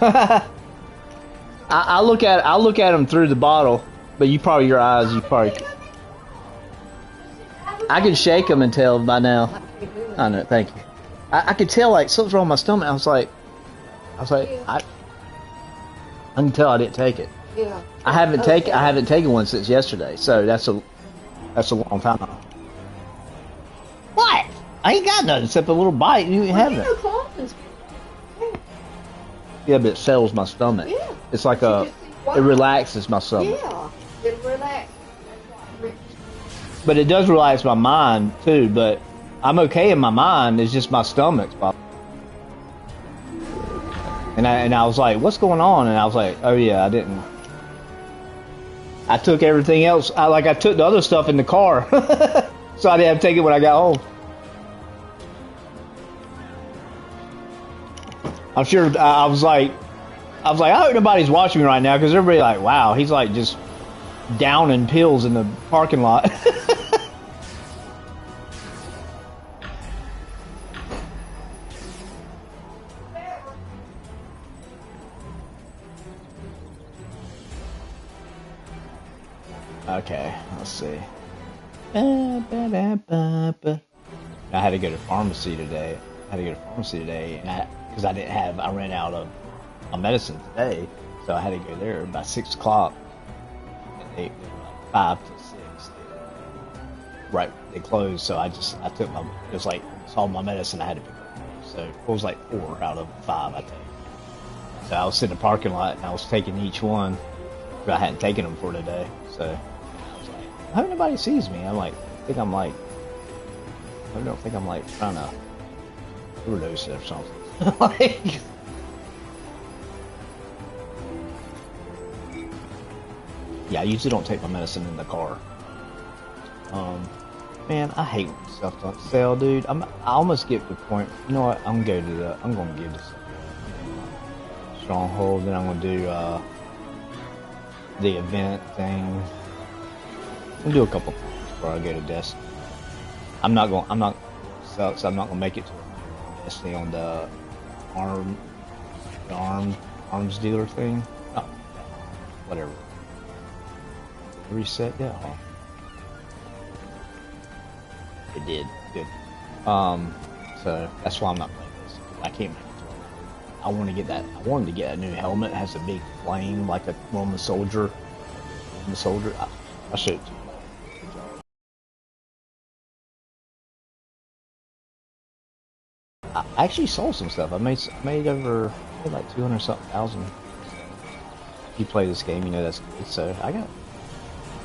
I look at them through the bottle, but your eyes, you probably. I can shake them and tell by now. I know, thank you. I could tell like something's wrong with my stomach. I was like, I can tell I didn't take it. Yeah. I haven't taken one since yesterday, so that's a long time. What? I ain't got nothing except a little bite. You ain't having it. Yeah, but it settles my stomach. Yeah. It's like it relaxes my stomach. Yeah, it relaxes. But it does relax my mind too. But I'm okay in my mind. It's just my stomach's bothering. And I was like, what's going on? And I was like, oh yeah, I didn't. I took everything else. I took the other stuff in the car, so I didn't have to take it when I got home. I'm sure. I was like, I hope nobody's watching me right now because everybody like, wow, he's like just downing pills in the parking lot. Okay, let's see. I had to go to pharmacy today. Because I ran out of my medicine today, so I had to go there by 6 o'clock. And they were like 5 to 6. Right, they closed, so it was like, it's all my medicine I had to pick up. So it was like 4 out of 5, I think. So I was sitting in the parking lot and I was taking each one, but I hadn't taken them for today. So I was like, I hope nobody sees me. I don't think I'm like trying to overdose it or something. Yeah, I usually don't take my medicine in the car. Man, I hate when stuff don't sell, dude. I almost get to the point. You know what? I'm gonna give this Stronghold. Then I'm gonna do the event thing. I'm gonna do a couple things before I go to Destiny. I'm not gonna make it to Destiny on the arms dealer thing. Oh, whatever. Reset, yeah. It did. Good. So that's why I'm not playing this. I can't make it to it. I wanted to get a new helmet. It has a big flame like a Roman soldier. I'll show it to you. I actually sold some stuff. I made like 200 something thousand. If you play this game, you know that's good. So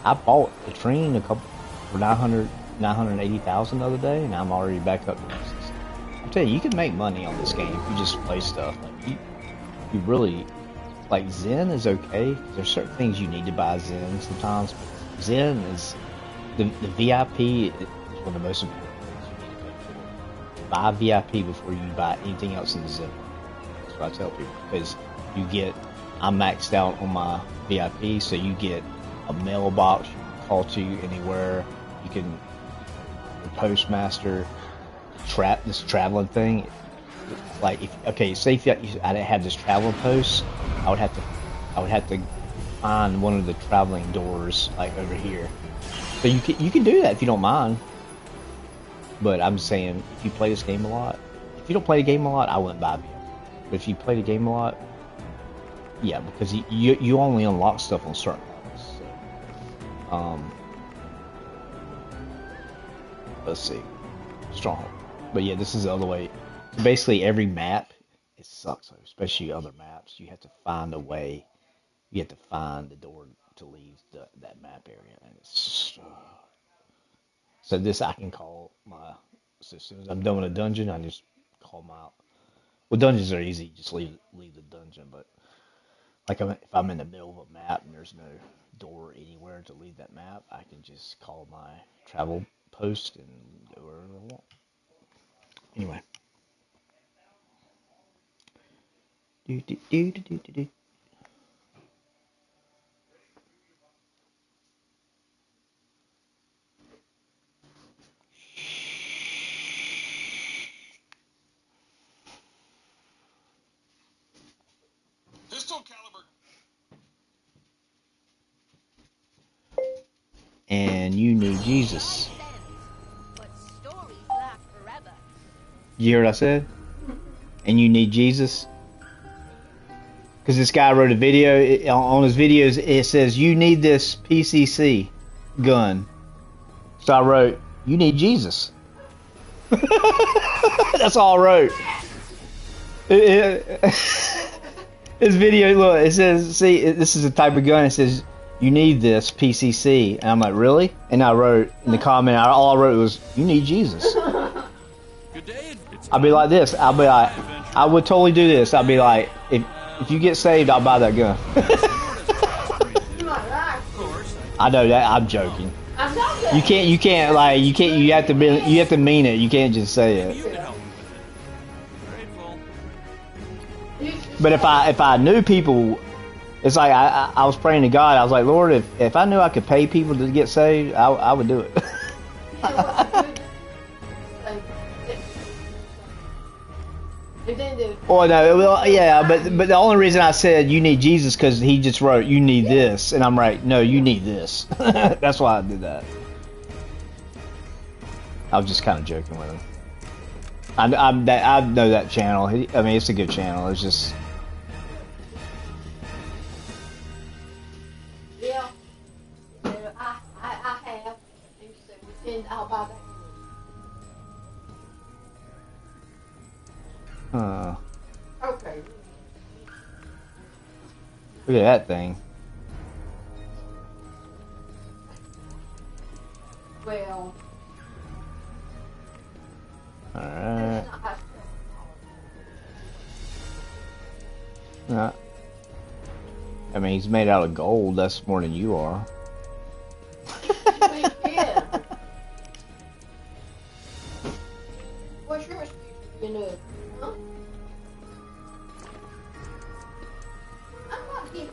I bought a train for 980,000 the other day, and I'm already back up to 60. I'm telling you can make money on this game if you just play stuff. Like you really like Zen is okay. There's certain things you need to buy Zen sometimes, but Zen is the VIP is one of the most important things you need to pay for. Buy VIP before you buy anything else in the Zen. That's what I tell people, because I'm maxed out on my VIP, so you get a mailbox you can call to anywhere. You can postmaster this traveling thing. Like say if I didn't have this traveling post, I would have to find one of the traveling doors like over here. So you can do that if you don't mind. But I'm saying if you play this game a lot, if you don't play the game a lot, I wouldn't buy it. But if you play the game a lot, yeah, because you only unlock stuff on certain levels. So, let's see, Stronghold. But yeah, this is the other way. So basically, every map it sucks. Especially other maps, you have to find a way. You have to find the door to leave that map area, and it's so this I can call my. So as soon as I'm done with a dungeon, I just call them out. Well, dungeons are easy, just leave the dungeon. But like if I'm in the middle of a map and there's no door anywhere to leave that map, I can just call my travel post and go wherever I want. Anyway. Do. And you need Jesus. You hear what I said? And you need Jesus? Because this guy wrote a video, on his videos it says, you need this PCC gun. So I wrote, you need Jesus. That's all I wrote. This video, look, it says, see, this is the type of gun, it says, you need this PCC. And I'm like, really? And I wrote in the comment, all I wrote was, you need Jesus. I'd be like this. I'll be like, I would totally do this. I'd be like, if you get saved, I'll buy that gun. I know that. I'm joking. You can't like, you have to mean it. You can't just say it. But if I knew people, it's like I was praying to God. I was like, Lord, if I knew I could pay people to get saved, I would do it. Well, no, well, yeah, but the only reason I said you need Jesus because he just wrote you need this, and I'm right. No, you need this. That's why I did that. I was just kind of joking with him. I know that channel. I mean, it's a good channel. It's just. Yeah, I have. And I'll buy that. Okay. Look at that thing. Well. Alright. Yeah. I mean, he's made out of gold. That's more than you are. What's yours? You know, huh? I'm not giving.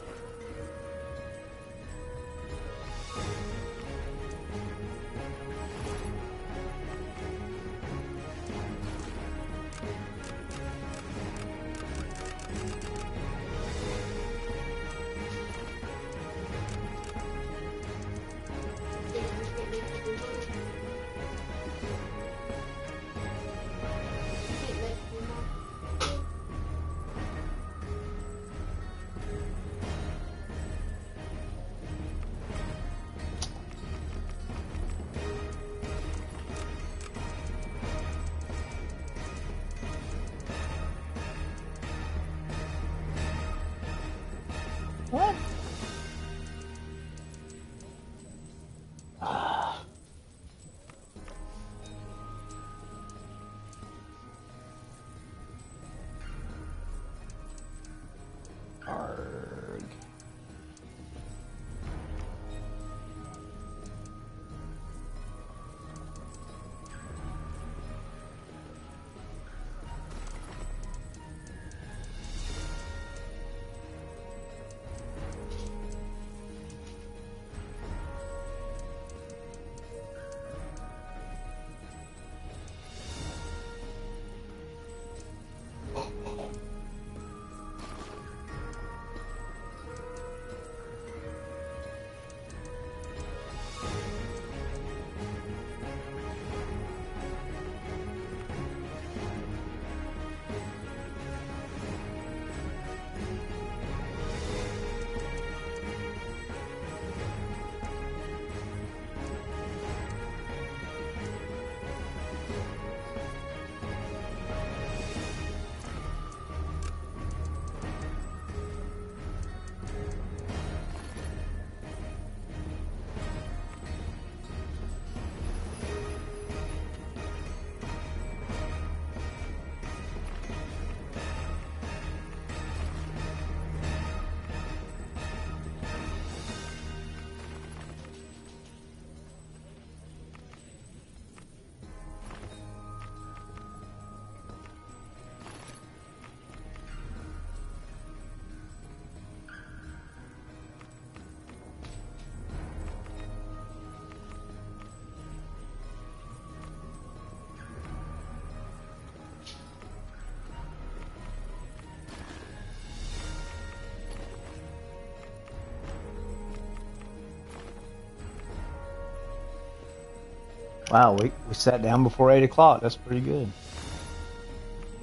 Wow, we sat down before 8 o'clock. That's pretty good.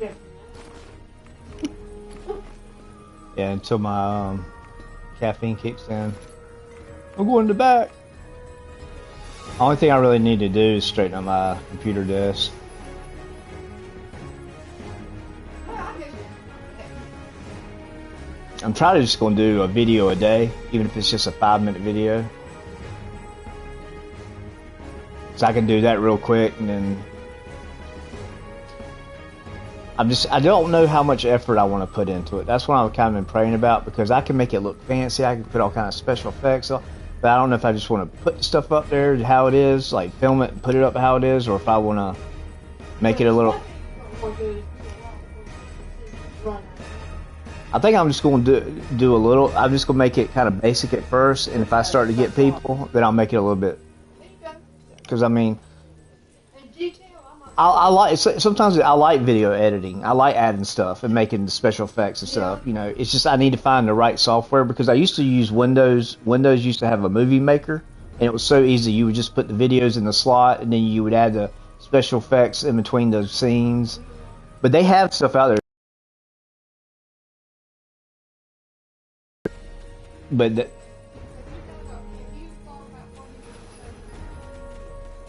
Yeah. Yeah, until my caffeine kicks in. I'm going to the back. The only thing I really need to do is straighten up my computer desk. I'm trying to just going to do a video a day, even if it's just a 5-minute video. So I can do that real quick, and then I don't know how much effort I want to put into it. That's what I've kind of been praying about, because I can make it look fancy. I can put all kind of special effects on, but I don't know if I just want to put the stuff up there how it is, like film it and put it up how it is, or if I want to make it a little. I think I'm just going to do a little. I'm just going to make it kind of basic at first, and if I start to get people, then I'll make it a little bit. Because I mean, I like sometimes I like video editing. I like adding stuff and making the special effects and stuff. You know, it's just I need to find the right software, because I used to use Windows. Windows used to have a movie maker, and it was so easy. You would just put the videos in the slot, and then you would add the special effects in between those scenes. But they have stuff out there. But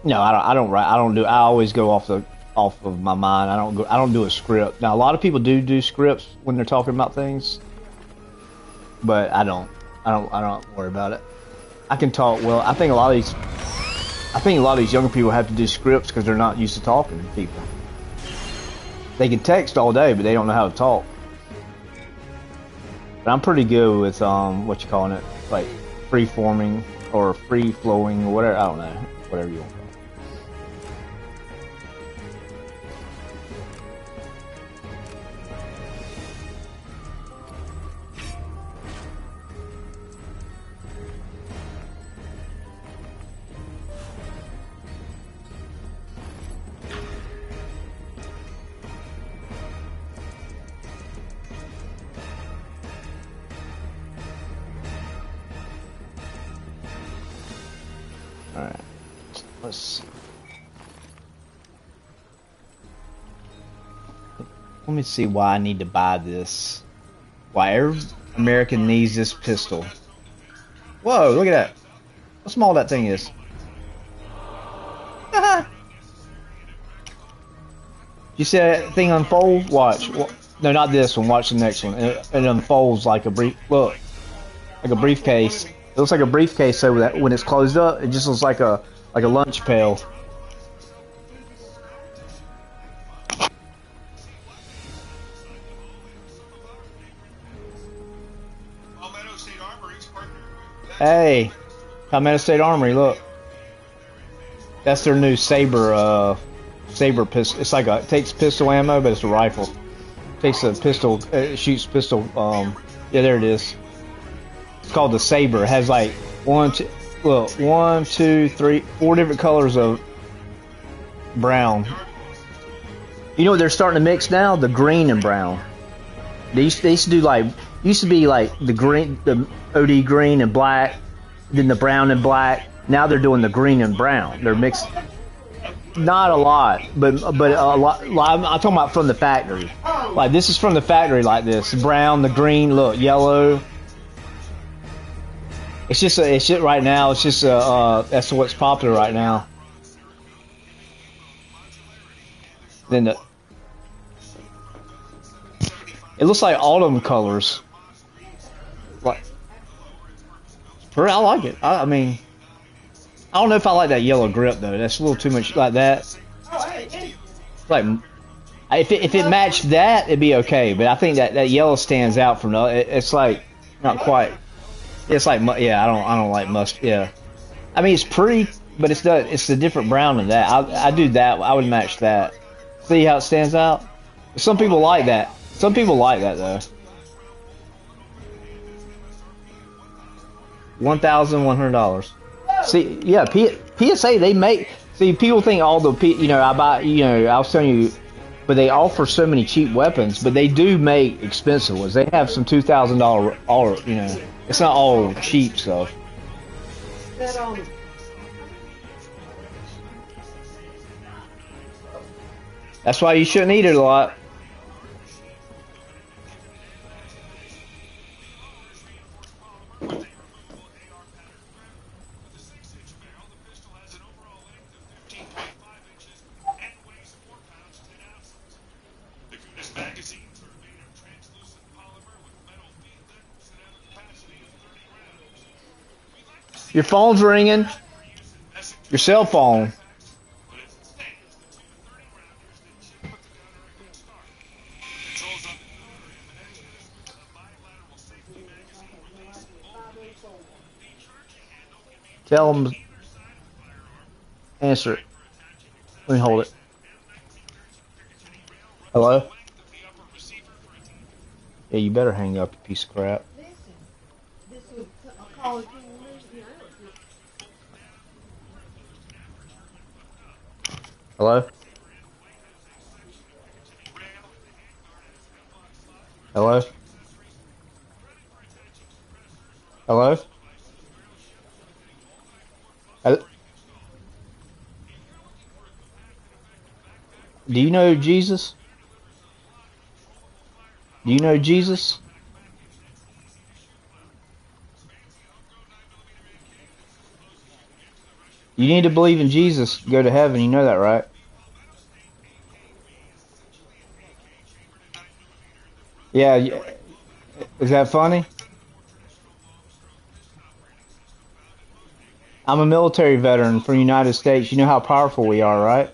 no, I don't write. I don't do. I always go off of my mind. I don't do a script. Now a lot of people do scripts when they're talking about things, but I don't worry about it. I can talk well. I think a lot of these younger people have to do scripts because they're not used to talking to people. They can text all day, but they don't know how to talk. But I'm pretty good with what you calling it, like free forming or free flowing or whatever. I don't know, whatever you want to call it. Alright, let's see. Let me see why I need to buy this. Why every American needs this pistol. Whoa, look at that. How small that thing is. You see that thing unfold? Watch. No, not this one. Watch the next one. It unfolds like a briefcase. It looks like a briefcase, so that when it's closed up, it just looks like a lunch pail. Hey, Palmetto State Armory, look. That's their new Saber pistol. It's like it takes pistol ammo, but it's a rifle. It takes a pistol, it shoots pistol. Yeah, there it is. It's called the Saber. It has like 4 different colors of brown. You know what they're starting to mix now? The green and brown. They used to do like the green, the OD green and black, then the brown and black. Now they're doing the green and brown. They're mixed. Not a lot, but a lot. I'm talking about from the factory. Like this is from the factory, like this brown, the green, look, yellow. It's just right now. It's just that's what's popular right now. Then it looks like autumn colors. Like, I like it. I mean, I don't know if I like that yellow grip though. That's a little too much like that. Like, if it matched that, it'd be okay. But I think that yellow stands out from the. It's like not quite. It's like, yeah, I don't like mustard. Yeah, I mean it's pretty, but it's a different brown than that. I do that. I would match that. See how it stands out? Some people like that. Some people like that though. $1,100. See, yeah, PSA they make. See, people think all the I buy. I was telling you, but they offer so many cheap weapons, but they do make expensive ones. They have some $2,000 all. It's not all cheap stuff. That's why you shouldn't eat it a lot. Your phone's ringing. Your cell phone. Tell them. Answer it. Let me hold it. Hello? Yeah, you better hang up, you piece of crap. Listen, this was a call of duty news, you know. Hello? Hello? Hello? Do you know Jesus? Do you know Jesus? You need to believe in Jesus to go to heaven. You know that, right? Yeah. Is that funny? I'm a military veteran from the United States. You know how powerful we are, right?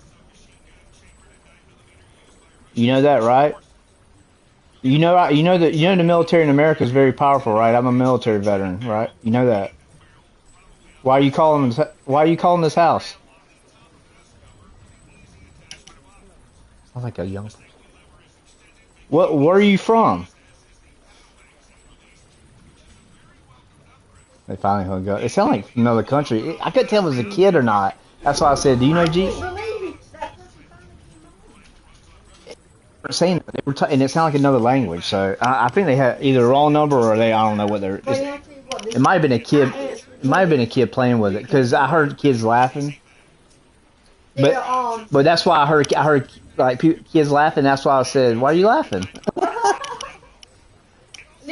You know that, right? You know the military in America is very powerful, right? I'm a military veteran, right? You know that. Why are you calling this house? Sounds like a young person. Where are you from? They finally hung up. It sounded like from another country. I couldn't tell if it was a kid or not. That's why I said, "Do you know I Jesus?" couldn't believe it. That person finally came on. Saying and it sounded like another language. So I think they had either a wrong number or I don't know what they're. But I tell you what, It might have been a kid. I answered It might have been a kid playing with it because I heard kids laughing. But They're, but that's why I heard like kids laughing. That's why I said, "Why are you laughing?" listen, I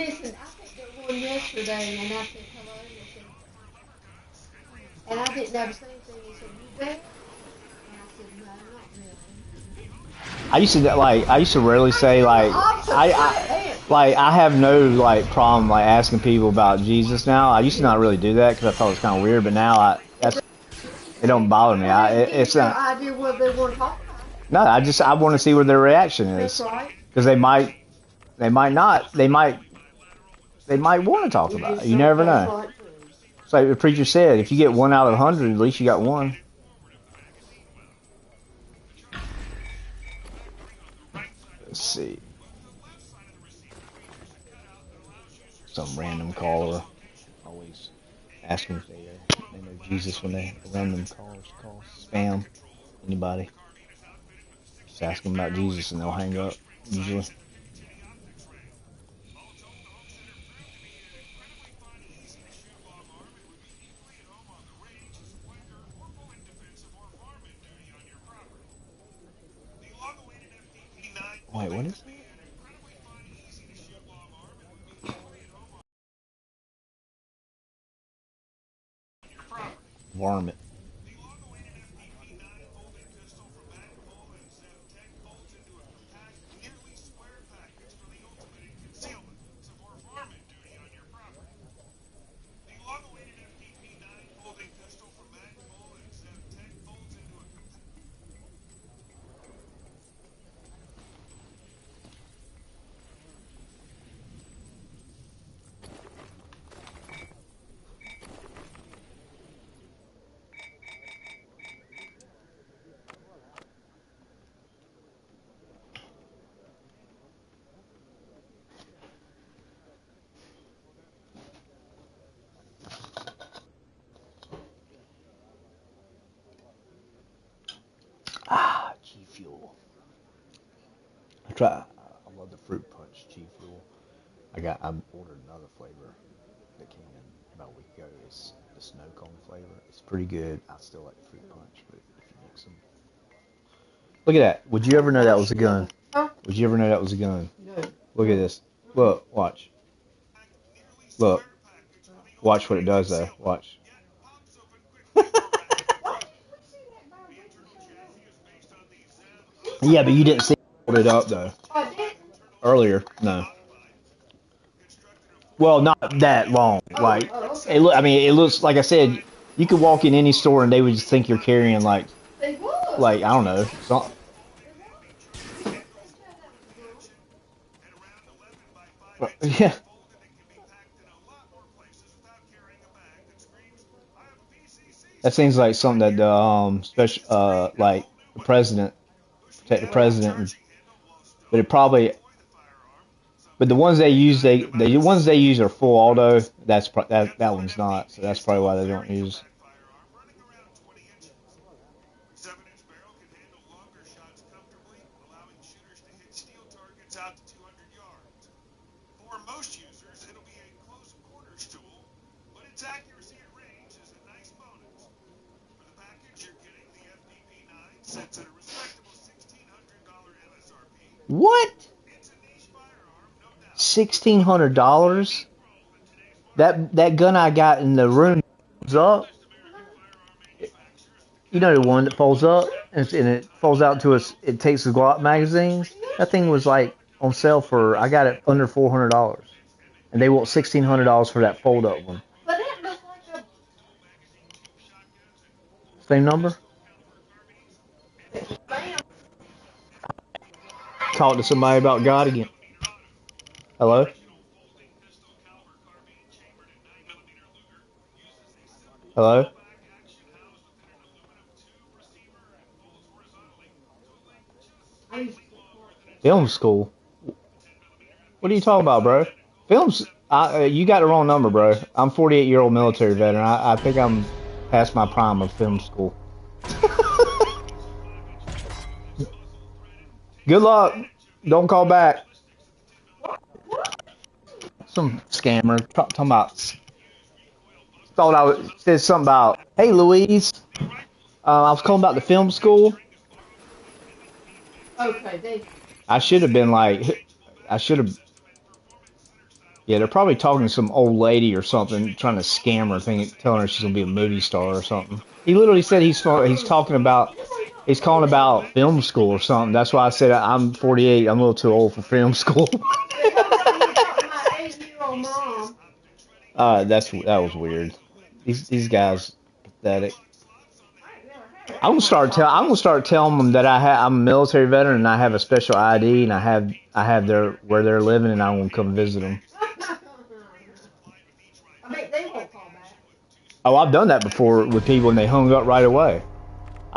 picked up one yesterday and I said hello and I didn't ever say anything. He said, "You there?" And I said, "No, not really." I used to rarely say I have no like problem like asking people about Jesus now. I used to not really do that because I thought it was kind of weird, but now it don't bother me. Well, It's get your not. idea what they want to talk about. No, I want to see what their reaction That's is right. because they might not they might want to talk about it. You never That's know. right. So like the preacher said, if you get 1 out of 100, at least you got one. Let's see. Some random caller always asking if they know Jesus when they random callers call spam anybody. Just ask them about Jesus and they'll hang up usually. Wait, what is that? Varmint. G Fuel. I love the fruit punch G Fuel. I ordered another flavor that came in about a week ago. It's the snow cone flavor. It's pretty good. I still like the fruit punch, but if you mix them, Look at that. Would you ever know that was a gun? Huh? Would you ever know that was a gun? No. Look at this. Look, watch. Look. Watch what it does though. Watch. Yeah, but you didn't see it hold it up though. Oh, did? Earlier. No. Well, not that long. Like okay. it look. I mean, it looks like I said. You could walk in any store and they would just think you're carrying like They would. I don't know. Yeah. That seems like something that special like the president protect the president, but it probably. But the ones they use, the ones they use are full auto. That one's not. So that's probably why they don't use. What? $1,600? That gun I got in the room folds up. You know the one that folds up and it folds out to us. It takes the Glock magazines. That thing was like on sale for. I got it under $400, and they want $1,600 for that fold up one. But it looks like a Same number. bam. Talk to somebody about God again. Hello? Hello? Film school? What are you talking about, bro? Films? You got the wrong number, bro. I'm 48-year-old military veteran. I think I'm past my prime of film school. Good luck. Don't call back. Some scammer talking about. Thought I said something about. Hey, Louise. I was calling about the film school. Okay, I should have been like. I should have. Yeah, they're probably talking to some old lady or something, trying to scam her, telling her she's gonna be a movie star or something. He literally said he's talking about. He's calling about film school or something. That's why I said I'm 48. I'm a little too old for film school. my 8-year-old mom. That was weird. These guys pathetic. I'm gonna start telling them that I'm a military veteran and I have a special ID and I have where they're living and I want to come visit them. I mean, they won't call back. Oh, I've done that before with people and they hung up right away.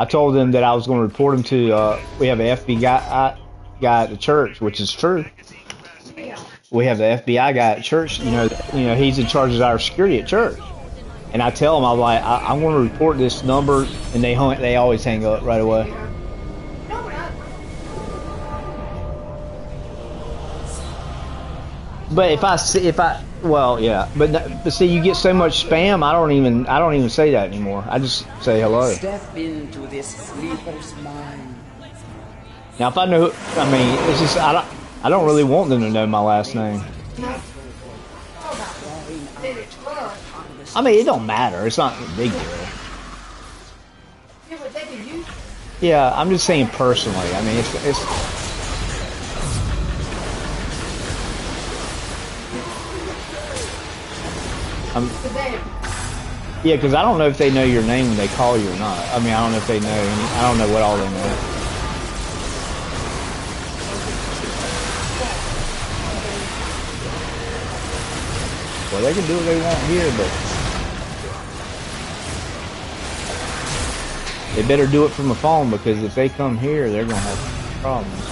I told them that I was going to report them to. We have an FBI guy at the church, which is true. Yeah. We have the FBI guy at church. You know, he's in charge of our security at church. And I tell them, I'm like, I'm going to report this number, and they always hang up right away. But well, yeah, but see, you get so much spam. I don't even say that anymore. I just say hello. Step into this sleeper's mind. Now, if I know, it's just I don't really want them to know my last name. I mean, it don't matter. It's not a big deal. Yeah, I'm just saying personally. I mean, it's. Yeah, because I don't know if they know your name when they call you or not. I mean, I don't know if they know. I don't know what all they know. Well, they can do what they want here, but they better do it from the phone because if they come here, they're gonna have problems.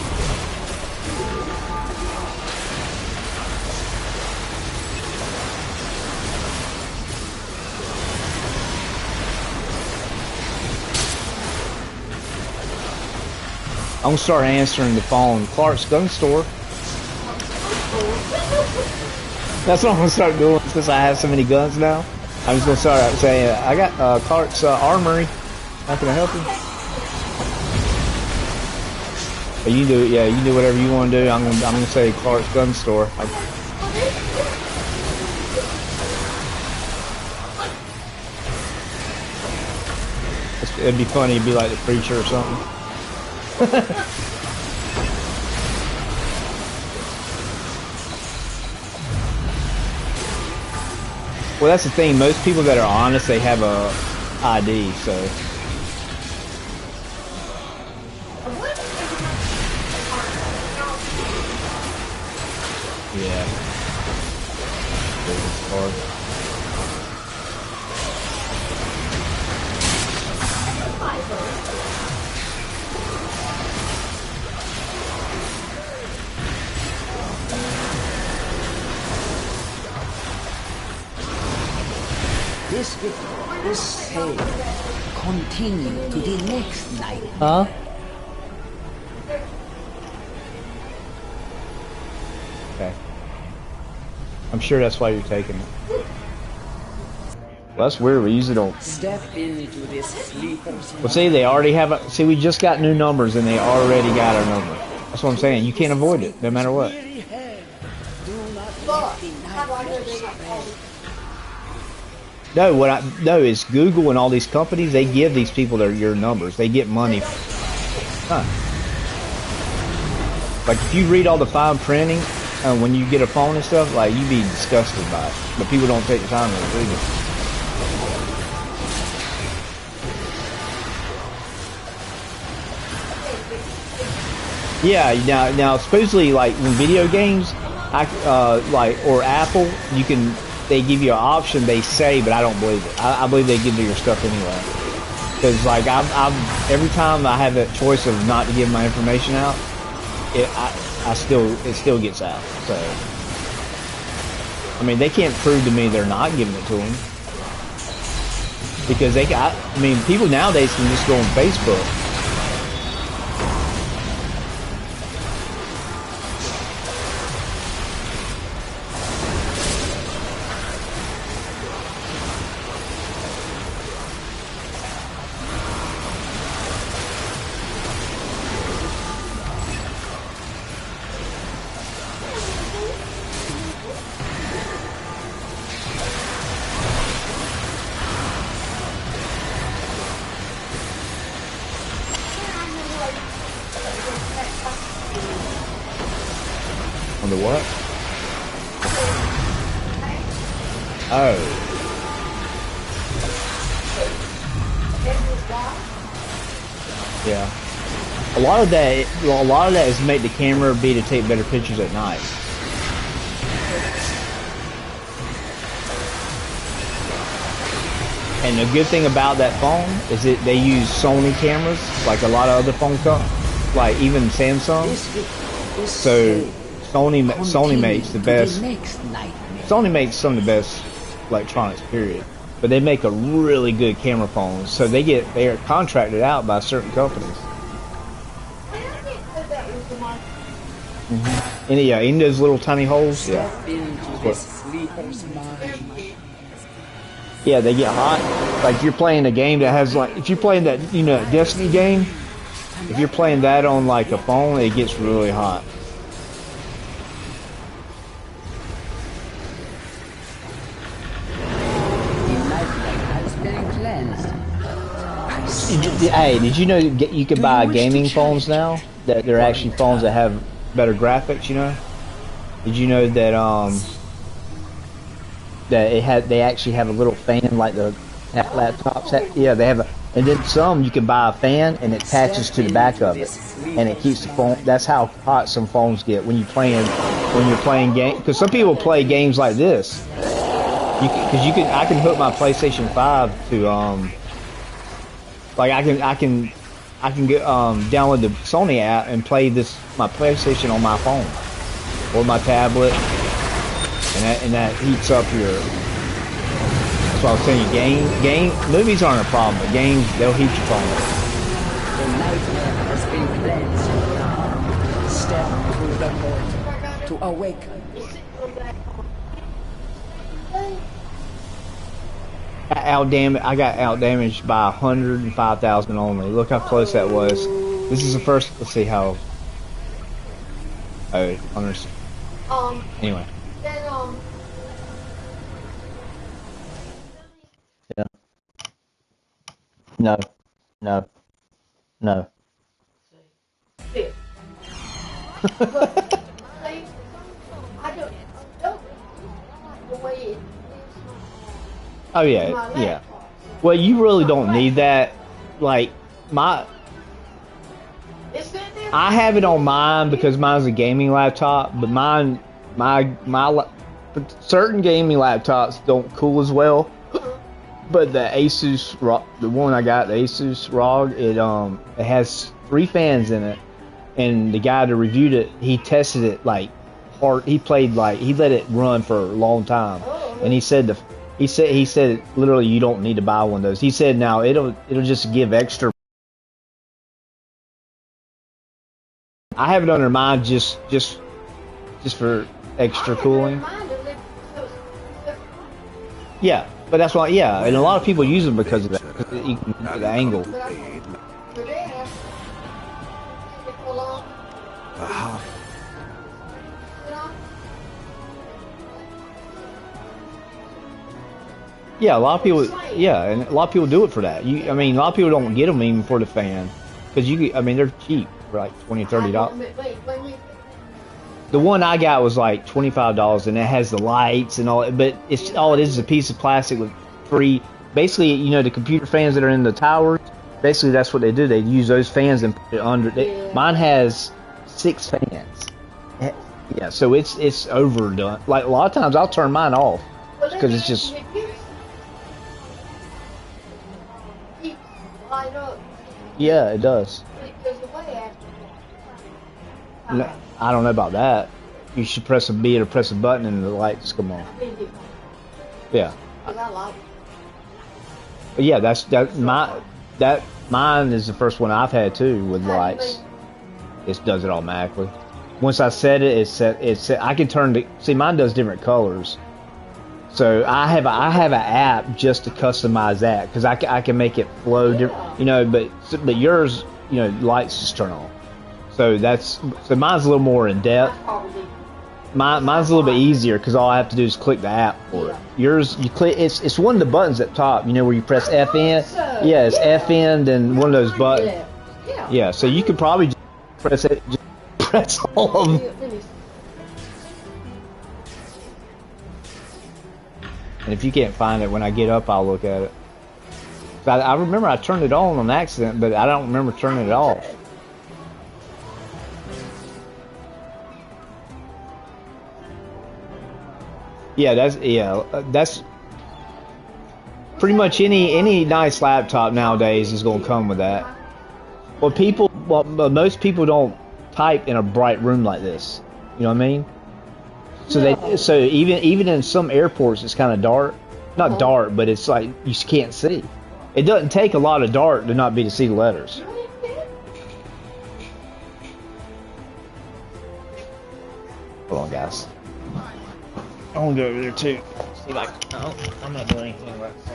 I'm gonna start answering the phone. Clark's gun store. That's what I'm gonna start doing since I have so many guns now. I'm just gonna start saying, I got Clark's armory. How can I help you? But you do, yeah, you do whatever you want to do. I'm gonna say Clark's gun store. It'd be funny. It'd be like the preacher or something. Well, that's the thing. Most people that are honest, they have a ID. So. Yeah. Business card. This sale continue to the next night. Huh? Okay. I'm sure that's why you're taking it. Well, that's weird. We usually don't. Step into this sleeper's Well, see, they already have a. See, we just got new numbers, and they already got our number. That's what I'm saying. You can't avoid it, no matter what. No, no, it's Google and all these companies. They give these people your numbers. They get money. Huh. Like if you read all the fine printing when you get a phone and stuff, like you'd be disgusted by it. But people don't take the time to read it. Yeah, now supposedly like when video games, like or Apple, they give you an option. They say, but I don't believe it. I believe they give you your stuff anyway. Because like every time I have that choice of not to give my information out, it still gets out. So I mean, they can't prove to me they're not giving it to them because I mean, people nowadays can just go on Facebook. On the what? Oh. Yeah. A lot of that is to make the camera be to take better pictures at night. And the good thing about that phone is that they use Sony cameras, like a lot of other phone companies, like even Samsung. So Sony makes the best. Sony makes some of the best electronics, period. But they make a really good camera phone, so they are contracted out by certain companies. Mm-hmm. And yeah, in those little tiny holes, yeah. Yeah, they get hot. Like you're playing a game that has if you're playing that Destiny game, if you're playing that on like a phone, it gets really hot. Hey, did you know you can buy gaming phones now? That they're actually phones that have better graphics. Did you know that they actually have a little fan like the laptops have? Yeah, they have and then some you can buy a fan and it attaches to the back of it, and it keeps the phone. That's how hot some phones get when you're playing game. Because some people play games like this. I can hook my PlayStation 5 to like I can get download the Sony app and play my PlayStation on my phone or my tablet, and that heats up your. That's what I was saying. Movies aren't a problem, but games, they'll heat your phone up. The nightmare has been cleansed. Step through the portal to awaken. I got outdamaged by 105,000 only. Look how close that was. This is the first. Let's see how. Oh, understand. Anyway. Then Yeah. No. No. No. fit. But see, I don't like the way it is Oh my yeah, laptop. yeah. Well, you really don't need that. Like my, It's good there. I have it on mine because mine's a gaming laptop, but mine, certain gaming laptops don't cool as well. But the Asus, the one I got, the Asus ROG, it has 3 fans in it, and the guy that reviewed it, he tested it like hard. He let it run for a long time, and he said literally you don't need to buy one of those. He said now it'll just give extra. I have it under mine just for extra cooling. Yeah, but that's why. Yeah, and a lot of people use them because of that. Because you can get the angle. Aha. Yeah, a lot of people. Yeah, and a lot of people do it for that. I mean, a lot of people don't get them even for the fan because I mean, they're cheap for like $20, $30. The one I got was like $25, and it has the lights and all. But all it is a piece of plastic with 3. Basically, you know, the computer fans that are in the towers. Basically, that's what they do. They use those fans and put it under. Mine has 6 fans. Yeah, so it's overdone. Like a lot of times, I'll turn mine off because it's just. Yeah, it does. No, I don't know about that. You should press a B or press a button and the lights come on. Yeah. But yeah, mine is the first one I've had too with lights. It does it automatically. Once I set it, it set. I can turn see mine does different colors. So I have an app just to customize that because I can make it flow different, you know. But yours, you know, lights just turn on. So mine's a little more in depth. Mine's a little bit easier because all I have to do is click the app for it. Yours, you click. It's one of the buttons at top. You know where you press FN. Yeah, it's FN, then one of those buttons. Yeah. So you could probably just press it. Just press all of them. And if you can't find it, when I get up, I'll look at it. I remember I turned it on accident, but I don't remember turning it off. Yeah, that's pretty much any nice laptop nowadays is going to come with that. Well, most people don't type in a bright room like this. You know what I mean? So even in some airports, it's kind of dark. Not dark, but it's like you can't see. It doesn't take a lot of dark to not be to see the letters. Hold on, guys. I want to go over there too. See, like, I'm not doing anything right now.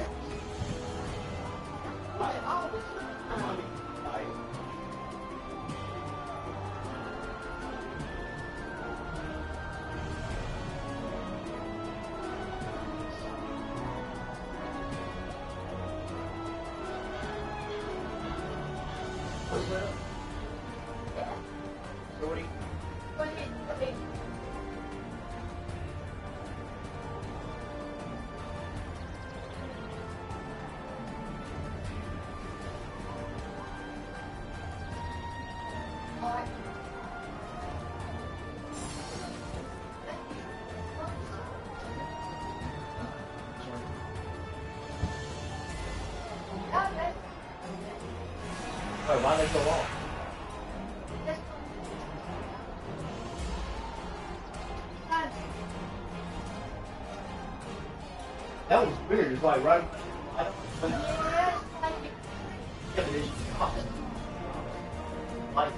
Why they go off? That was weird. It's like right. Yeah, but it's like.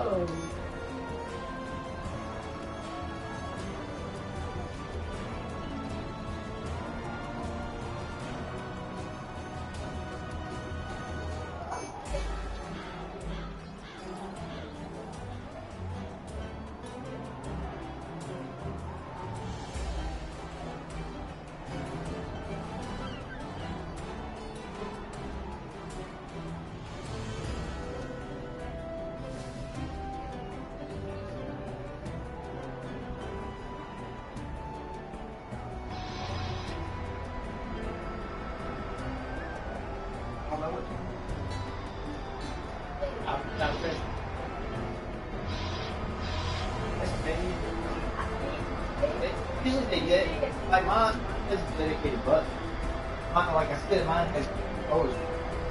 Oh. Usually they get, like mine is a dedicated button. Mine, like I said, mine has always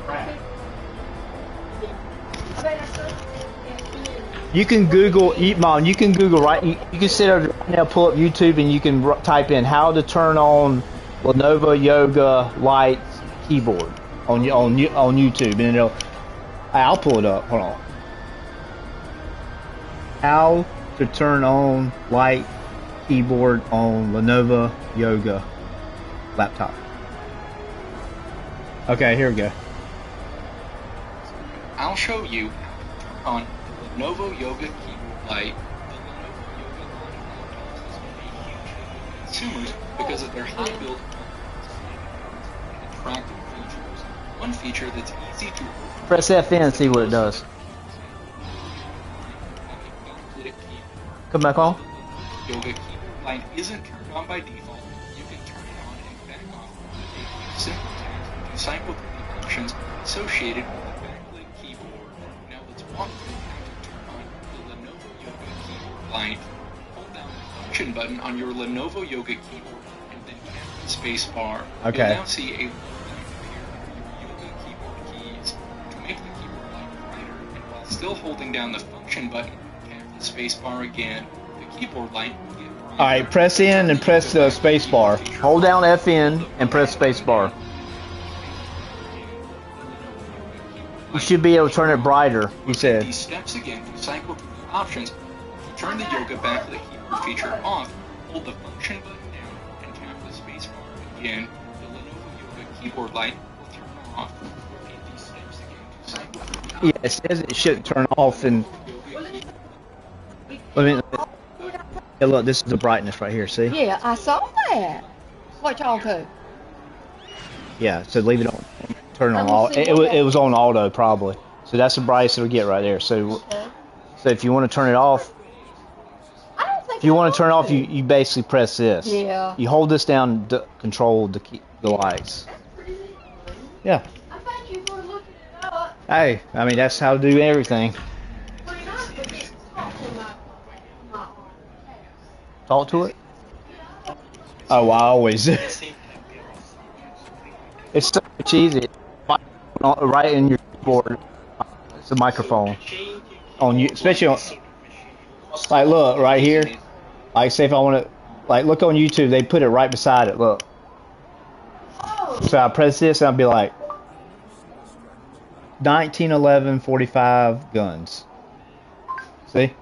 crap. You can Google, Mom, you can Google, right? You can sit over right now, pull up YouTube, and you can type in how to turn on Lenovo Yoga Light keyboard on YouTube, and it'll, I'll pull it up, hold on. How to turn on light keyboard on Lenovo Yoga laptop. Okay, here we go. I'll show you on Lenovo Yoga Keyboard Lite. The Lenovo Yoga Lite laptops is a huge consumers because of their high build and attractive features. One feature that's easy to Press FN and see what it does. Come back on. Yoga Keyboard Lite isn't turned on by default. You can turn it on and back off with a few simple taps to cycle through the options associated with the backlit keyboard. Now let's walk through how to turn on the Lenovo Yoga Keyboard Lite. Hold down the function button on your Lenovo Yoga keyboard and then tap the space bar. Okay. You'll now see a line appear under your Yoga keyboard keys. To make the keyboard light brighter, and while still holding down the function button, tap the space bar again. The keyboard light will get brighter. Alright, press in and press the space bar. Hold down FN and press space bar. You should be able to turn it brighter, he said. These steps again to cycle through the options. To turn the Yoga backlit keyboard feature off, hold the function button down and tap the space bar again. The Lenovo Yoga keyboard light will turn off. Repeat these steps again to cycle through the Yeah, it says it should turn off and... I mean, yeah, look, this is the brightness right here, see? Yeah, I saw that. What y'all do? Yeah, so leave it on. Turn it on I'm gonna auto. see It what was on auto probably. So that's the brightest it'll get right there. So if you want to turn it off, I don't think if you want to turn it off, you basically press this. Yeah. You hold this down to control the lights. Yeah. I thank you for looking it up. Hey, I mean that's how to do everything. Pretty nice, but it's talking about my Talk to it. Oh, I always do. It's so much easier. Right in your keyboard, it's a microphone. On you, especially on, like look right here. Like say if I want to, like look on YouTube, they put it right beside it. Look. So I press this and I'll be like, 1911 45 guns. See?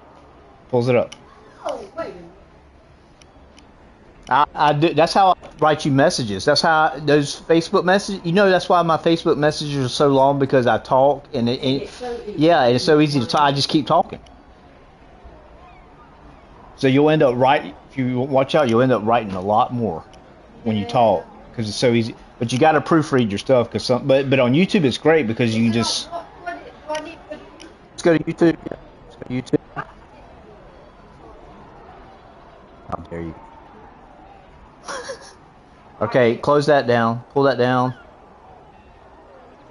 Pulls it up. Oh, wait a minute. I do. That's how I write you messages. That's how those Facebook messages. You know, that's why my Facebook messages are so long because I talk and It's so easy. yeah, it's so easy to talk. I just keep talking. So you'll end up if you watch out, you'll end up writing a lot more when you talk because it's so easy. But you got to proofread your stuff because but on YouTube it's great because you can just let's go to YouTube. Yeah, let's go to YouTube. How dare you? Okay, close that down. Pull that down.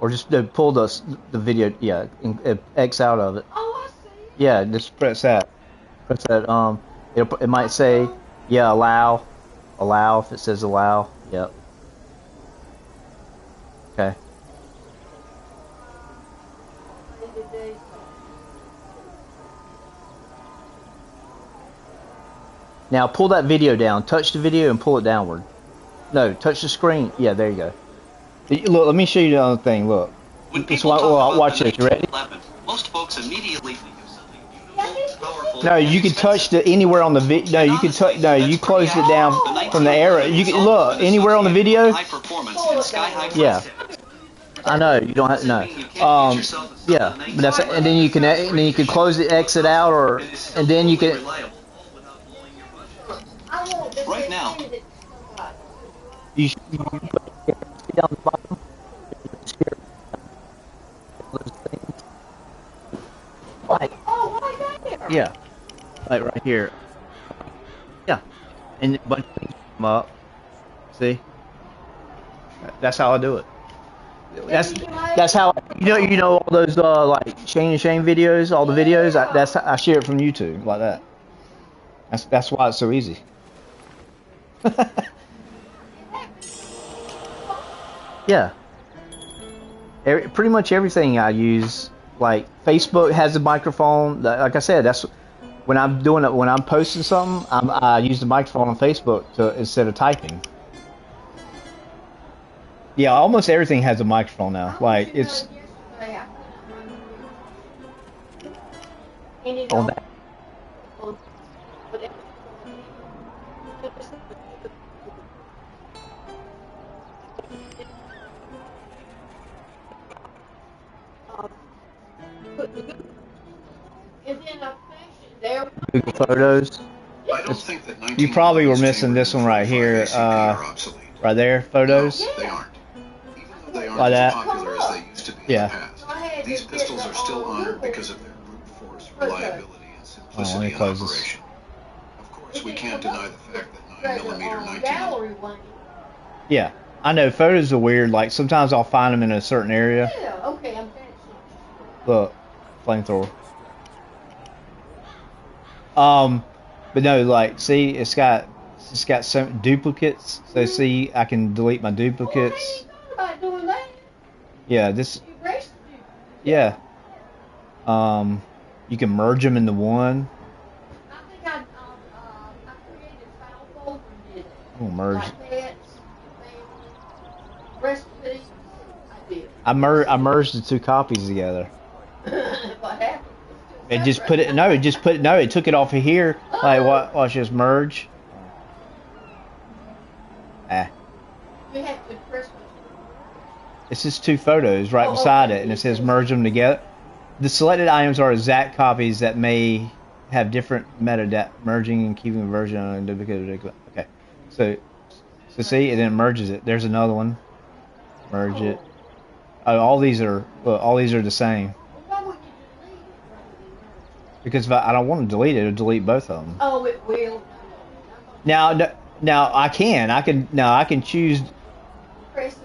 Or just pull the video. Yeah, X out of it. Oh, I see. Yeah, just press that. Press that. It might say, yeah, allow. Allow if it says allow. Yep. Okay. Now pull that video down. Touch the video and pull it downward. No, touch the screen. Yeah, there you go. Look, let me show you the other thing. Look. When This people talk about watch the this. You ready? 1911, most folks immediately think of something No, you can touch the anywhere on the video. No, you can touch. No, you closed it down from the arrow. You can look anywhere on the video. Yeah, I know you don't have no. Yeah, but that's and then you can close it, exit out, or and then you can. Right now. You put it down the bottom. Like, yeah, like right here. Yeah, and a bunch of things come up. See, that's how I do it. That's how you know all those like Shane and Shane videos, all the videos. I share it from YouTube like that. That's why it's so easy. Yeah, pretty much everything I use. Like Facebook has a microphone. Like I said, that's when I'm doing it. When I'm posting something, I use the microphone on Facebook instead of typing. Yeah, almost everything has a microphone now. Like it's on that. Google Photos. You probably were missing this one right here, right there. Photos. They aren't. Even though they Like aren't that. as popular as they used to be in the past. These pistols are still honored because of their brute force, reliability, and simplicity in operation. Of course, we can't deny the fact that 9mm 19. Yeah, I know photos are weird. Like sometimes I'll find them in a certain area. Yeah, okay, I'm finished. Look, flamethrower. But no, like, see, it's got some duplicates. So see, I can delete my duplicates. About doing that. Yeah, this. You raced it. Yeah. You can merge them into one. I think I created file folder and did it. Oh, merge. Like pets, recipes. I did. I merged the two copies together. What happened? It just put it. No, it just put. No, it took it off of here. Like, watch this merge. Ah. You have to press. It's just two photos right beside it, and it says merge them together. The selected items are exact copies that may have different metadata. Merging and keeping a version on a duplicate. Okay, so see, and then it merges it. There's another one. Merge it. Oh, all these are the same. Why would you delete it? Because if I don't want to delete it, it'll delete both of them. Oh, it will. Now I can choose.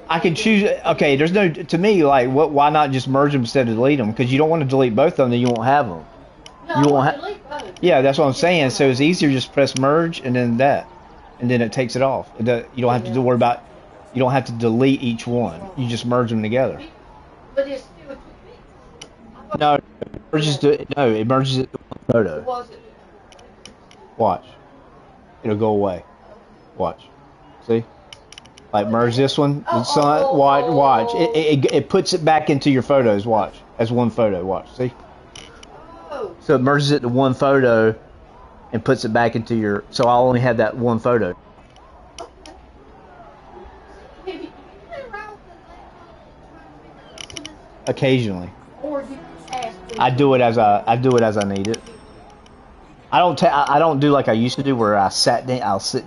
I can choose. Okay, there's no to me like what. Why not just merge them instead of delete them? Because you don't want to delete both of them, then you won't have them. No, You won't delete both. Yeah, that's what I'm saying. So it's easier just press merge and then that, and then it takes it off. You don't have to worry about. You don't have to delete each one. You just merge them together. But it's still too big. No, it merges it to one photo. Was it? Watch. It'll go away. Watch. See? Like merge this one. Watch. It puts it back into your photos. Watch. As one photo. Watch. See? Oh. So it merges it to one photo and puts it back into your. So I'll only have that one photo. Have you been around with the laptop trying to figure out Occasionally. or you ask I do it as I need it. I don't do like I used to do where I'll sit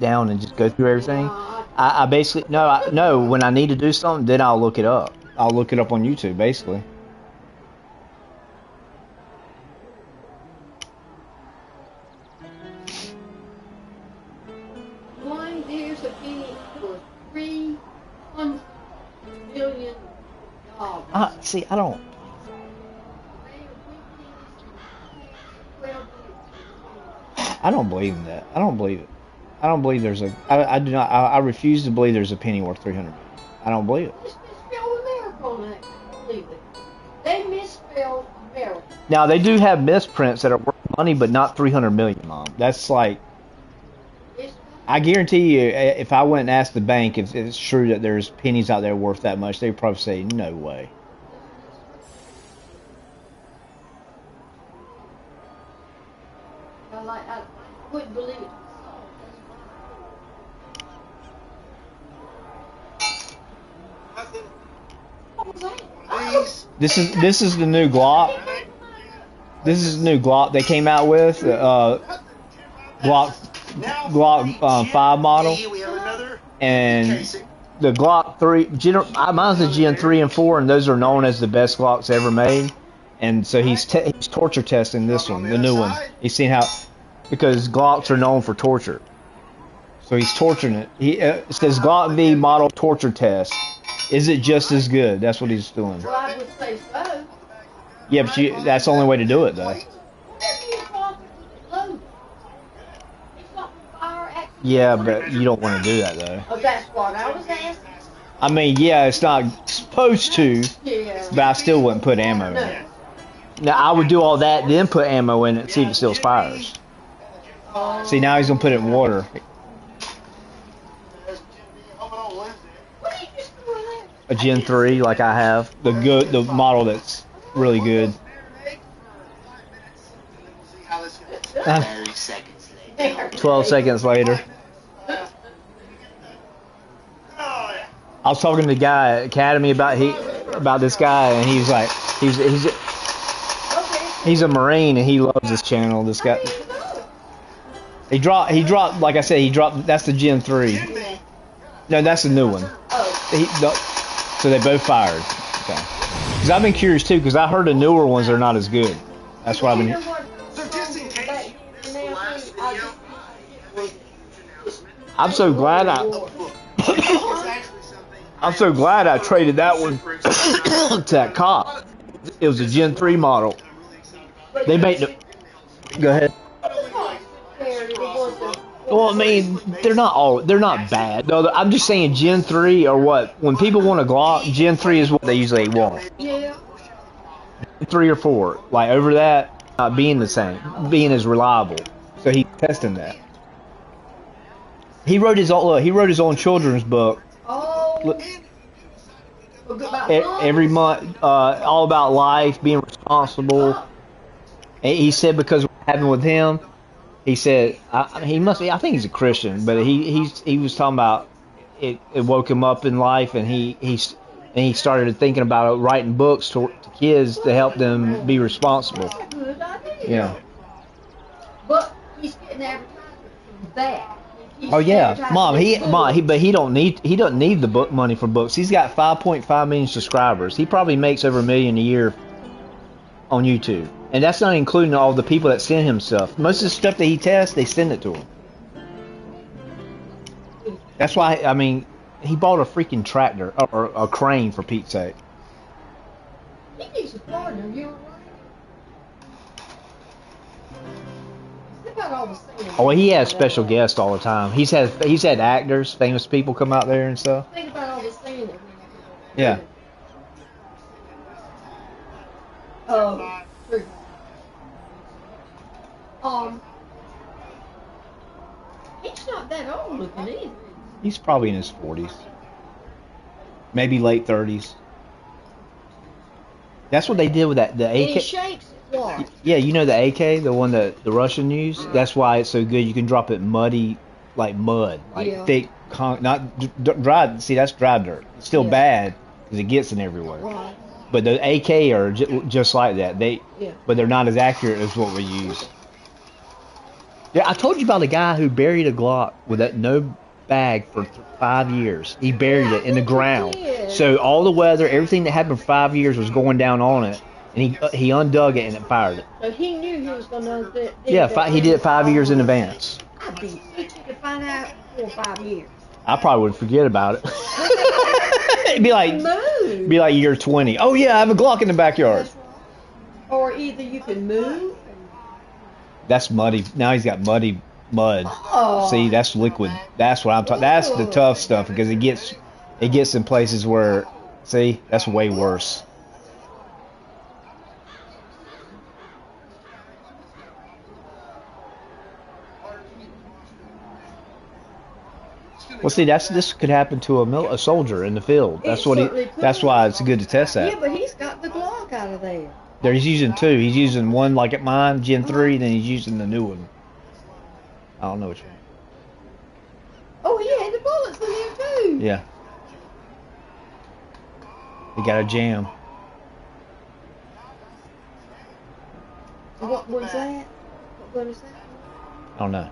down and just go through everything. I basically no. When I need to do something, then I'll look it up. I'll look it up on YouTube, basically. blind deer's opinion was $300 million. See, I don't. I don't believe in that. I don't believe it. I don't believe there's a. I do not. I refuse to believe there's a penny worth 300 million. I don't believe it. It's misspelled America on that. Believe it. They misspelled America. Now they do have misprints that are worth money, but not 300 million, Mom. That's like. I guarantee you, if I went and asked the bank if it's true that there's pennies out there worth that much, they'd probably say no way. This is the new Glock. This is the new Glock they came out with. Glock 5 model, and the Glock 3. Mine's a Gen 3 and 4, and those are known as the best Glocks ever made. And so he's torture testing this one, the new one. He's seen how, because Glocks are known for torture. So he's torturing it. It says Glock V model torture test. Is it just as good? That's what he's doing. Well, I would say so. Yeah, but that's the only way to do it, though. Yeah, but you don't want to do that, though. Oh, that's what I was asking. I mean, yeah, it's not supposed to, Yeah. but I still wouldn't put ammo in it. Now, I would do all that, then put ammo in it, see if it still fires. See, now he's going to put it in water. A Gen 3, like I have. The model that's really good. 12 seconds later. I was talking to the guy at Academy about this guy, and he's like, he's a Marine, and he loves this channel. This guy, he dropped, like I said, that's the Gen 3. No, that's the new one. So they both fired. Okay. Because I've been curious too, because I heard the newer ones are not as good. That's what I've been. I'm so glad I traded that one to that cop. It was a Gen 3 model. They made the. Go ahead. Well, I mean, they're not bad. No, I'm just saying Gen 3 or what? When people want a Glock, Gen 3 is what they usually want. Yeah. 3 or 4. Like, over that, not being the same. Being as reliable. So he's testing that. He wrote his own children's book. Oh. Every month, all about life, being responsible. And he said because what happened with him, he said he must be. I think he's a Christian, but he was talking about it woke him up in life, and he started thinking about writing books to kids to help them be responsible. Good idea. Yeah. But he's getting advertisement from that. Oh yeah, Mom. But he doesn't need the book money for books. He's got 5.5 million subscribers. He probably makes over $1 million a year on YouTube, and that's not including all the people that send him stuff. Most of the stuff that he tests, they send it to him. That's why I mean, he bought a freaking tractor or a crane for Pete's sake. He needs a partner. You right? Oh, he has special guests all the time. He's had actors, famous people come out there and stuff. Think about all the singing that we Yeah. True. He's not that old looking either. He's probably in his 40s. Maybe late 30s. That's what they did with the AK. And he shakes it what? Yeah, you know the AK, the one that the Russian use? That's why it's so good. You can drop it muddy, like mud, like thick, not dry. See, that's dry dirt. It's still bad because it gets in everywhere. Right. But the AK are just like that. But they're not as accurate as what we use. Yeah, I told you about a guy who buried a Glock with no bag for 5 years. He buried it in the ground. So all the weather, everything that happened for 5 years was going down on it. And he undug it and it fired it. So he knew he was going to do that. Yeah, he did it 5 years in advance. I'd be itching to find out 4 or 5 years. I probably would forget about it. It'd be like year 20. Oh yeah, I have a Glock in the backyard. That's right. Or either you can move. That's muddy. Now he's got muddy mud. Oh. See, that's liquid. That's what I'm talking. That's the tough stuff because it gets in places where, see, that's way worse. Well, see, this could happen to a soldier in the field. That's why it's good to test that. Yeah, but he's got the Glock out of there. He's using 2. He's using one like at mine, Gen 3, then he's using the new one. I don't know which one. Oh, yeah, the bullets in there too. Yeah. He got a jam. What one's that? What one is that? I don't know.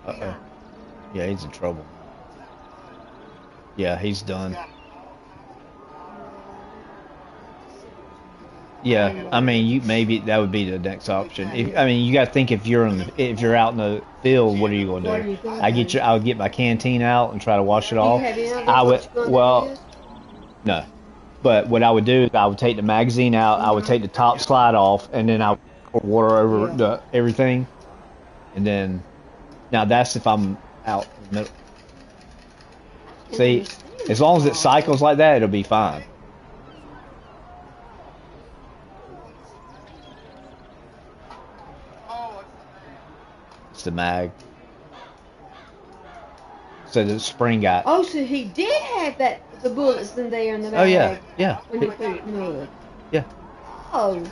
Uh-oh. Yeah, he's in trouble. Yeah, he's done. Yeah, I mean, you maybe that would be the next option. I mean, you got to think if you're out in the field, what are you going to do? I would get my canteen out and try to wash it off. I would, well, no, but what I would do is I would take the magazine out, I would take the top slide off, and then I would pour water over everything, and then now that's if I'm out in the middle. See, as long as it cycles like that, it'll be fine. It's the mag. So the spring got. Oh, so he did have the bullets in there in the mag. Oh yeah, yeah. When he put it in mud. Yeah. Oh.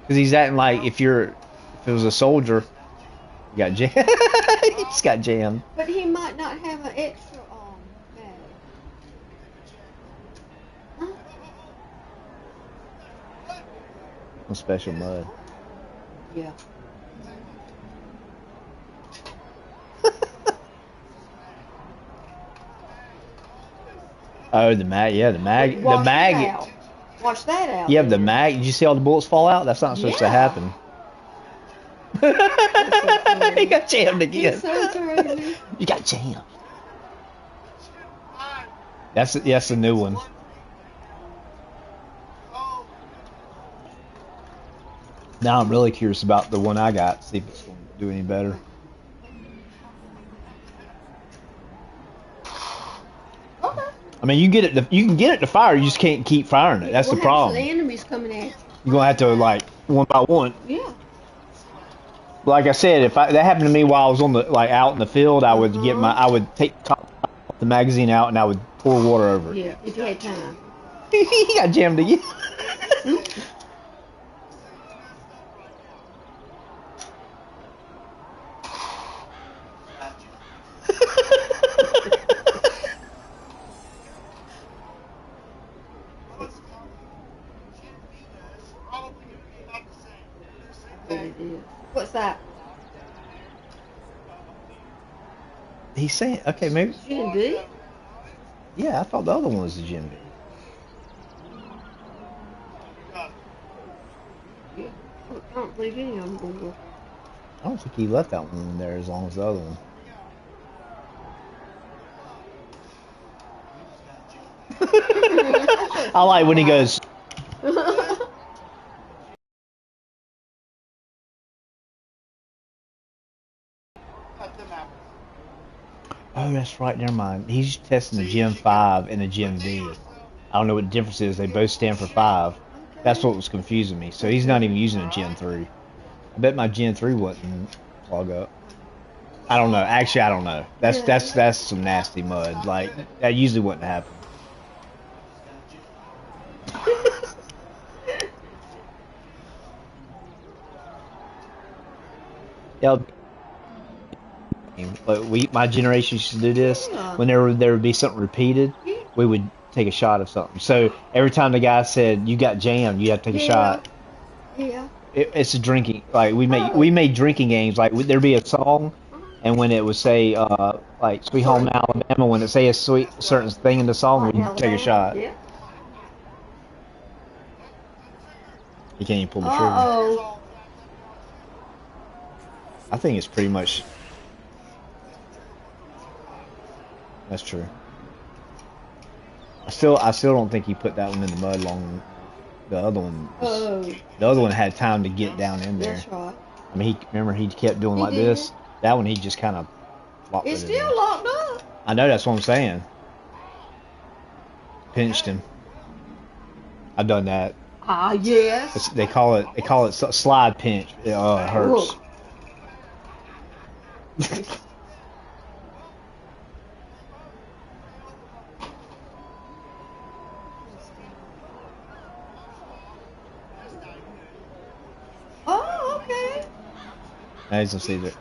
Because he's acting like if it was a soldier, you got jammed. He just got jammed. But he might not have an extra mag. Huh? No special mud. Yeah. Oh, the mag. Yeah, the mag. Watch the mag. That out. Watch that out. Yeah, the mag. Did you see all the bullets fall out? That's not supposed to happen. He got jammed again. He's so crazy. You got jammed. That's the new one. Now I'm really curious about the one I got. See if it's going to do any better. Okay. I mean, you can get it to fire. You just can't keep firing it. That's the problem. The enemies coming at you. You're gonna have to like one by one. Yeah. Like I said, if that happened to me while I was out in the field, I would I would take the magazine out and I would pour water over it. Yeah, if you had time. He got jammed again. What's that? He's saying, okay, maybe. Gen B? Yeah, I thought the other one was the Gen B. Yeah. I don't believe any of them will. I don't think he left that one in there as long as the other one. I like when he goes. Oh, that's right. Never mind. He's testing the Gen 5 and the Gen V. I don't know what the difference is. They both stand for 5. That's what was confusing me. So he's not even using a Gen 3. I bet my Gen 3 wouldn't plug up. I don't know. Actually, I don't know. That's some nasty mud. Like that usually wouldn't happen. Yeah. Like my generation used to do this. When there would be something repeated, we would take a shot of something. So every time the guy said you got jammed, you have to take a shot. Yeah. It's a drinking. Like we made drinking games. Like there'd be a song, and when it would say like "Sweet Home Alabama," when it say a certain thing in the song, we'd take a shot. Yeah. You can't even pull the trigger. I think it's pretty much. That's true. I still don't think he put that one in the mud long. The other one had time to get down in there. That's right. I mean, he kept doing like this. That one he just kind of. It's still locked up. I know, that's what I'm saying. Pinched him. I've done that. Ah, yes. They call it slide pinch. It hurts. Oh, okay. Now he's gonna see that.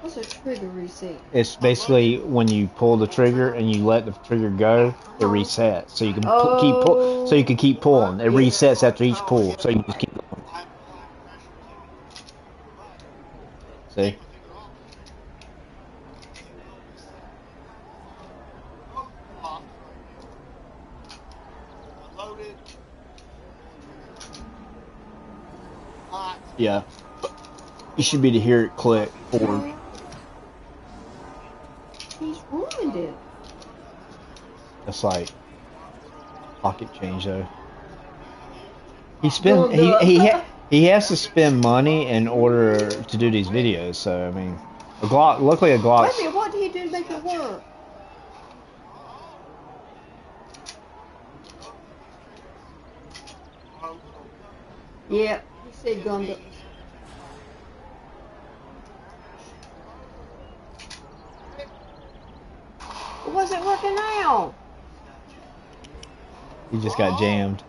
What's a trigger reset? It's basically when you pull the trigger and you let the trigger go, it resets. So you can so you can keep pulling. It resets after each pull, so you can just keep going. See? Yeah. You should be able to hear it click forward. He's ruined it. That's like pocket change though. He has to spend money in order to do these videos. So I mean, a Glock. Luckily, a Glock. Wait a minute, what did he do to make it work? Yeah, he said gummed up. Was it working now? He just got jammed.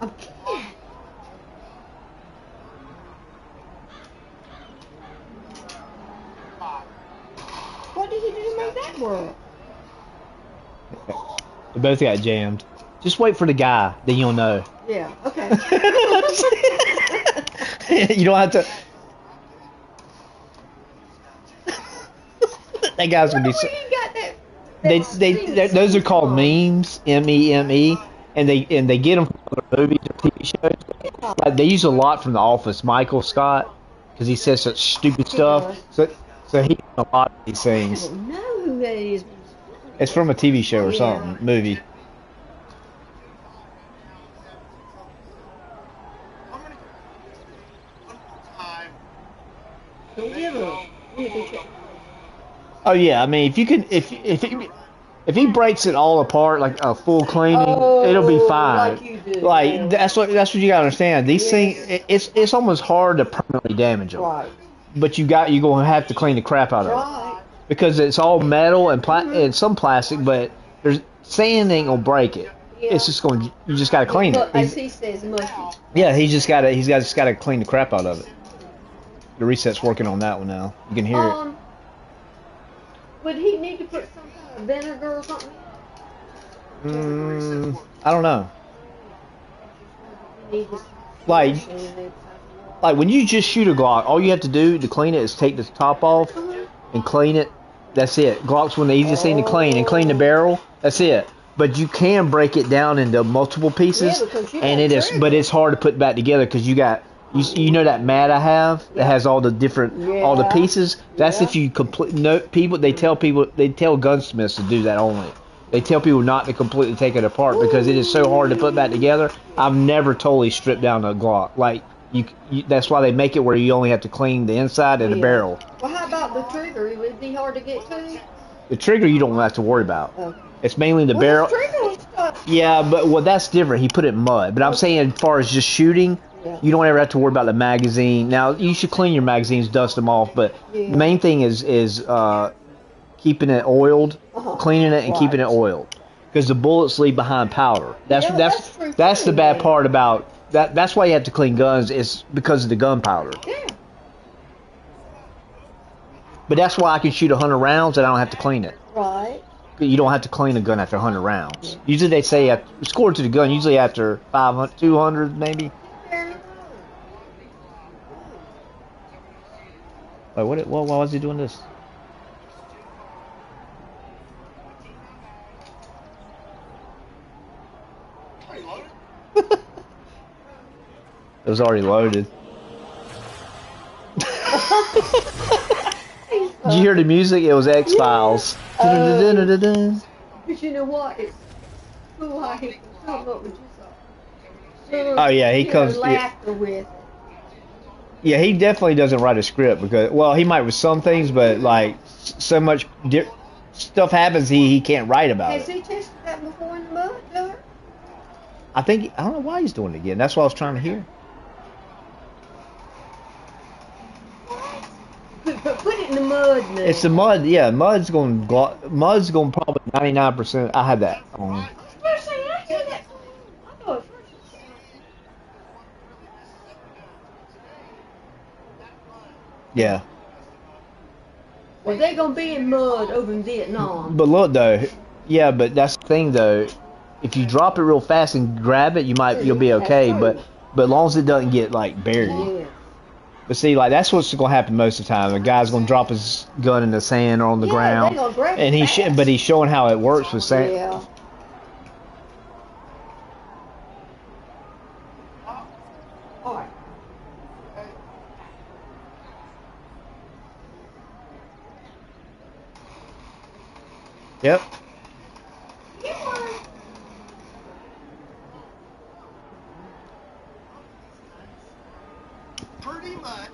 Okay. What did he do to make that work? They both got jammed. Just wait for the guy, then you'll know. Yeah, okay. You don't have to. That guy's gonna be. Those are called memes, M-E-M-E, and they get them from other movies or TV shows. Like they use a lot from The Office, Michael Scott, because he says such stupid stuff. So he knows a lot of these things. I don't know who that is. It's from a TV show or something, movie. Oh yeah, I mean if you can if he breaks it all apart like a full cleaning, it'll be fine. Like that's what you gotta understand. These things, it's almost hard to permanently damage them. Right. But you're gonna have to clean the crap out of it because it's all metal and some plastic, but sand ain't gonna break it. Yeah. It's just you just gotta clean it. As he says, mushy. Yeah, he's just gotta clean the crap out of it. The reset's working on that one now. You can hear it. Would he need to put some kind of vinegar or something? I don't know. Like when you just shoot a Glock, all you have to do to clean it is take the top off and clean it. That's it. Glock's one of the easiest thing to clean, and clean the barrel. That's it. But you can break it down into multiple pieces, and but it's hard to put back together because you got. You know that mat I have that has all the all the pieces. That's if you complete. No, they tell gunsmiths to do that only. They tell people not to completely take it apart because it is so hard to put back together. I've never totally stripped down a Glock. Like that's why they make it where you only have to clean the inside and the barrel. Well, how about the trigger? Would it be hard to get to? The trigger you don't have to worry about. Okay. It's mainly the barrel. Yeah, but that's different. He put it in mud. But I'm saying as far as just shooting. Yeah. You don't ever have to worry about the magazine. Now, you should clean your magazines, dust them off, but the main thing is keeping it oiled, cleaning it, and keeping it oiled. Because the bullets leave behind powder. That's the bad part about that. That's why you have to clean guns, is because of the gunpowder. Yeah. But that's why I can shoot 100 rounds and I don't have to clean it. Right. You don't have to clean a gun after 100 rounds. Usually they say score to the gun, usually after 500, 200 maybe. Wait, why was he doing this? It was already loaded. Did you hear the music? It was X-Files. But you know what? It's cool how he can come up with oh yeah, he comes. Laughter with. Yeah, he definitely doesn't write a script because, well, he might with some things, but like so much stuff happens he can't write about it. Has he tested that before in the mud, Doug? I don't know why he's doing it again. That's what I was trying to hear. Put it in the mud now. It's the mud, yeah. Mud's going probably 99%. I had that on. Yeah. Well, they're gonna be in mud over in Vietnam. But look though, yeah, but that's the thing though. If you drop it real fast and grab it, you'll be okay. But as long as it doesn't get like buried. Yeah. But see, like that's what's gonna happen most of the time. A guy's gonna drop his gun in the sand or on the ground, gonna grab and it he's showing how it works with sand. Yeah. All right. Yep. Pretty much.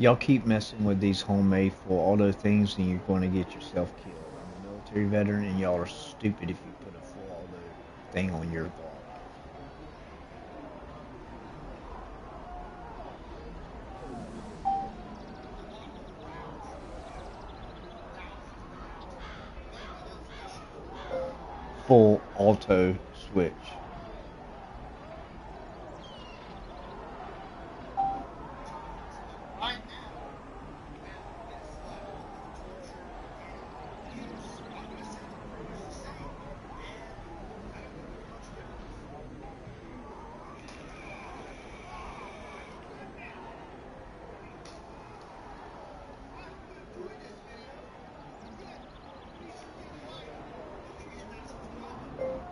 Y'all keep messing with these homemade full auto things, and you're going to get yourself killed. I'm a military veteran, and y'all are stupid if you put a full auto thing on your Glock. Full auto switch.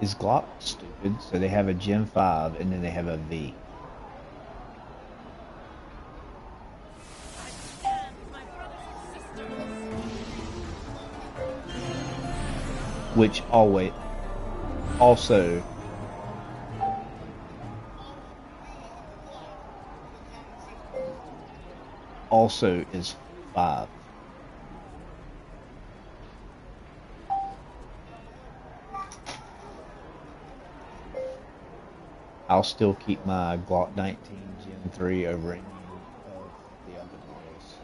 Is Glock stupid? So they have a Gen 5 and then they have a V. Which also is 5. I'll still keep my Glock 19 Gen 3 over any of the other models.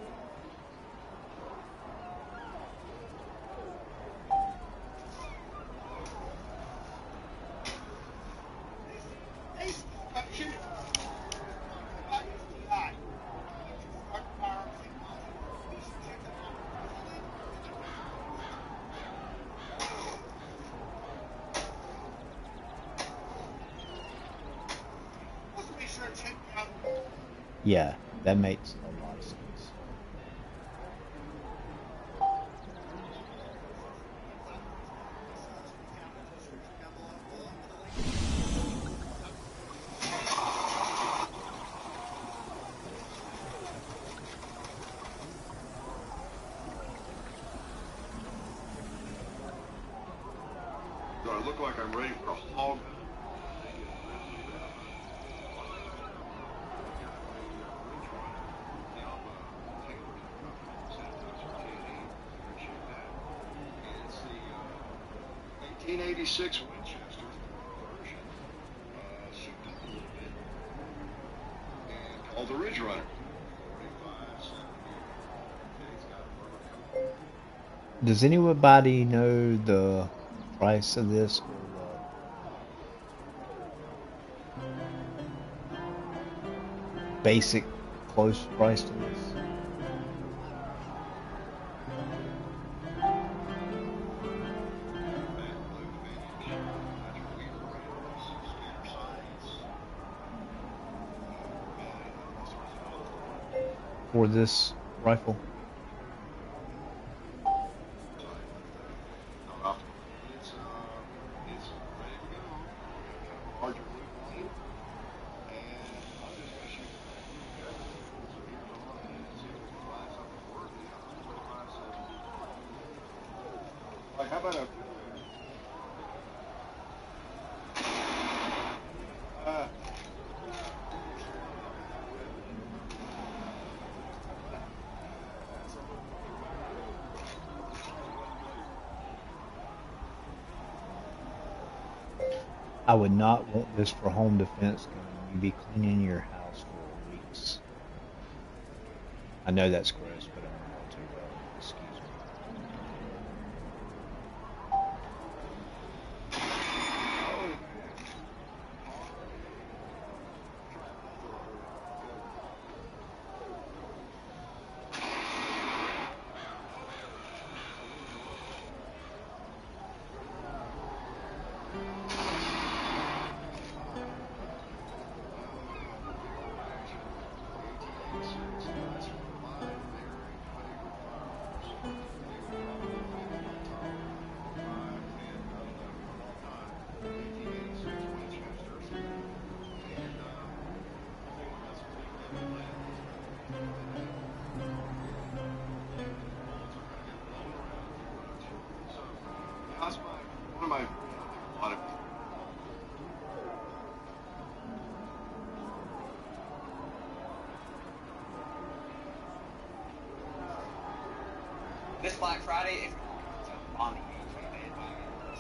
Yeah, that makes a lot of sense. Do I look like I'm ready for a hog? '86 Winchester version, souped up a little bit, and called the Ridge Runner. 45 centimeter. Does anybody know the price of this or the basic close price to this? For this rifle? How about a I would not want this for home defense gun. You'd be cleaning your house for weeks. I know that's gross, but I'm in military well. Excuse me. This Black Friday, if you're on the AJ bandwagon, you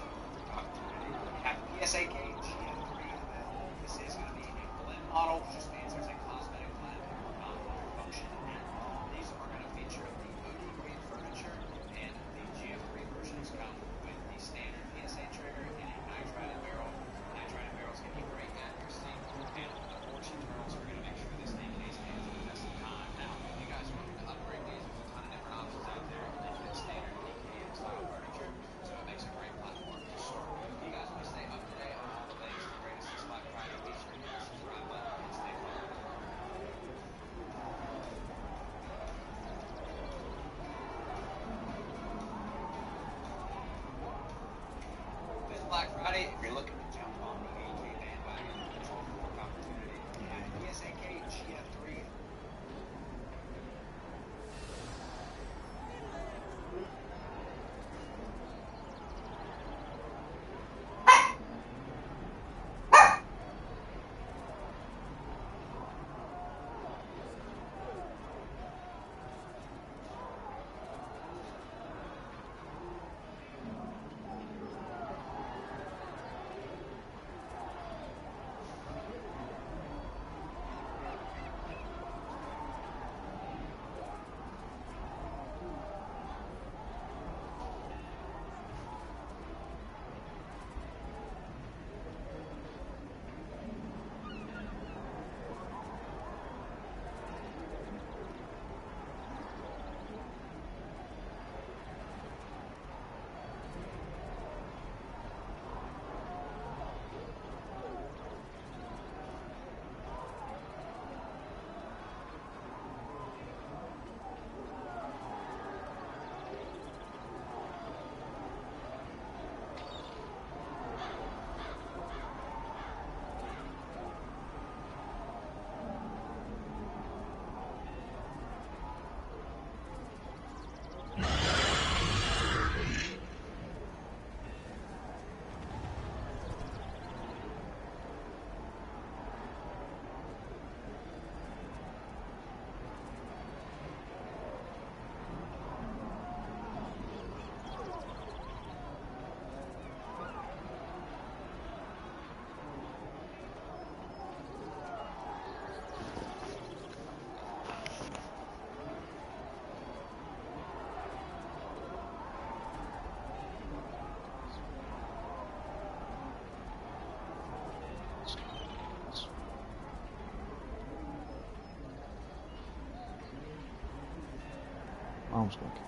have the PSA cage, you have the 3 available. This is going to be a blend model, which just means there's a cosmetic blend, not function at all. These are going to feature the OD grade furniture, and the GF3 versions come with the standard PSA trigger and a nitrided barrel. Nitrided barrels give you great accuracy, and the fortune turtles are going to make sure this thing stays hands for the best of time. Now, if you guys are looking to upgrade these, there's a ton of different options out there. Standard DKM style furniture, so it makes a great platform to start with. If you guys want to stay up to date on all the latest and greatest this Black Friday, be sure to hit the subscribe button and stay followed. This Black Friday, if you're looking to jump on the AJ bandwagon, there's one more opportunity. You have PSA Cage GF3. Mom's going to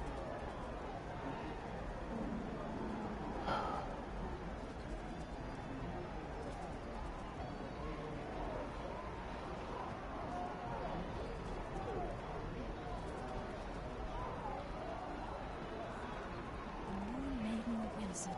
Maiden Wizard.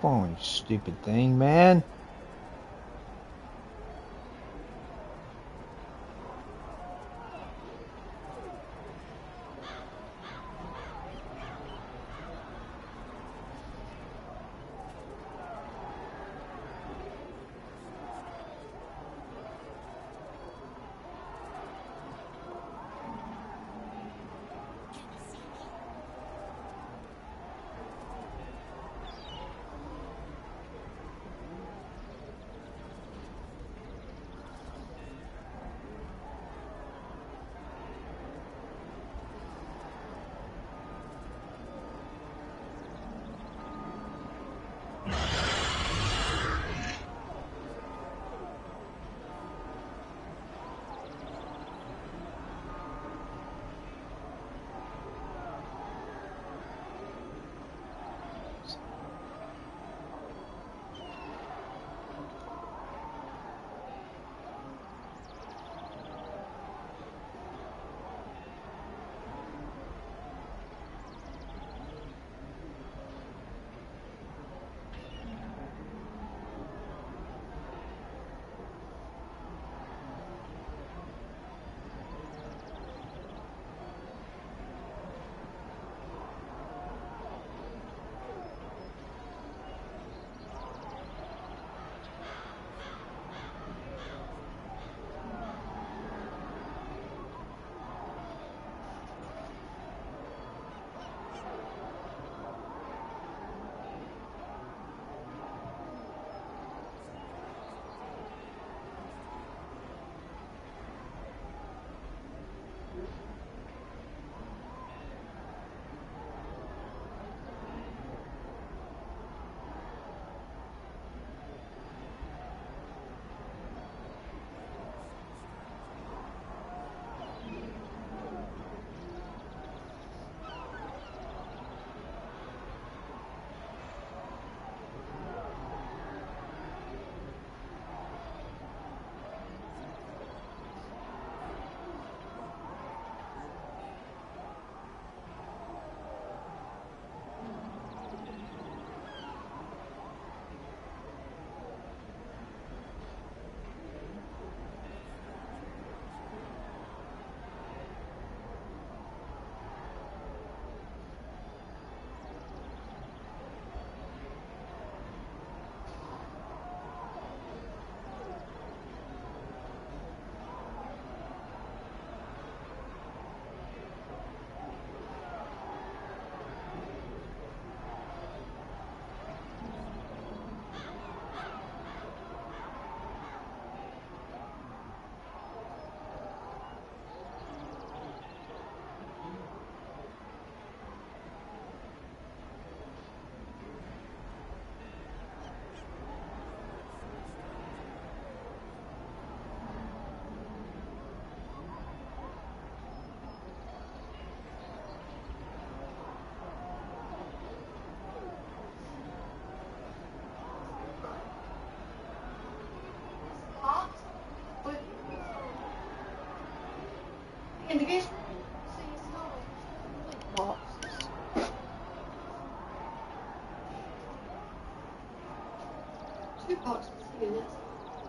Come on, you stupid thing, man. In the case, see, it's not boxes. Two boxes here.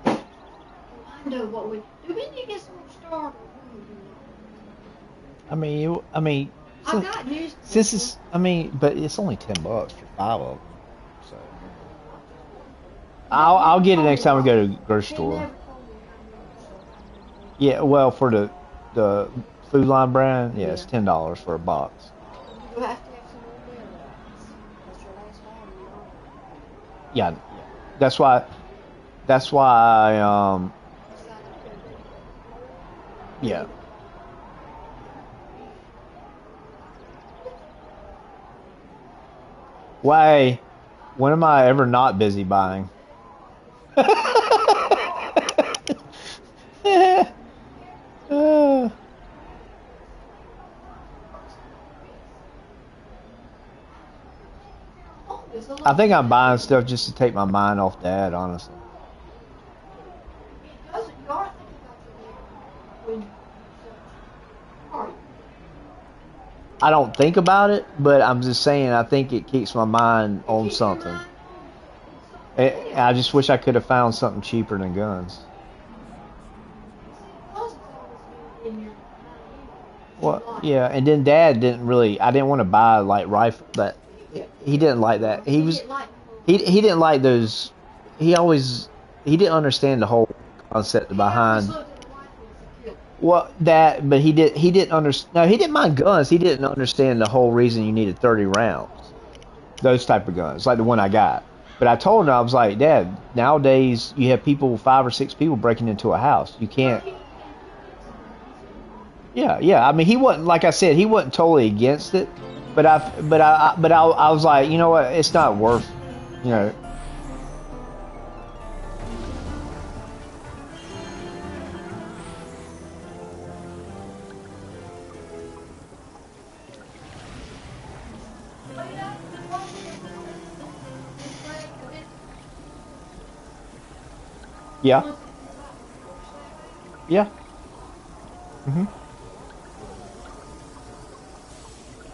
I know what we do. We need to get some started. I mean, I got news. since it's, but it's only $10 for 5 of them. So I'll get it next time we go to the grocery store. Yeah, well, for the Food Line brand, yeah, it's $10 for a box. You have to have some more mailbox. That's your last one. Yeah, that's why I yeah. Why? When am I ever not busy buying? I think I'm buying stuff just to take my mind off Dad, honestly. I don't think about it, but I'm just saying I think it keeps my mind on something. I just wish I could have found something cheaper than guns. Well, yeah, and then Dad didn't really. I didn't want to buy like rifle that. He didn't like that. He didn't like those. He didn't understand the whole concept behind. Well, but he didn't understand. No, he didn't mind guns. He didn't understand the whole reason you needed 30 rounds. Those type of guns, like the one I got. But I told him, I was like, Dad, nowadays you have people, 5 or 6 people breaking into a house. You can't. Yeah. I mean, he wasn't, like I said, he wasn't totally against it. But I was like, you know what? It's not worth, you know. Yeah. Yeah. Mhm.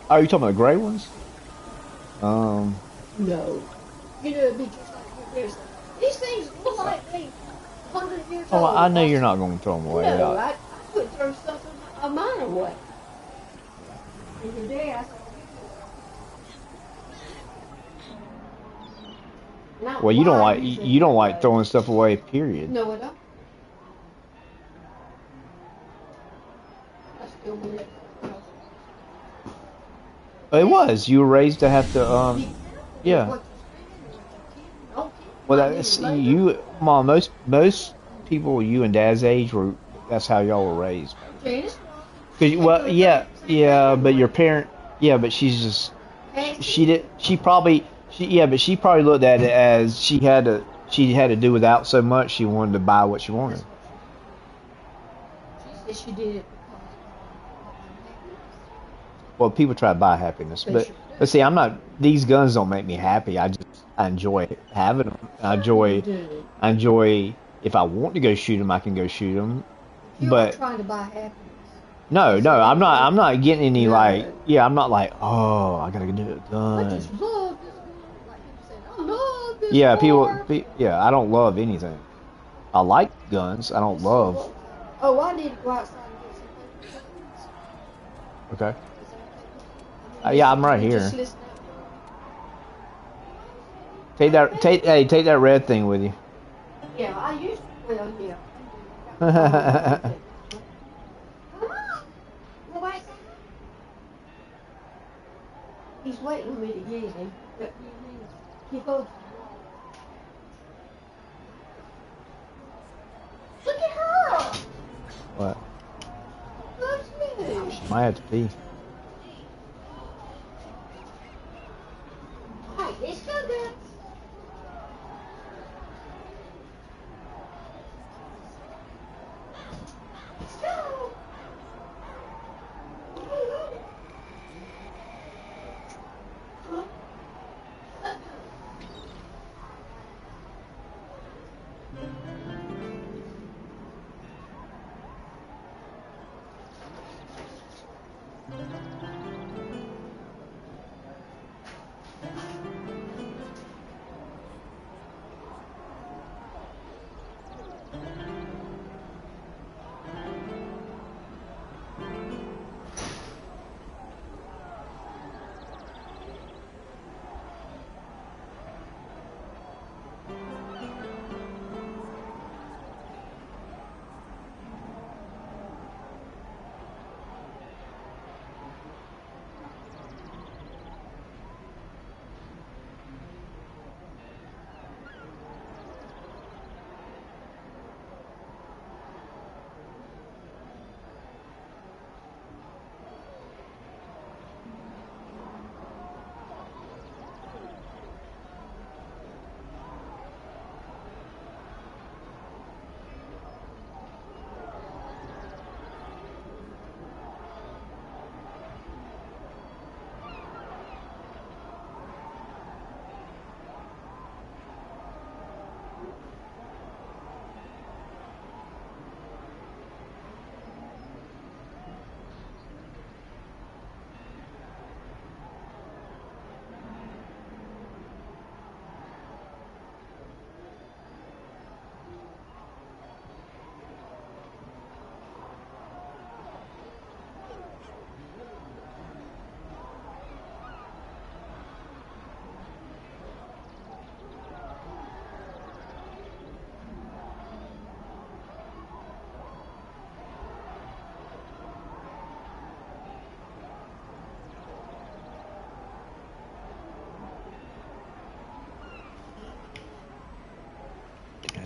Oh, you talking about the gray ones? No. You know, it'd be just like this. These things look like they 100 years old. Oh, I know you're not going to throw them away. No, I would throw stuff of mine away. And today I said, well, you don't like throwing stuff away, period. No, I don't. I still believe it. It was. You were raised to have to, yeah. Well, that's you, Mom. Most people you and Dad's age were. That's how y'all were raised. Well, yeah, but your parent, yeah, but she's just. She probably looked at it as she had to do without so much. She wanted to buy what she wanted. She said she did it. Well, people try to buy happiness, but see, I'm not. These guns don't make me happy. I enjoy having them. I enjoy. If I want to go shoot them, I can go shoot them. But not trying to buy happiness. No, I'm not. I'm not getting any like. Yeah, I'm not like. Oh, I gotta do a gun. I just love this gun. Like people said, I love this. Yeah, gun. Yeah, I don't love anything. I like guns. I don't love. Oh, I need to go outside and get some. Okay. Yeah, I'm right here. Take that red thing with you. Yeah, I used to. Well, yeah. Come on. Nobody said he's waiting for me to get him. But keep on. Look at her. What? Loves me. She might have to pee. Hey, it's so good. Let's go.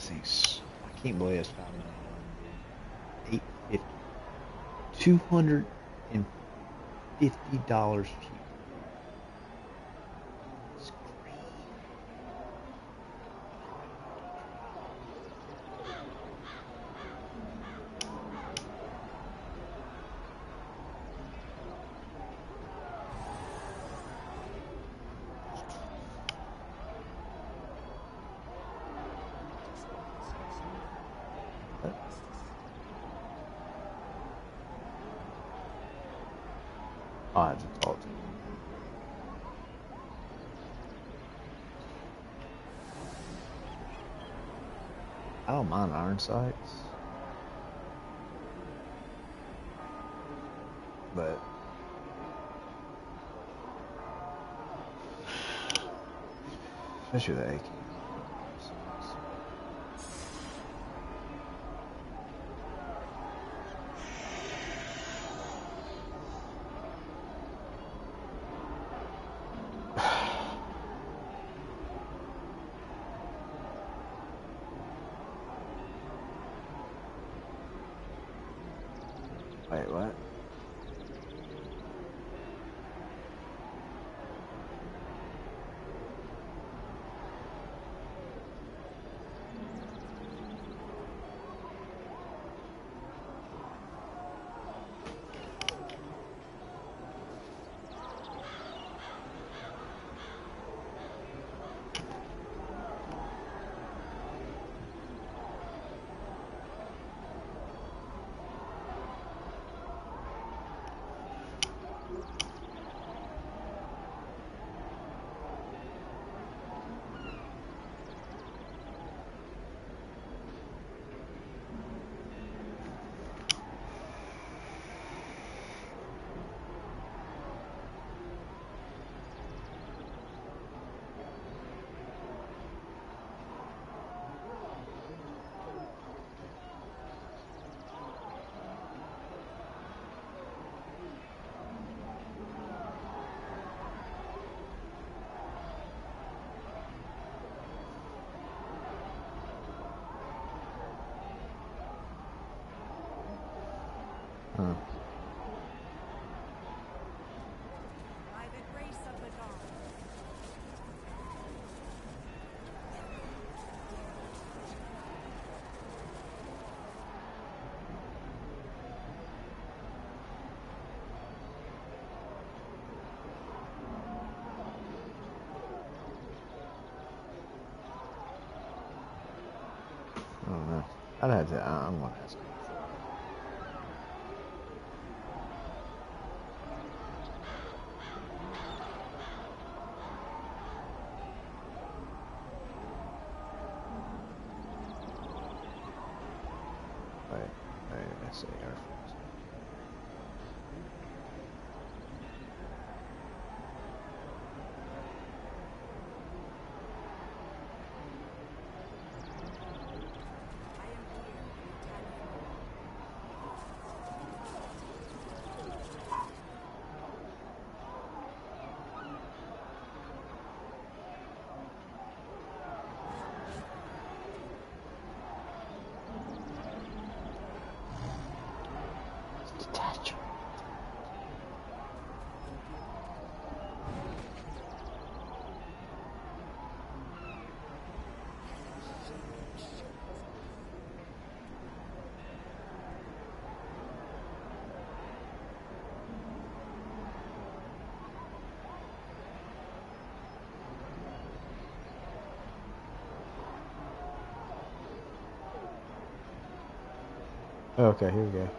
thing's, I can't believe it's found in $250 cheap. It's great. I have to talk to him. I don't mind iron sights, but especially the AK. Wait, what? Huh. I don't know. I'd have to. I'm gonna ask him. Wait, let's see. Air Force. Detachment. Okay, here we go.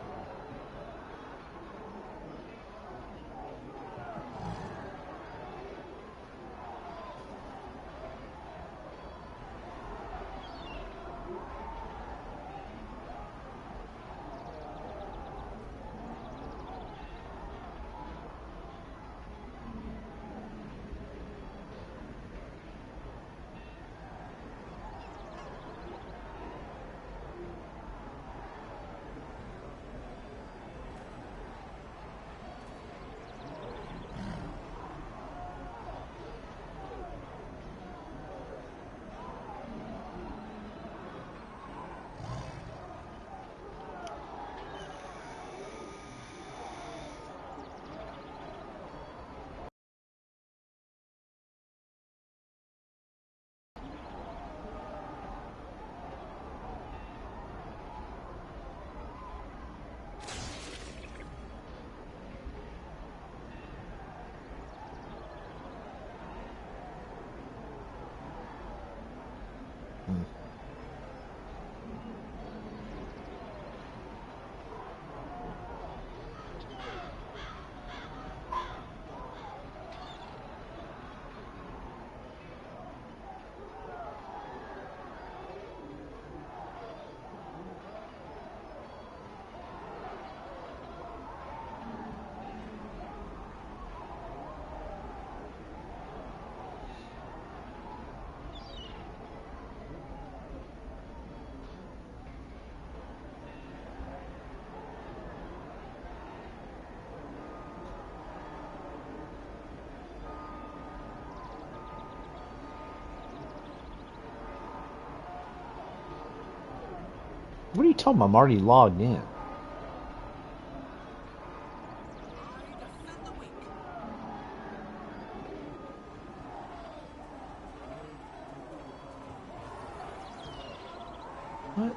What are you talking about? I'm already logged in. What?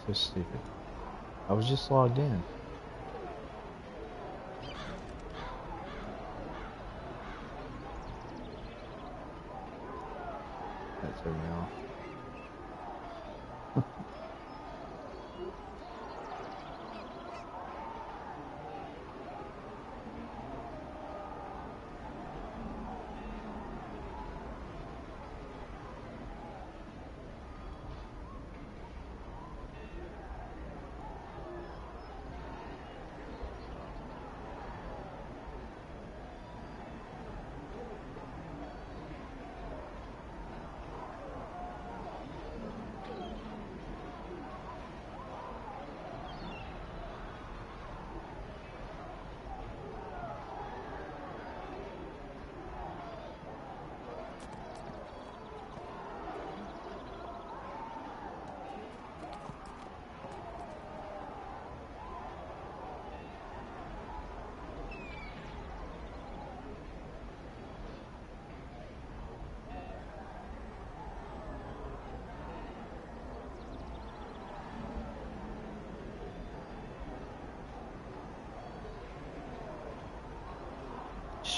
So stupid. I was just logged in. That threw me off.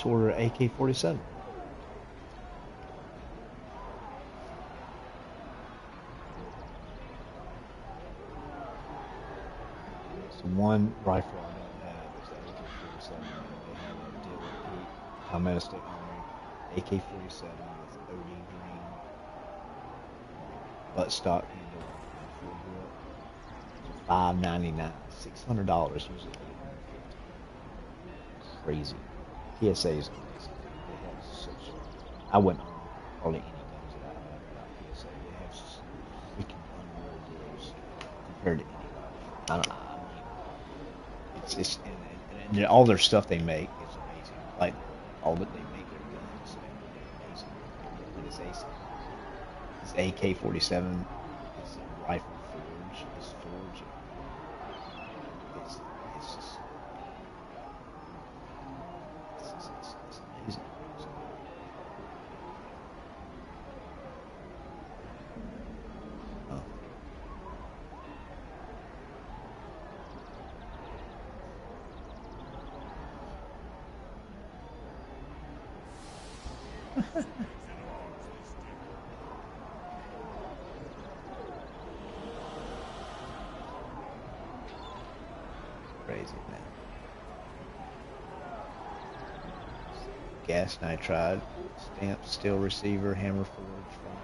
Order AK-47. So one rifle I don't have is the AK-47. They have a deal with Pete, Palmetto State Armory, AK-47 with OD green buttstock handle and full grip. $599, $600 usually $850. Crazy. PSA is amazing. They have such. I wouldn't own hardly any guns that I have without PSA. They have such freaking unreal deals compared to anybody. I mean, it's and all their stuff they make is amazing. Like all that they make their guns, they're amazing. Like this AK-47 is a rifle forge. It's forged. It's just. It's amazing. Oh. Crazy, man. Gas nitride, stamped steel receiver, hammer forge front,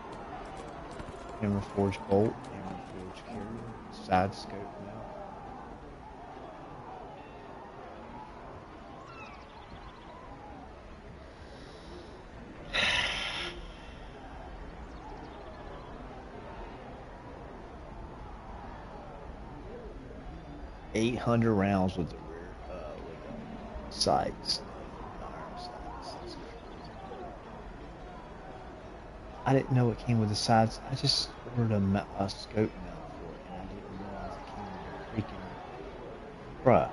hammer forge bolt, hammer forge carrier, side scope mount. $800 rounds with the rear with sights. I didn't know it came with the sides. I just ordered a scope mount for it, and I didn't realize it came with a freaking. Bruh.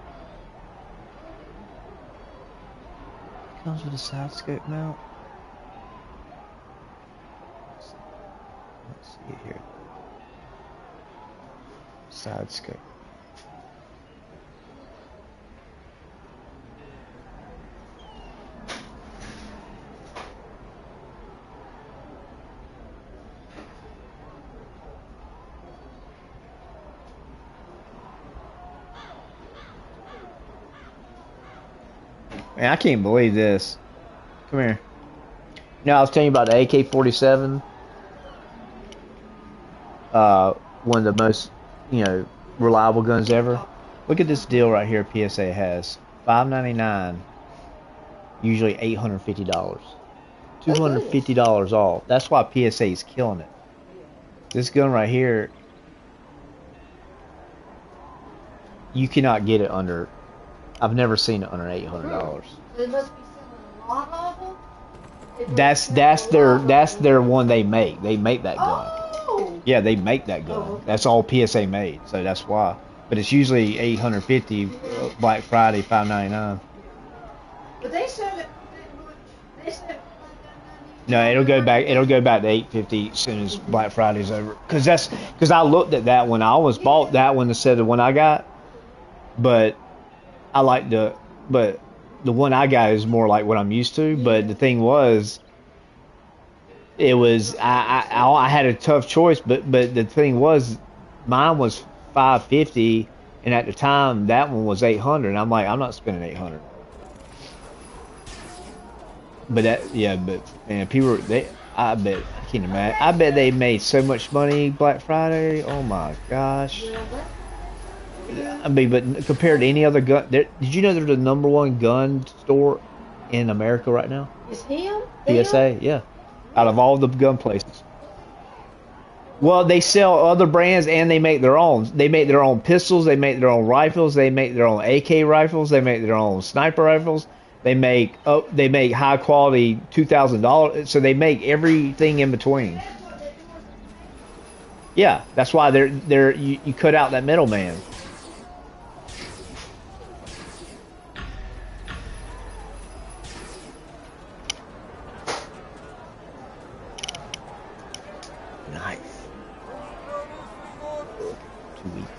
It comes with a side scope mount. Let's see it here. Side scope. Man, I can't believe this. Come here. You know, I was telling you about the AK-47. One of the most, reliable guns ever. Look at this deal right here. PSA has $599, usually $850. $250 off. That's why PSA is killing it. This gun right here, you cannot get it under. I've never seen it under $800. They must be selling a lot of them. That's their one they make. They make that gun. Oh. Yeah, they make that gun. Oh. That's all PSA made, so that's why. But it's usually $850. Black Friday $599. But they said it. They said. No, it'll go back. It'll go back to $850 as soon as Black Friday's over. Because I looked at that one. I almost bought that one instead of the one I got. But I like the one I got is more like what I'm used to. But the thing was, it was I had a tough choice. But the thing was, mine was $550, and at the time that one was $800. And I'm like, I'm not spending $800. But man, people I can't imagine. I bet they made so much money Black Friday. Oh my gosh. I mean, but compared to any other gun, did you know they're the #1 gun store in America right now? Is him? PSA, yeah. Out of all the gun places. Well, they sell other brands and they make their own. They make their own pistols. They make their own rifles. They make their own AK rifles. They make their own sniper rifles. They make high quality $2,000. So they make everything in between. Yeah, that's why you cut out that middleman. Nice. 2 weeks.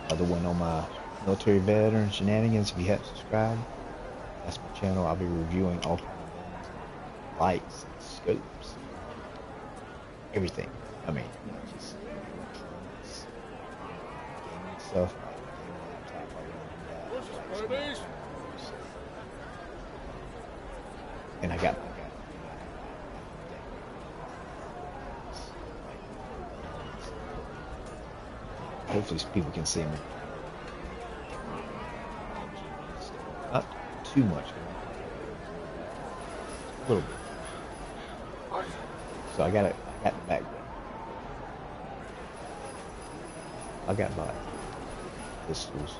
Another one on my military veteran shenanigans. If you haven't subscribed, that's my channel. I'll be reviewing all kinds of lights, scopes, everything. I mean, just gaming stuff. And I got hopefully people can see me. Not too much. A little bit. So I got the background. I got my pistols.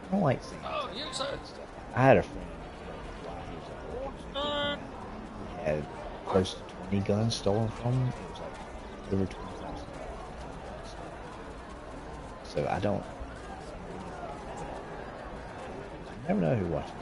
I don't like saying stuff. I had a friend who had close to 20 guns stolen from him. It was like over 20,000. So I don't. I never know who watches.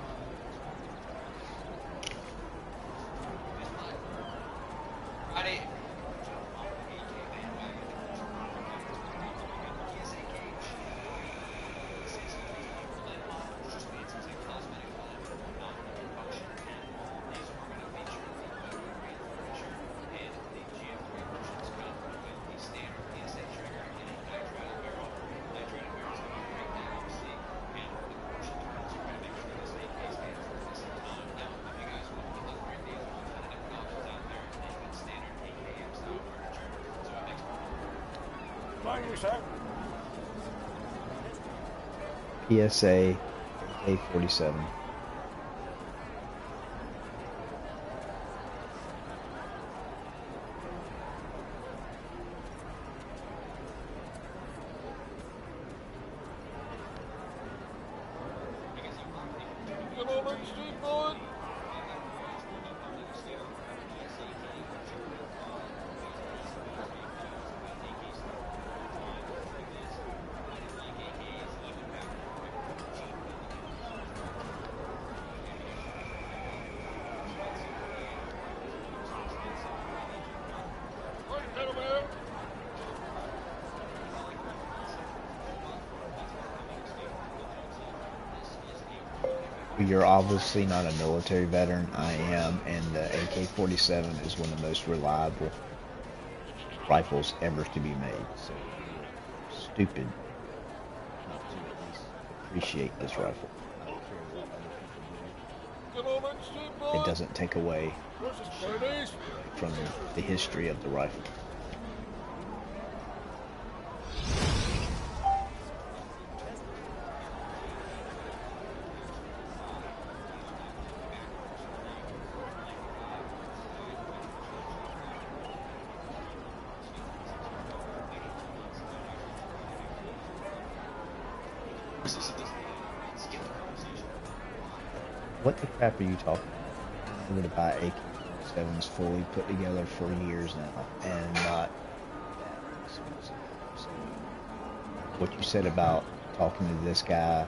PSA AK-47. You're obviously not a military veteran. I am, and the AK-47 is one of the most reliable rifles ever to be made. So you're stupid not to at least appreciate this rifle. I don't care what other people do. it doesn't take away from the history of the rifle. What the crap are you talking about? I'm going to buy AK-47s fully put together for years now, and not that expensive. So what you said about talking to this guy,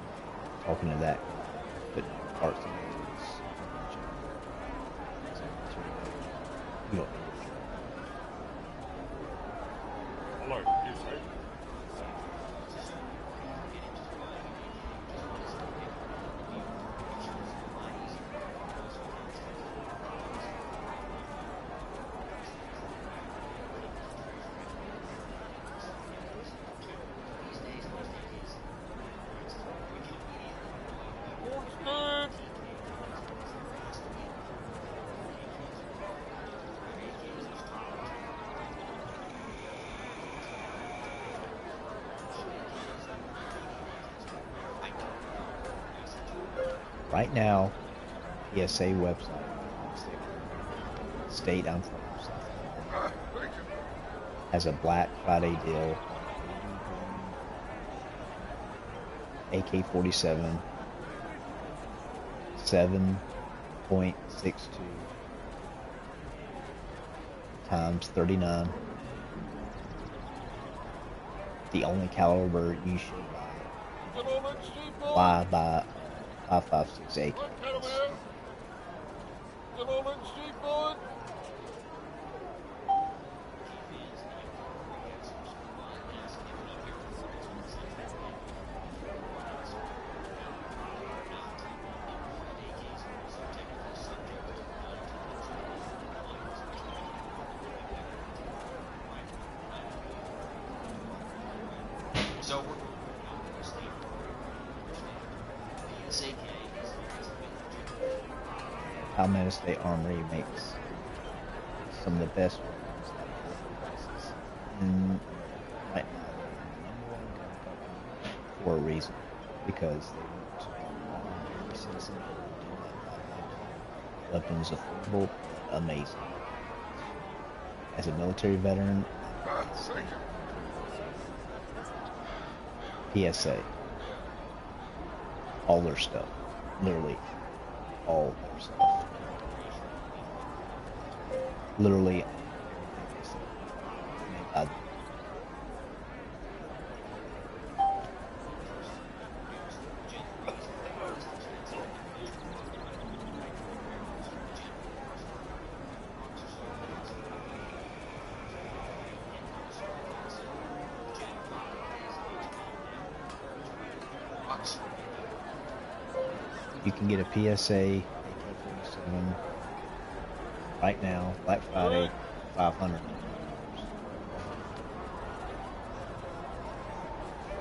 talking to that guy, putting parts together is you don't. Right now, PSA website, state I'm from, has a Black Friday deal. AK-47, 7.62 times 39. The only caliber you should buy. Why buy 5.56 AKs? Palmetto State Armory makes some of the best weapons and right now for a reason, because they want to citizen weapons affordable, amazing. As a military veteran, PSA, all their stuff, literally all their stuff. Literally, you can get a PSA AK-47 right now, Black Friday, $500.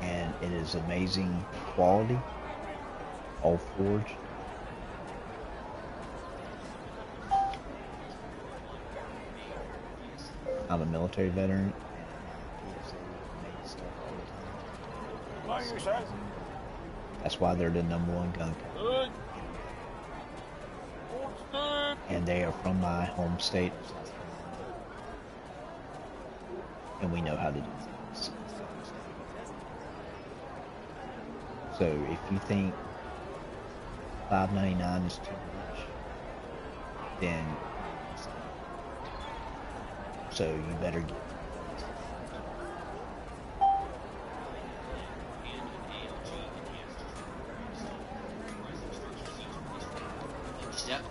And it is amazing quality, all forged. I'm a military veteran. That's why they're the #1 gun company. And they are from my home state, and we know how to do things. So if you think $5.99 is too much, then so you better get. Yep.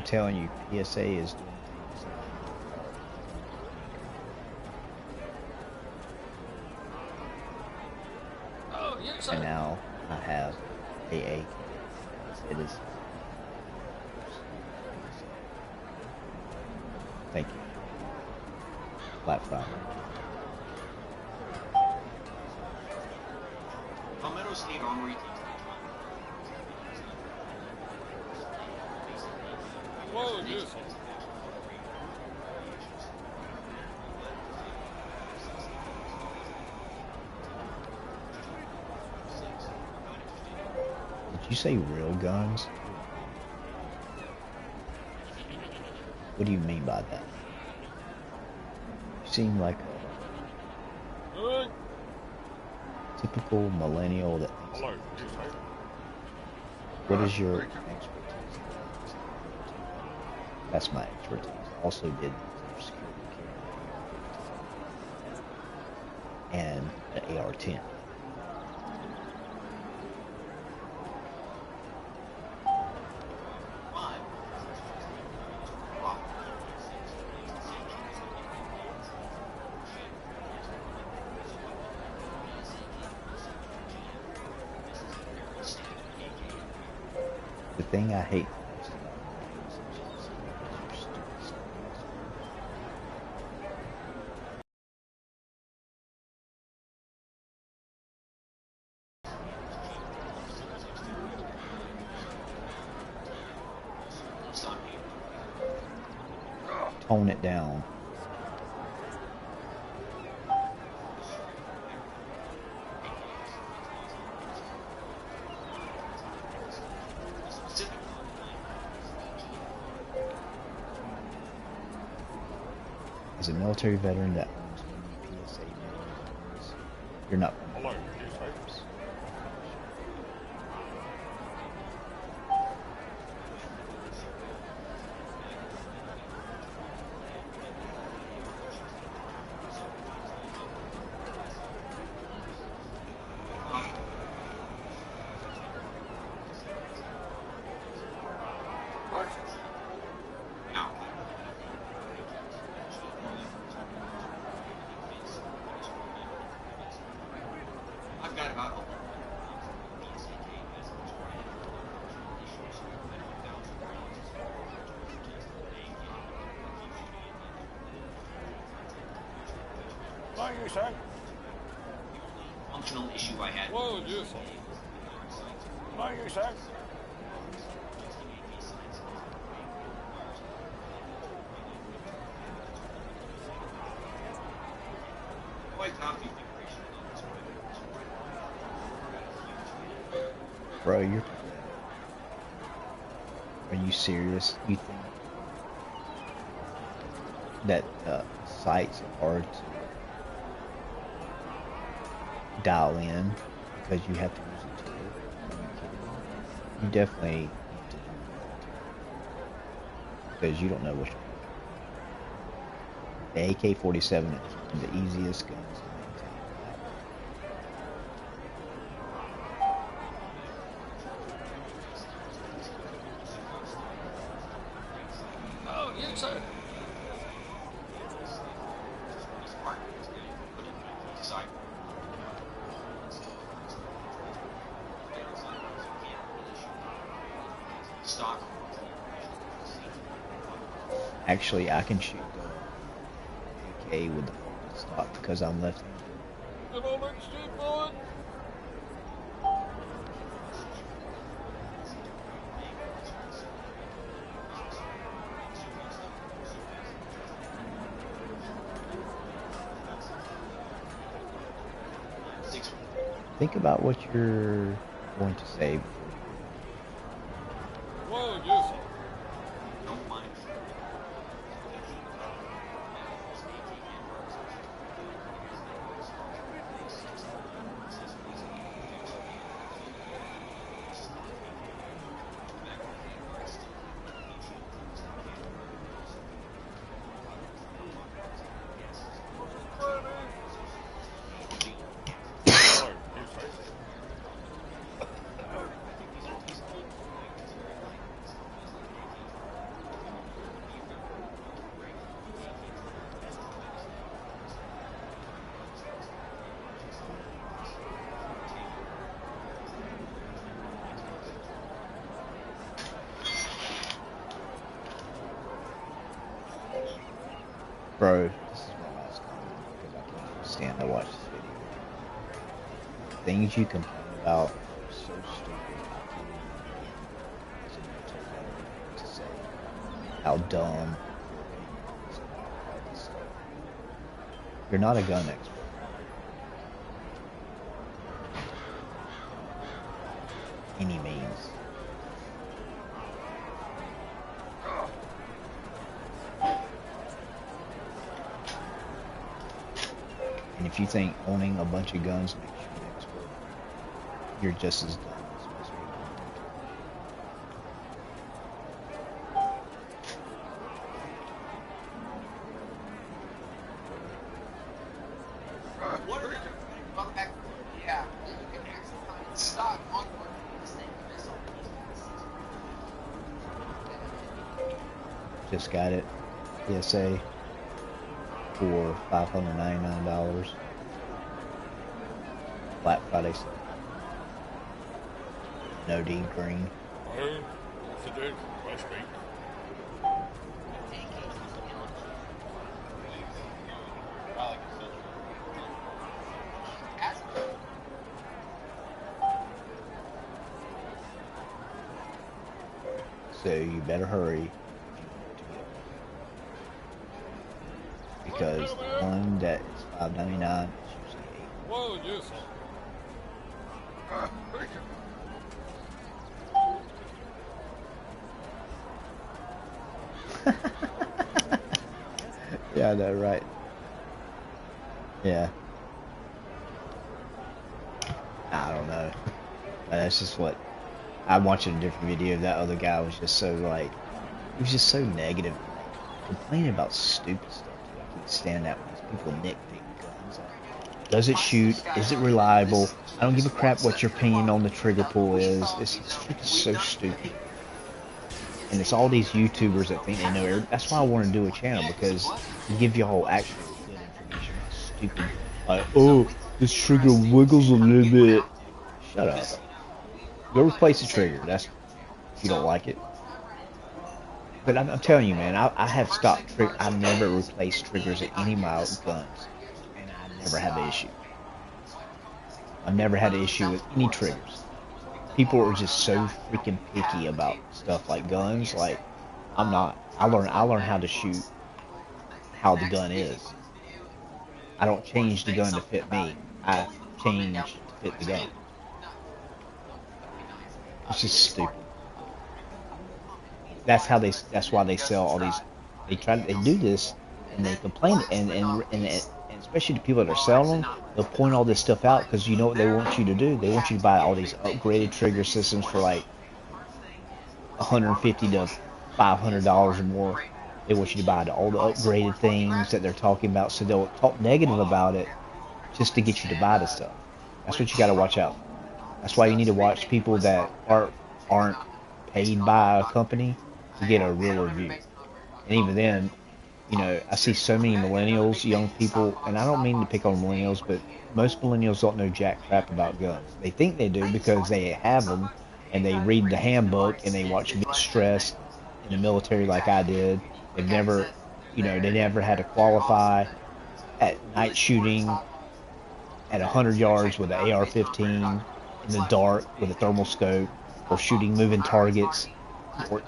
telling you, PSA is doing things. Oh, yes, sir. And now I have AA. It is. Thank you. Black Friday. Palmetto State Armory. Whoa, yes. Did you say real guns? What do you mean by that? You seem like a typical millennial that thinks. Hello. What is your expertise? That's my expertise. I also did security and an AR-10. The thing I hate most about games is your stupid stuff. Tone it down. As a military veteran that owns many PSA members, you're not familiar with these items. I've got about Thank you, sir. functional issue I had. Whoa, yes. Thank you, sir. Quite copy. Bro, are you serious? You think that sites are hard to dial in because you have to use a tool? Are you kidding me? You definitely need to do that because you don't know what you're doing. The AK-47 is one of the easiest guns to maintain. Oh, yes, sir. Stock. Actually, I can shoot the AK with the full stock because I'm left-handed. Good old extreme bullet. Think about what you're going to say. Whoa, yes, sir. Don't mind. Bro, this is my last comment because I can't stand to watch this video. Things you complain about are so stupid. I can't even to say how dumb all this stuff. You're not a gun expert. Any means. And if you think owning a bunch of guns makes you an expert, you're just as dumb as most people. What are you doing? Yeah, you can actually find stock on this thing. Just got it. PSA for $599. Black Friday sale. No D green. So you better hurry because the one that is $5.99 is usually $8. Well, yes. Yeah, I know, right? Yeah. I don't know. That's just what I'm watching a different video. That other guy was just so like, he was just so negative, like, complaining about stupid stuff. Dude. I can't stand that when people nitpick guns. Like, does it shoot? Is it reliable? I don't give a crap what your opinion on the trigger pull is. It's freaking so stupid. And it's all these YouTubers that think they know everything. That's why I want to do a channel, because you give y'all actual good information. Stupid, like, oh, this trigger wiggles a little bit. Shut up. Go replace the trigger. That's if you don't like it. But I'm telling you, man, I have stopped trigger. I've never replaced triggers at any of my guns, and I never have an issue. I've never had an issue with any triggers. People are just so freaking picky about stuff like guns. Like, I'm not. I learn how to shoot how the gun is. I don't change the gun to fit me. I change to fit the gun. It's just stupid. That's why they sell all these. They do this, and they complain, and especially the people that are selling them, they'll point all this stuff out because you know what they want you to do. They want you to buy all these upgraded trigger systems for like $150 to $500 or more. They want you to buy all the upgraded things that they're talking about, so they'll talk negative about it just to get you to buy the stuff. That's what you got to watch out. That's why you need to watch people that aren't paid by a company to get a real review. And even then, you know, I see so many millennials, young people, and I don't mean to pick on millennials, but most millennials don't know jack crap about guns. They think they do because they have them, and they read the handbook, and they watch stress in the military like I did. They've never, they never had to qualify at night shooting at 100 yards with an AR-15 in the dark with a thermal scope, or shooting moving targets, or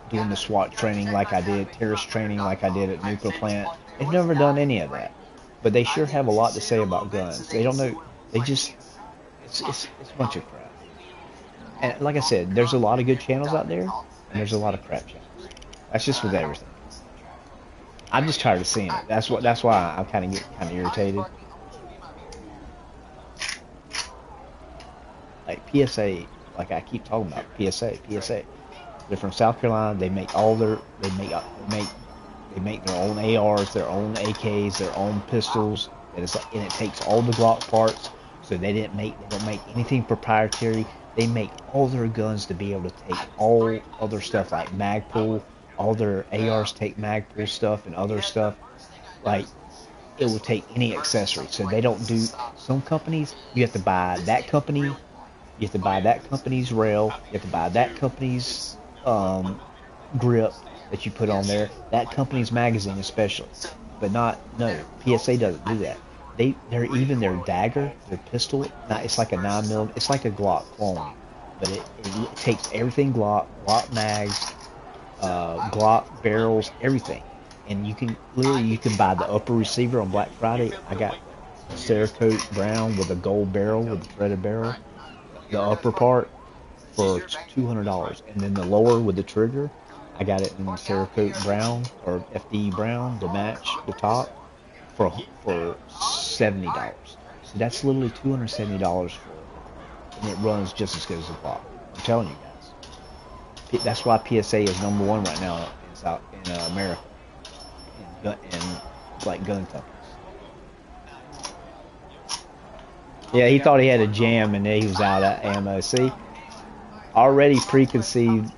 doing the SWAT training like I did, terrorist training like I did at nuclear plant. They've never done any of that, but they sure have a lot to say about guns. They don't know. They just it's a bunch of crap. And like I said, there's a lot of good channels out there, and there's a lot of crap channels. That's just with everything. I'm just tired of seeing it. That's why I kind of irritated. Like PSA, like I keep talking about PSA. They're from South Carolina. They make they make their own ARs, their own AKs, their own pistols, and it takes all the Glock parts. So they don't make anything proprietary. They make all their guns to be able to take all other stuff like Magpul. All their ARs take Magpul stuff and other stuff. Like, it will take any accessory. So they don't do. Some companies, you have to buy that company. You have to buy that company's rail. You have to buy that company's grip that you put on there. That company's magazine especially. but not no. PSA doesn't do that. They're even their dagger, their pistol. It's like a 9mm. It's like a Glock clone, but it takes everything Glock mags, Glock barrels, everything, and you can buy the upper receiver on Black Friday. I got Cerakote brown with a gold barrel with a threaded barrel, the upper part for $200, and then the lower with the trigger, I got it in Cerakote brown or FD brown to match the top for $70. So that's literally $270 for, and it runs just as good as the Glock. I'm telling you guys. That's why PSA is #1 right now in America, in like gun companies. Yeah, he thought he had a jam and then he was out of ammo. See, already preconceived.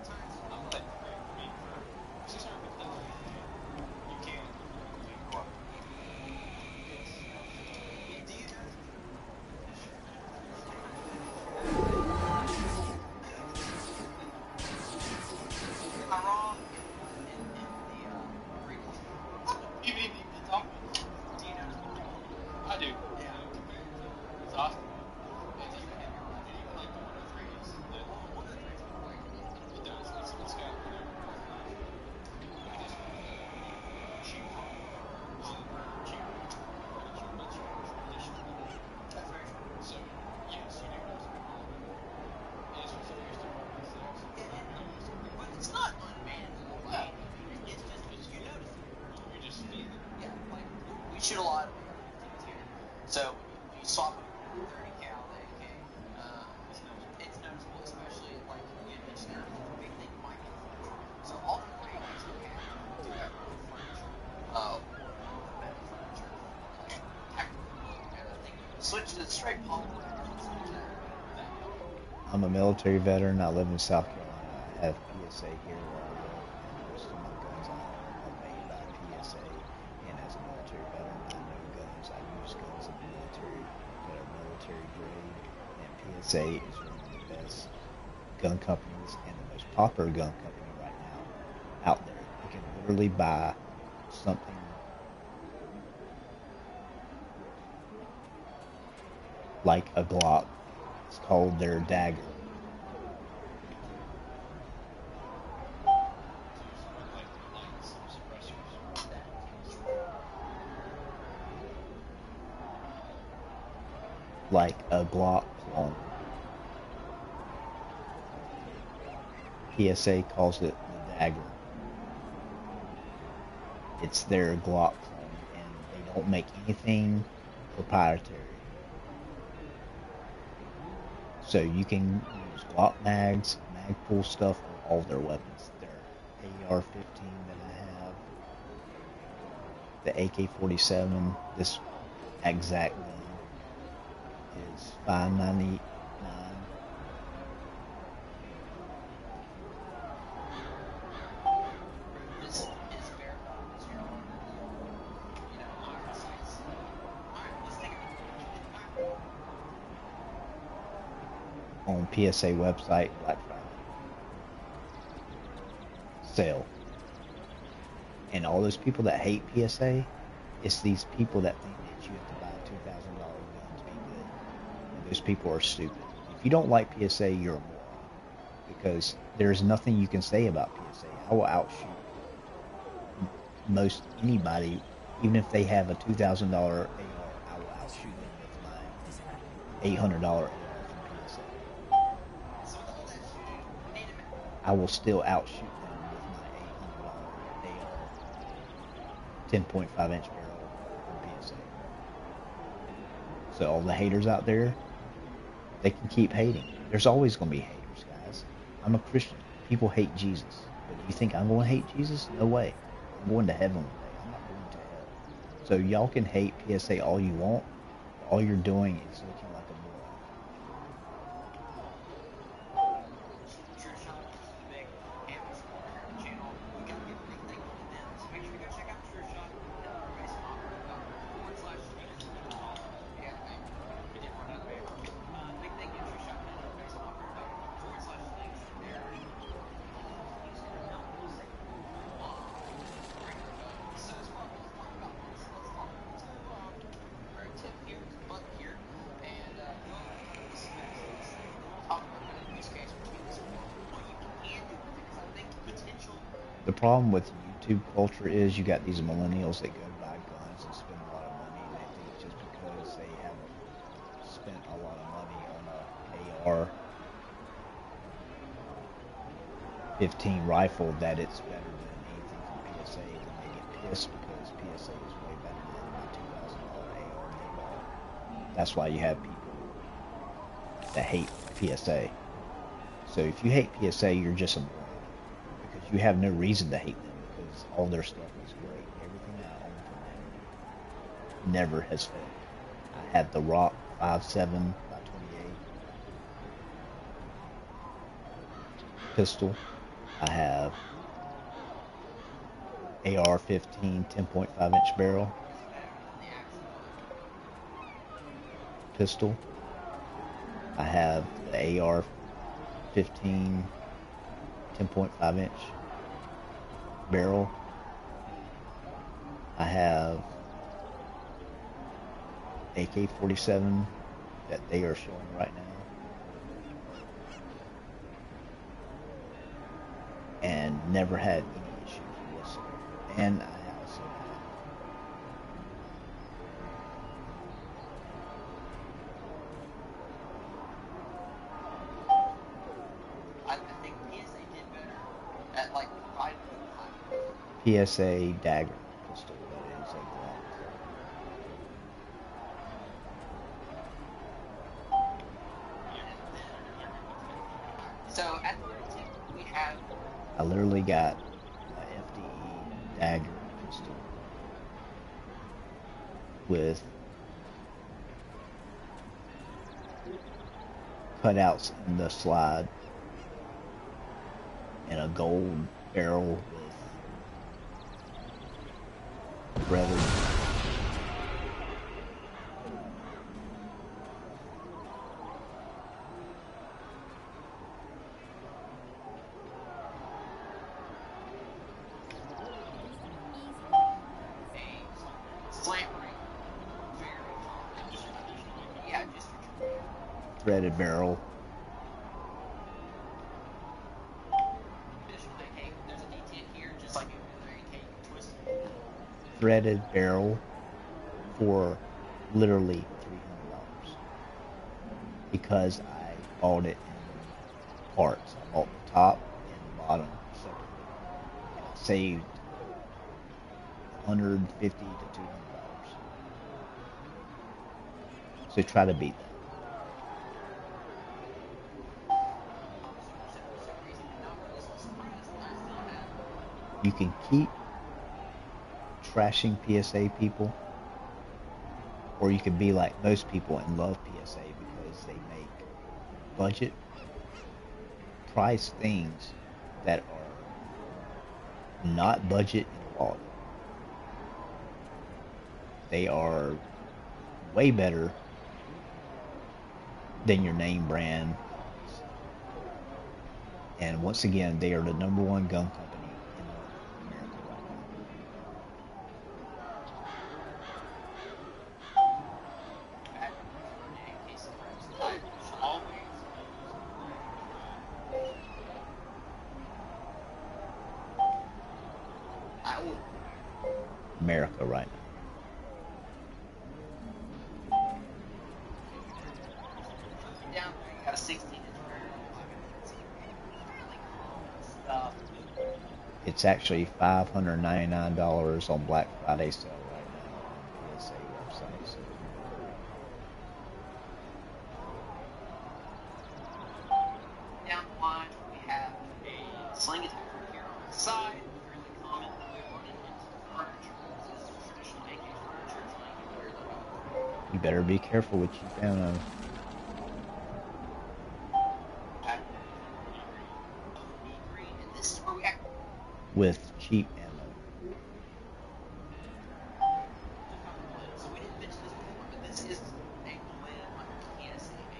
Shoot a lot. So you swap a 30 cal AK, it's noticeable, especially like you mentioned that big thing you might get. So all the radios you have do have furniture. Switch to the straight polymer. I'm a military veteran. I live in South Carolina. I have PSA here where I live, and most of my guns are made by PSA. And as a military veteran, I know guns. I use guns in the military that are military grade. And PSA is one of the best gun companies and the most popular gun company right now out there. You can literally buy something like a Glock. It's called their dagger. Like a Glock clone. PSA calls it the dagger. It's their Glock clone, and they don't make anything proprietary. So you can use Glock mags, Magpul stuff on all their weapons. Their AR-15 that I have, the AK-47, this exact gun is $599. On PSA website, Black Friday sale. And all those people that hate PSA, it's these people that think that you have to buy a $2,000 gun to be good. And those people are stupid. If you don't like PSA, you're a moron. Because there's nothing you can say about PSA. I will outshoot most anybody, even if they have a $2,000 AR, I will outshoot them with my $800 AR. I will still outshoot them with my $800 AR 10.5-inch barrel from PSA. So all the haters out there, they can keep hating. There's always going to be haters, guys. I'm a Christian. People hate Jesus. But do you think I'm going to hate Jesus? No way. I'm going to heaven one day. I'm not going to hell. So y'all can hate PSA all you want. All you're doing is looking like a moron. The problem with YouTube culture is you got these millennials that go buy guns and spend a lot of money, and they think just because they have spent a lot of money on a AR-15 rifle that it's better than anything from PSA, and they get pissed because PSA is way better than the $2,000 AR they bought. That's why you have people that hate PSA. So if you hate PSA, you're just a moron. Because you have no reason to hate them, because all their stuff is great. Everything I own from them never has failed. I had the Rock 5.7 by 28 pistol. I have AR-15 10.5 inch barrel pistol. I have the AR-15 10.5 inch barrel. I have AK-47 that they are showing right now. And never had any issues whatsoever. And I also I think PSA did better at like providing PSA dagger pistol, that is a Glock. So at the 32, we have. I literally got a FDE dagger pistol with cutouts in the slide and a gold barrel with threaded threaded barrel. Threaded barrel for literally $300 because I bought it in parts. I bought the top and the bottom separately, and I saved $150 to $200. So try to beat that. You can keep trashing PSA people, or you can be like most people and love PSA because they make budget price things that are not budget in quality. They are way better than your name brand. And once again, they are the #1 gun company in America right now. America right now. It's actually $599 on Black Friday sale right now on PSA websites. Down the line, we have a sling attack here on the side, fairly common that we run into furniture. This is traditional AK furniture, so you can wear that out. You better be careful what you down on. With cheap ammo. So we didn't mention this before, but this is a blend on PSA AK.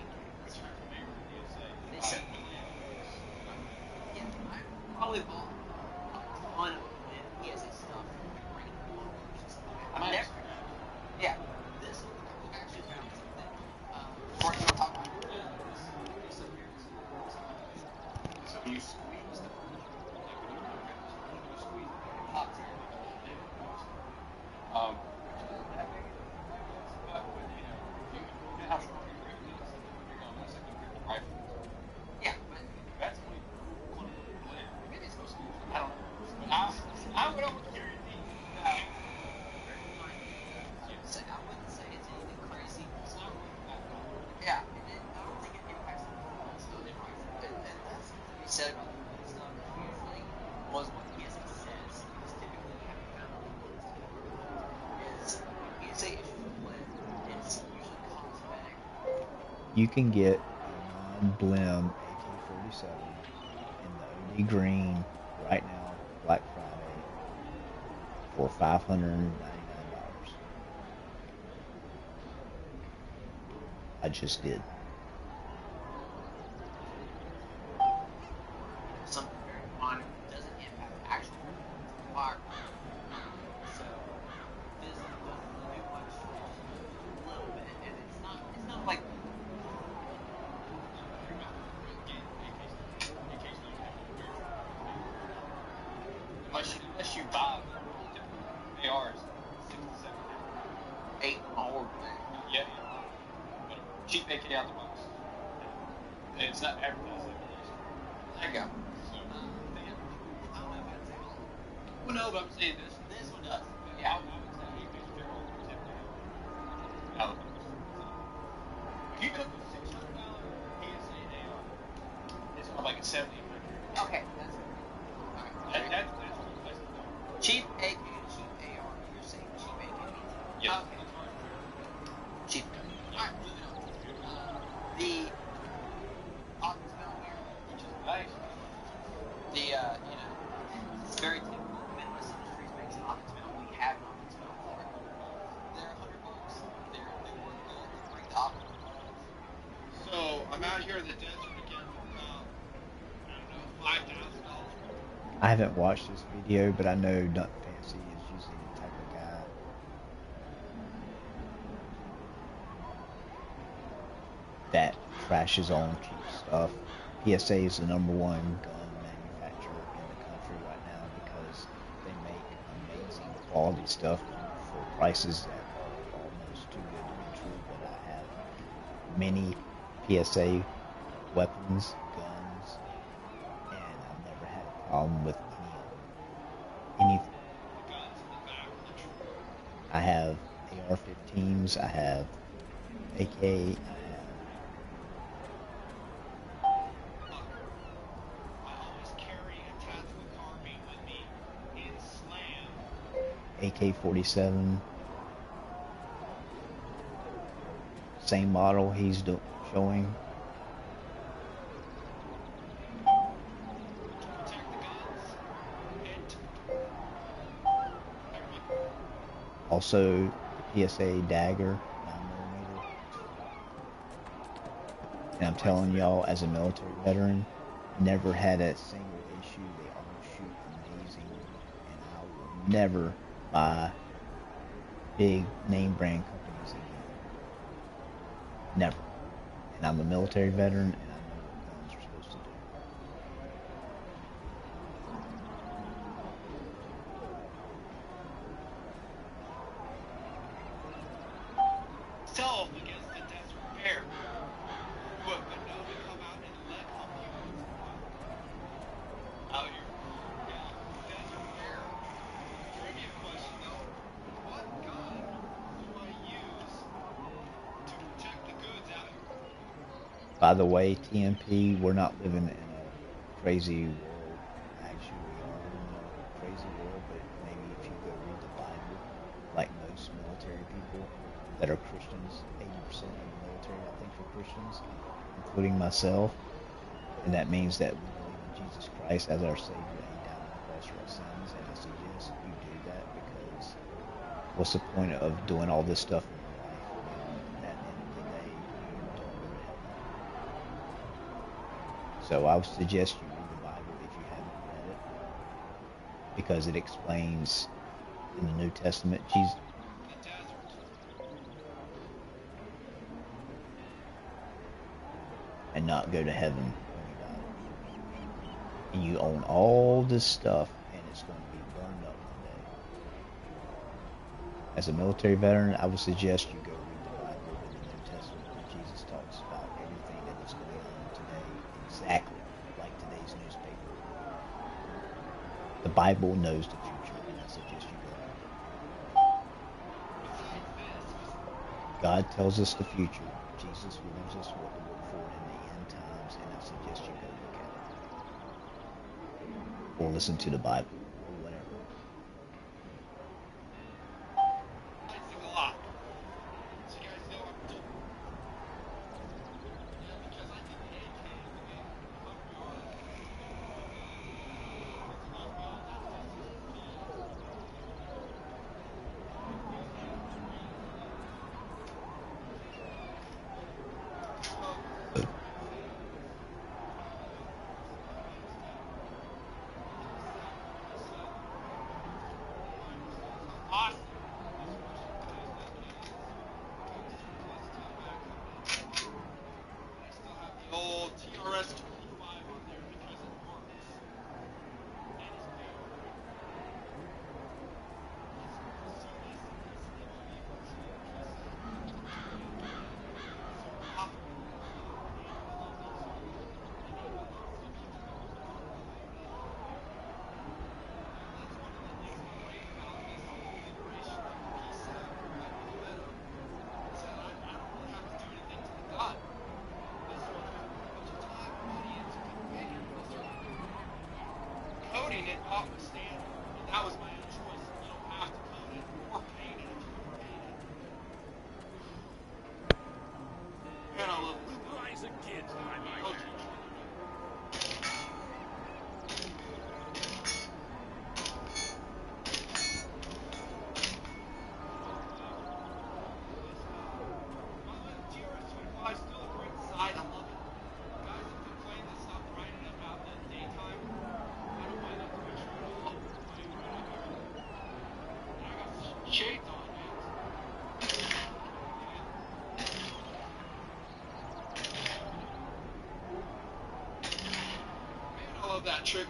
They said, yeah, I probably bought a ton of PSA stuff from random bloggers. I've never, yeah, this I've actually found something. Before you want to talk about it, so you squeeze the You can get a non-blim AK-47 in the OD green right now, Black Friday, for $599. I just did. Something very minor doesn't impact actual fire. So this doesn't do much, a little bit, and it's not like unless you buy ARs, 67. 8 more. Yeah. But cheap AK out the box. It's not advertised like this. There you go. So, I don't know if I'd say all. well, no, but I'm saying this. This one does. Yeah, I would say AK's general tip out of the box. If you took a $600 PSA AR, it's more like a $7,800. Okay, that's it. Alright. That's one place to go. Cheap AK and cheap AR. You're saying cheap AK means that? Yes. Okay. Cheap. Alright, moving on. The optics metal here, Which is nice. the, it's very typical. Midwest Industries makes an optics metal. We have an optics metal for it. They're $100. They work good. They bring the optics. So I'm out here in the desert again for I don't know, $5,000. I haven't watched this video, but I know Nothing Fancy is usually the type of guy that trashes on cheap stuff. PSA is the #1 gun manufacturer in the country right now because they make amazing quality stuff for prices that are almost too good to be true. But I have many PSA weapons, guns, and I've never had a problem with anything. I have AR-15s, I have AK, I always carry a tactical carbine with me in slam. have AK-47. Same model he's showing. Protect the guns and Also, the PSA dagger, 9mm. And I'm telling y'all, as a military veteran, never had a single issue. They all shoot amazing, and I will never buy big name brand companies again. Never. And I'm a military veteran, and I know what guns are supposed to do. self against the desert bear. You have been known to come out and let humans out here. Yeah, desert bear. Trivia question though. What gun do I use to protect the goods out here? By the way, TMP, we're not living in a crazy world. Actually, we are in a crazy world, but maybe if you go read the Bible, like most military people that are Christians, 80% of the military, I think, are Christians, including myself, and that means that we believe in Jesus Christ as our Savior and He died on the cross for our sins, and I suggest you do that because what's the point of doing all this stuff in your life and at the end of the day, you don't go to heaven? So I would suggest you read the Bible if you haven't read it, because it explains in the New Testament Jesus. And not go to heaven when you die. And you own all this stuff, and it's going to be burned up one day. As a military veteran, I would suggest you go read the Bible in the New Testament where Jesus talks about everything that is going on today, exactly like today's newspaper. The Bible knows the future, and I suggest you go read it. God tells us the future. Jesus warns us what to look for in the end times, and I suggest you go look at it. Or listen to the Bible, or whatever. Thanks a lot. So you guys know I'm notwithstanding, and that was my own choice. You don't have to code it or paint it if you want to paint it. Man, I love this. Rise against my might. That trigger.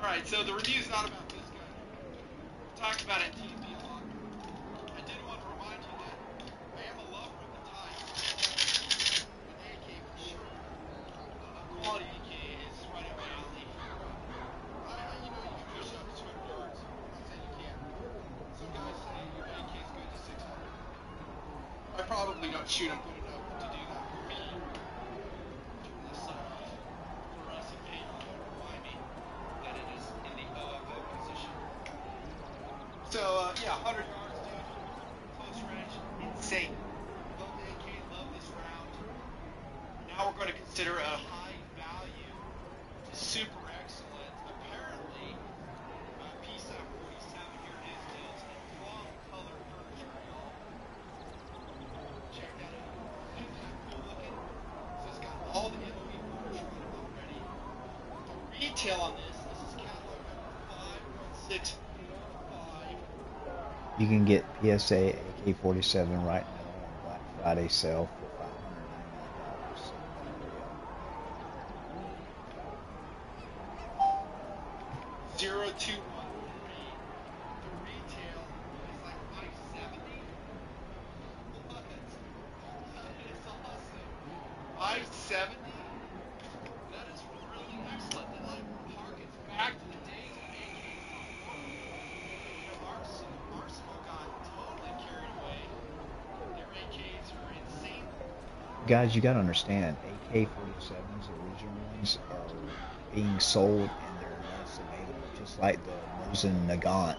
Alright, so the review's not about this guy. We talked about it in TV a lot. I did want to remind you that I am a lover of the type. An AK for sure. Quality AK is right up my alley. You know, you can push up to 200 yards. I said you can. Some guys say your AK is good to 600. I probably don't shoot them good enough to do that for me. So, yeah, 100 yards, dude. Close range. Insane. Love the AK, love this round. Now we're going to consider a high value, super excellent, apparently, Ps5 here it is, dudes, in plum color furniture, y'all. Check that out. Isn't that cool looking? So it's got all the MOE furniture on it already. The retail on this is catalog number 516. You can get PSA AK-47 right now on Black Friday sale for $599. 0213. The retail is like $570. What? It's awesome. $570? That is really excellent. And like harkens back to the days of AK. Arsenal got totally carried away. Their AKs are insane. Guys, you gotta understand, AK-47s, the original ones, are being sold and they're less available, just like the Mosin Nagant.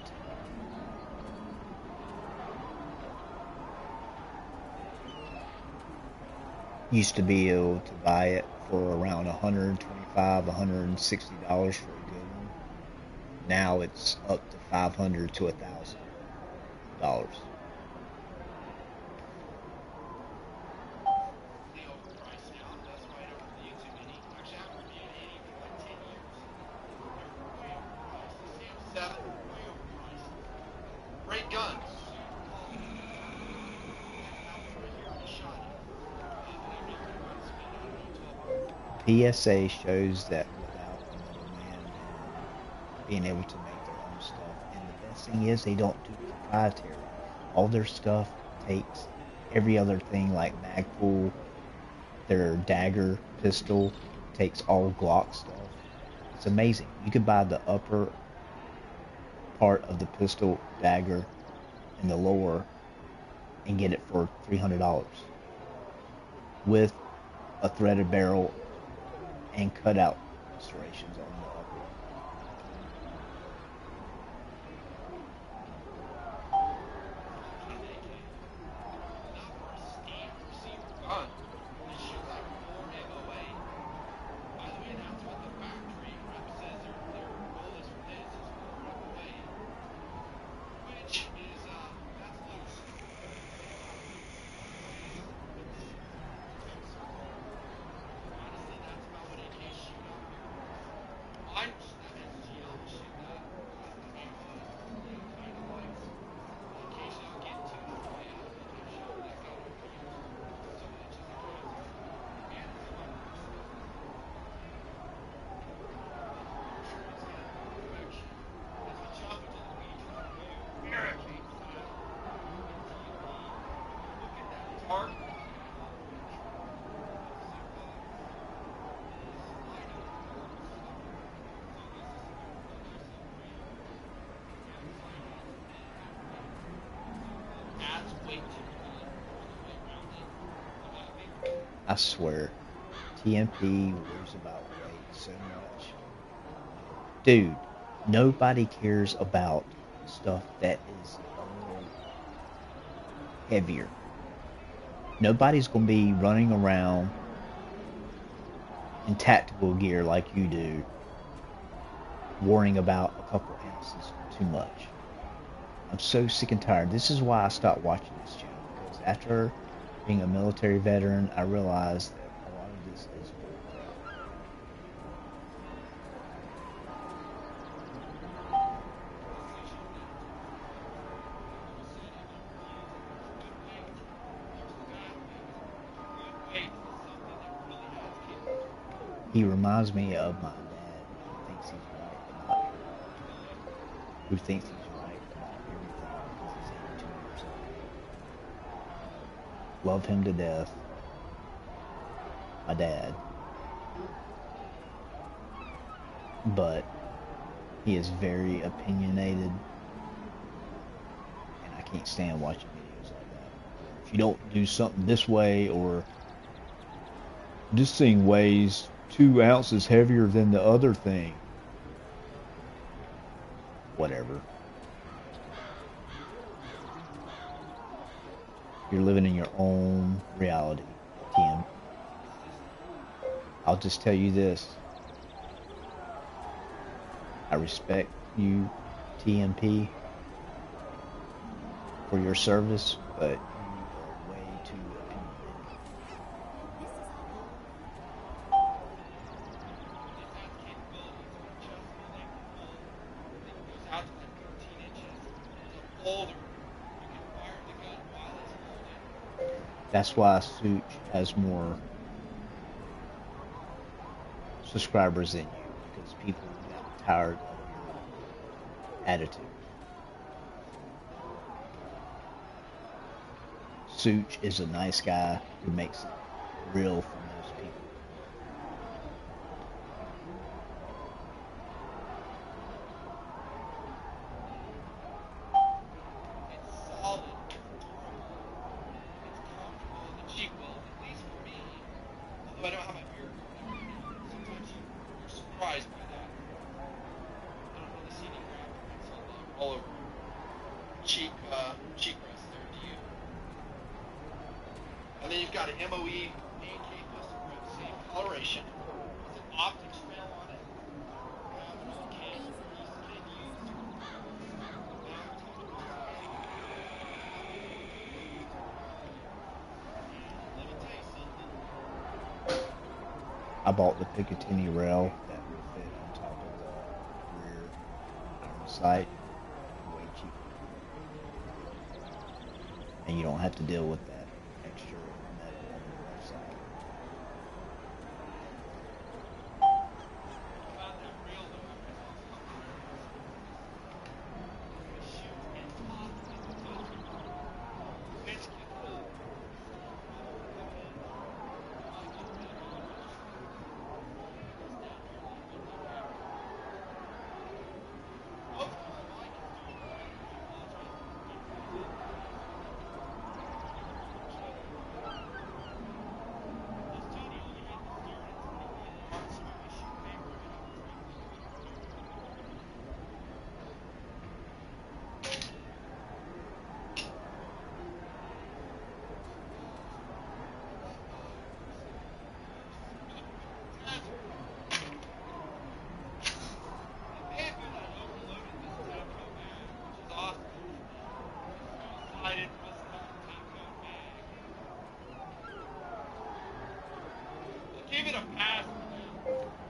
Used to be able to buy it for around $125, $160 for a good one. Now it's up to $500 to $1,000. Great gun. PSA shows that without another man being able to make their own stuff. And the best thing is they don't do proprietary. All their stuff takes every other thing like Magpul, their dagger pistol, takes all Glock stuff. It's amazing. You could buy the upper part of the pistol dagger and the lower and get it for $300 with a threaded barrel and cutout restorations on the upper. I swear, TMP worries about weight so much. Dude, Nobody cares about stuff that is heavier. Nobody's going to be running around in tactical gear like you do, worrying about a couple ounces too much. I'm so sick and tired. This is why I stopped watching this channel, because after being a military veteran, I realized that a lot of this is bullcrap. He reminds me of my dad, who thinks he's right about everything. Who thinks he's right about everything because he's 82 years old. Love him to death. My dad. But he is very opinionated, and I can't stand watching videos like that. If you don't do something this way, or this thing weighs 2 ounces heavier than the other thing. Whatever. You're living in your own reality, Tim. I'll just tell you this. I respect you, TMP, for your service, but you are way too opinionated. That's why Such has more subscribers than you, because people got tired of your attitude. Such is a nice guy who makes it real for most people. I bought the Picatinny rail that will fit on top of the rear arm sight, way cheaper. And you don't have to deal with that extra metal on the left side.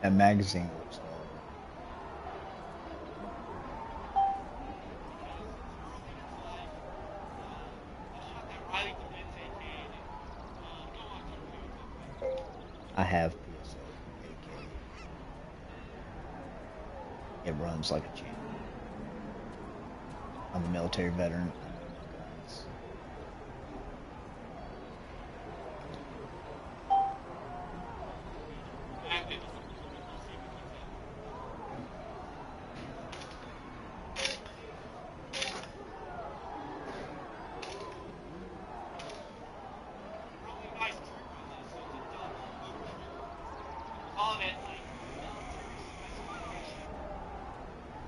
That magazine looks horrible. I have PSA AK. It runs like a champ. I'm a military veteran. I know my guns.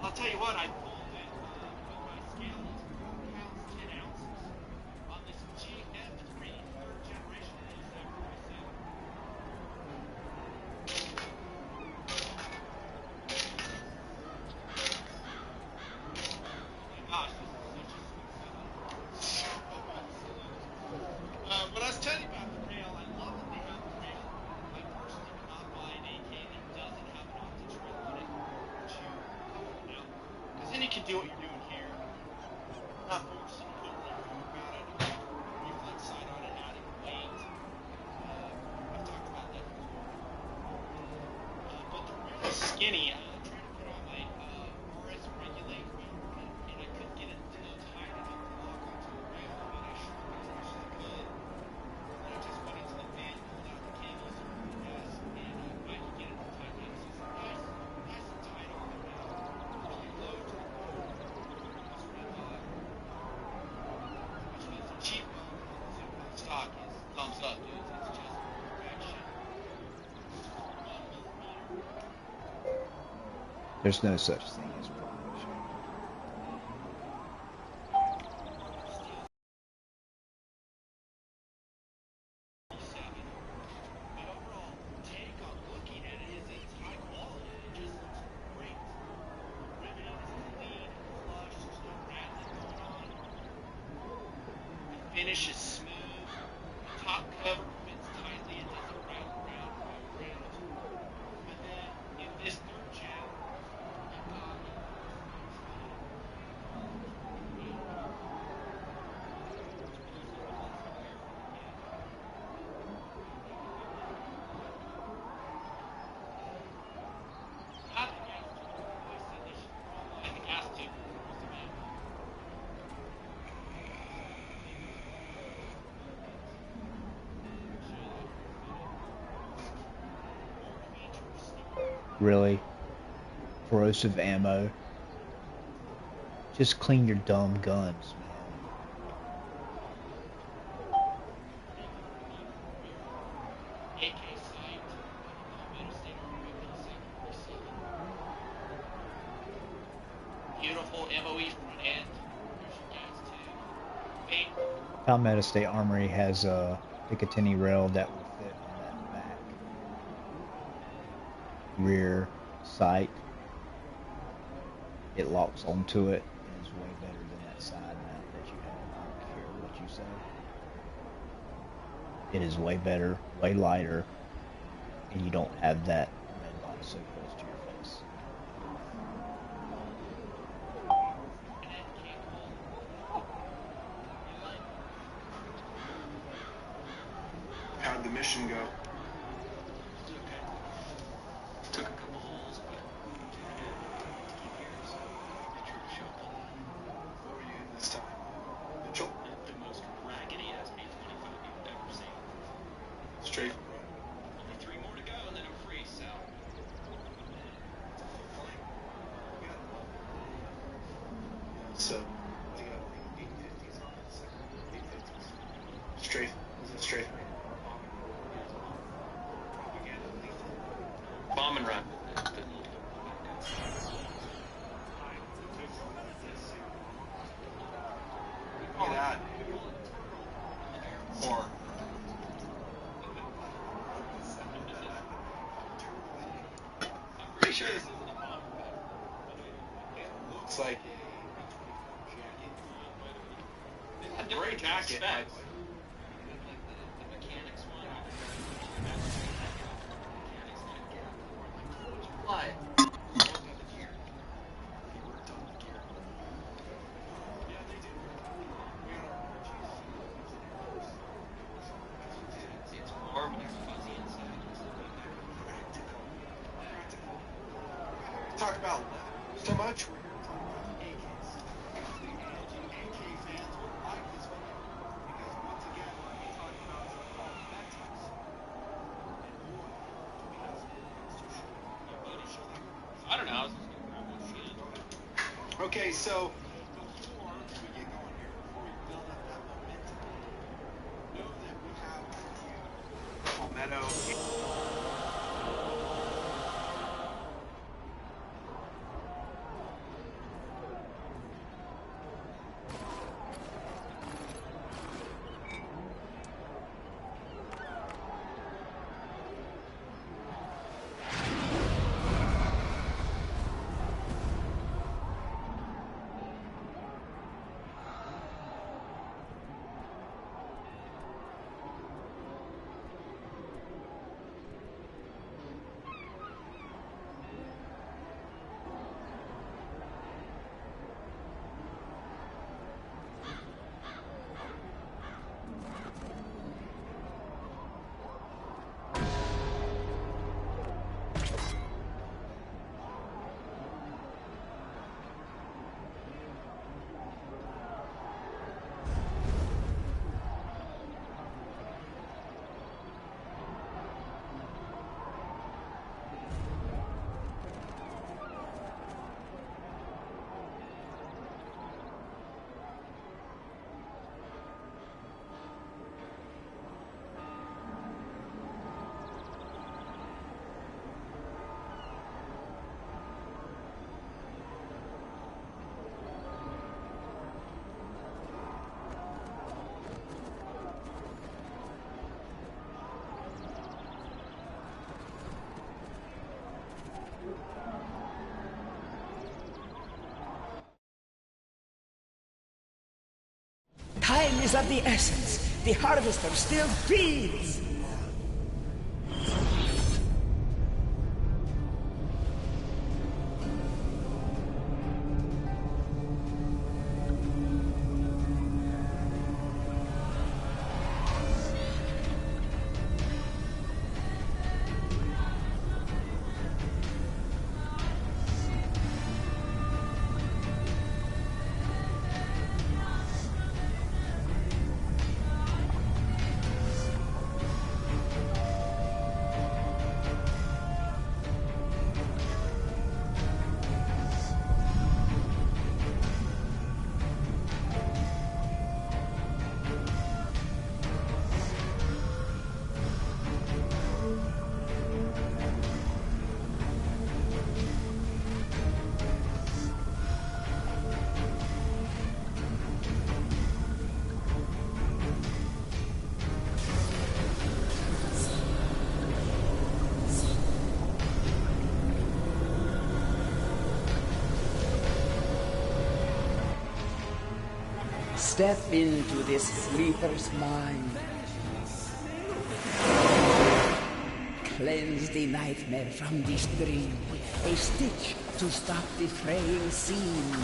I'll tell what? I pulled it with my scale. It counts 10 ounces on this GF3 third generation. Gosh, this is such a what I was telling you about the rail, I love that they have the rail. I personally would not buy an AK that doesn't have an optics rail on it to couple out. Because then you can do what you're doing here. Not forcing to put real food about it. Reflex sight on it, adding weight. I've talked about that before. But the rail is skinny. I'm trying to put on my RS regulate and I couldn't get it to tight enough to lock onto the rail. I mean, I shrunk as much as I could. And I just went into the van, pulled out the cables, yes, and I could get it to tighten up. So it's nice and tight on the rail. Really low to the floor. That's what I thought. Which means the cheap stock is thumbs up, dudes. It's just perfection. 1mm. There's no such thing as perfection. My overall take on looking at it is it's high quality. It just looks great. Riveting is clean, flush, there's no rattling going on. The finish is smooth. The top cover fits tightly. It doesn't rattle around, move around. And then in this third gen, I've got Really? Corrosive ammo. Just clean your dumb guns, man. AK sight, State Armory P7. Beautiful MOE front end. There's your gas tube. Palmetto State Armory has a Picatinny rail that will fit on that back rear sight. It locks onto it and is way better than that side mount that you have. I don't care what you say. It is way better, way lighter, and you don't have that red line so close to your face. How'd the mission go? Took a couple holes, but keep here, so make sure to show up on that. Who are you this time? Mitchell? The most raggedy SP25 you've ever seen. Straight. Only 3 more to go, and then I'm free, so. So, they got 850s on it. 850s. Straight. Is it straight? Propaganda lethal. Bomb and run. Look at that. Or. I'm pretty sure this isn't a bomb. It looks like A great jacket. The mechanics one. What? It's warm and fuzzy inside. talk about so much. We're here to talk about AKs. The AK fans will like this video because once again, we're talking about all metrics. And boy, do we have some things to show. I don't know. I was just gonna grab one shit. Okay, so before we get going here, before we build up that momentum, know that we have Palmetto. is of the essence. The harvester still feeds. Step into this sleeper's mind. Cleanse the nightmare from this dream. A stitch to stop the fraying seam.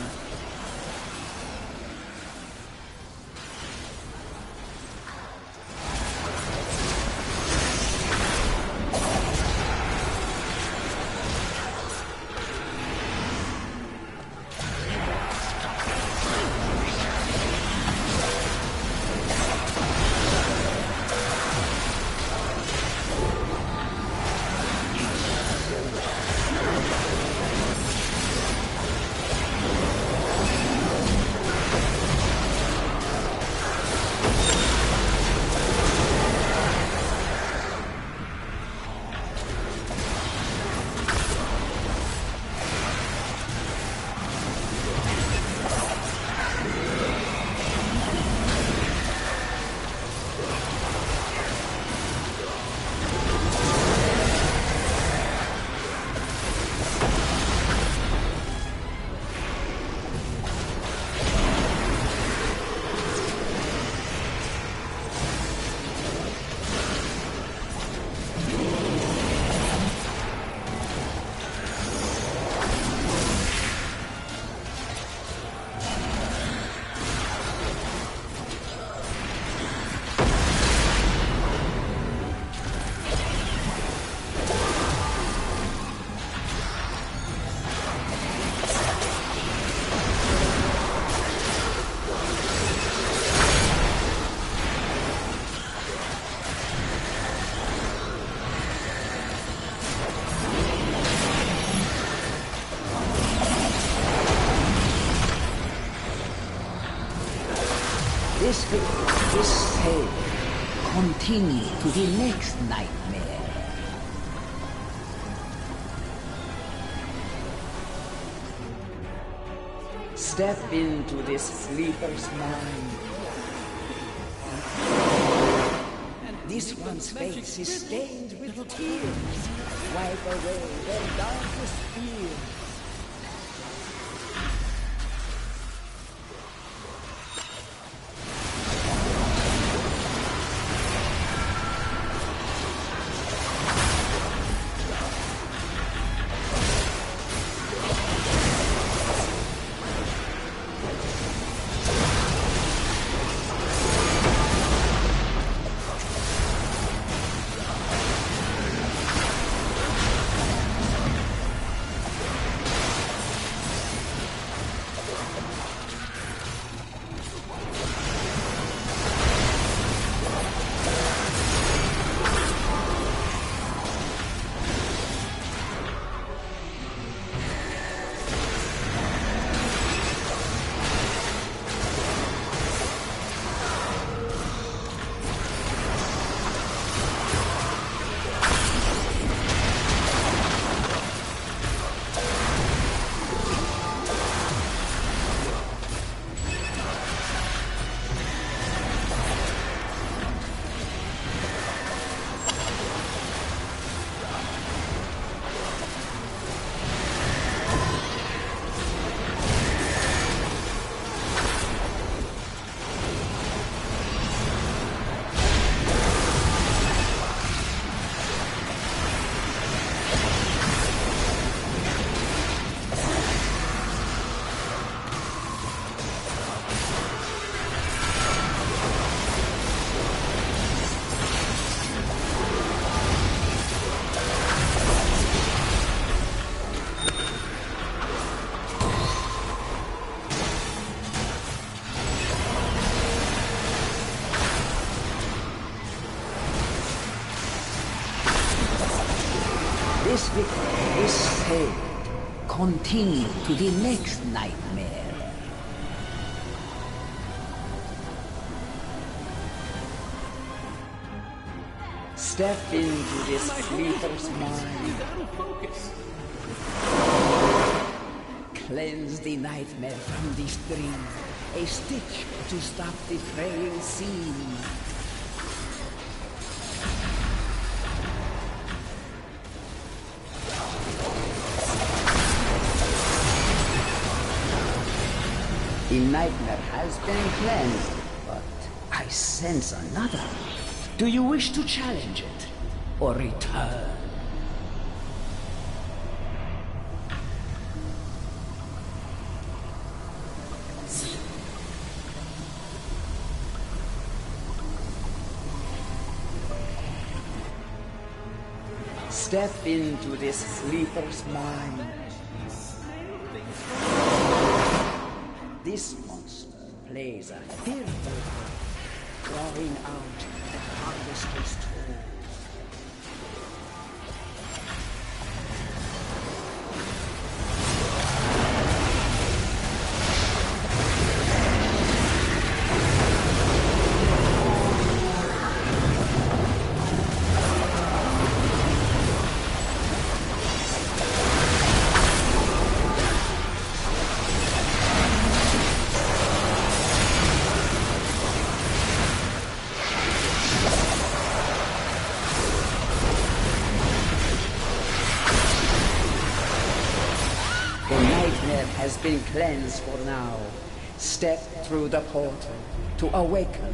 This tale continue to the next nightmare. Step into this sleeper's mind. This one's face is stained with tears. Wipe away their darkest fears. This victim is saved. Continue to the next nightmare. Step into this sleeper's mind. Cleanse the nightmare from this dream. A stitch to stop the fraying seam. The nightmare has been cleansed, but I sense another. Do you wish to challenge it, or return? Step into this sleeper's mind. This monster plays a fearful part, drawing out the harvester's toll. Has been cleansed for now. Step through the portal to awaken.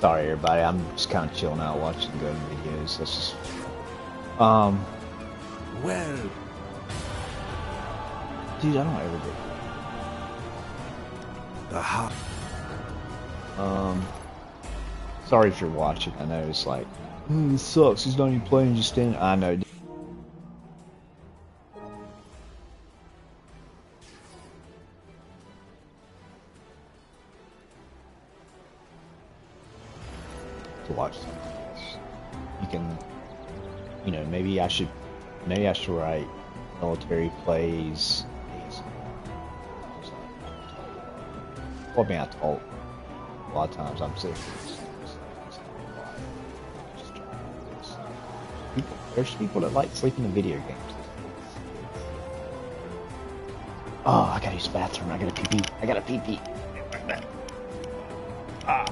Sorry, everybody. I'm just kind of chilling out, watching good videos. That's just. Well. Dude, I don't ever get. Aha. Sorry if you're watching. I know it's like, this sucks. He's not even playing, just standing. I know. To watch something else. You can, you know, maybe I should write military plays. Well, I mean, I talk a lot of times. I'm sitting there's people that like sleeping in video games. Oh, I gotta use the bathroom. I gotta pee-pee. I gotta pee-pee. Ah.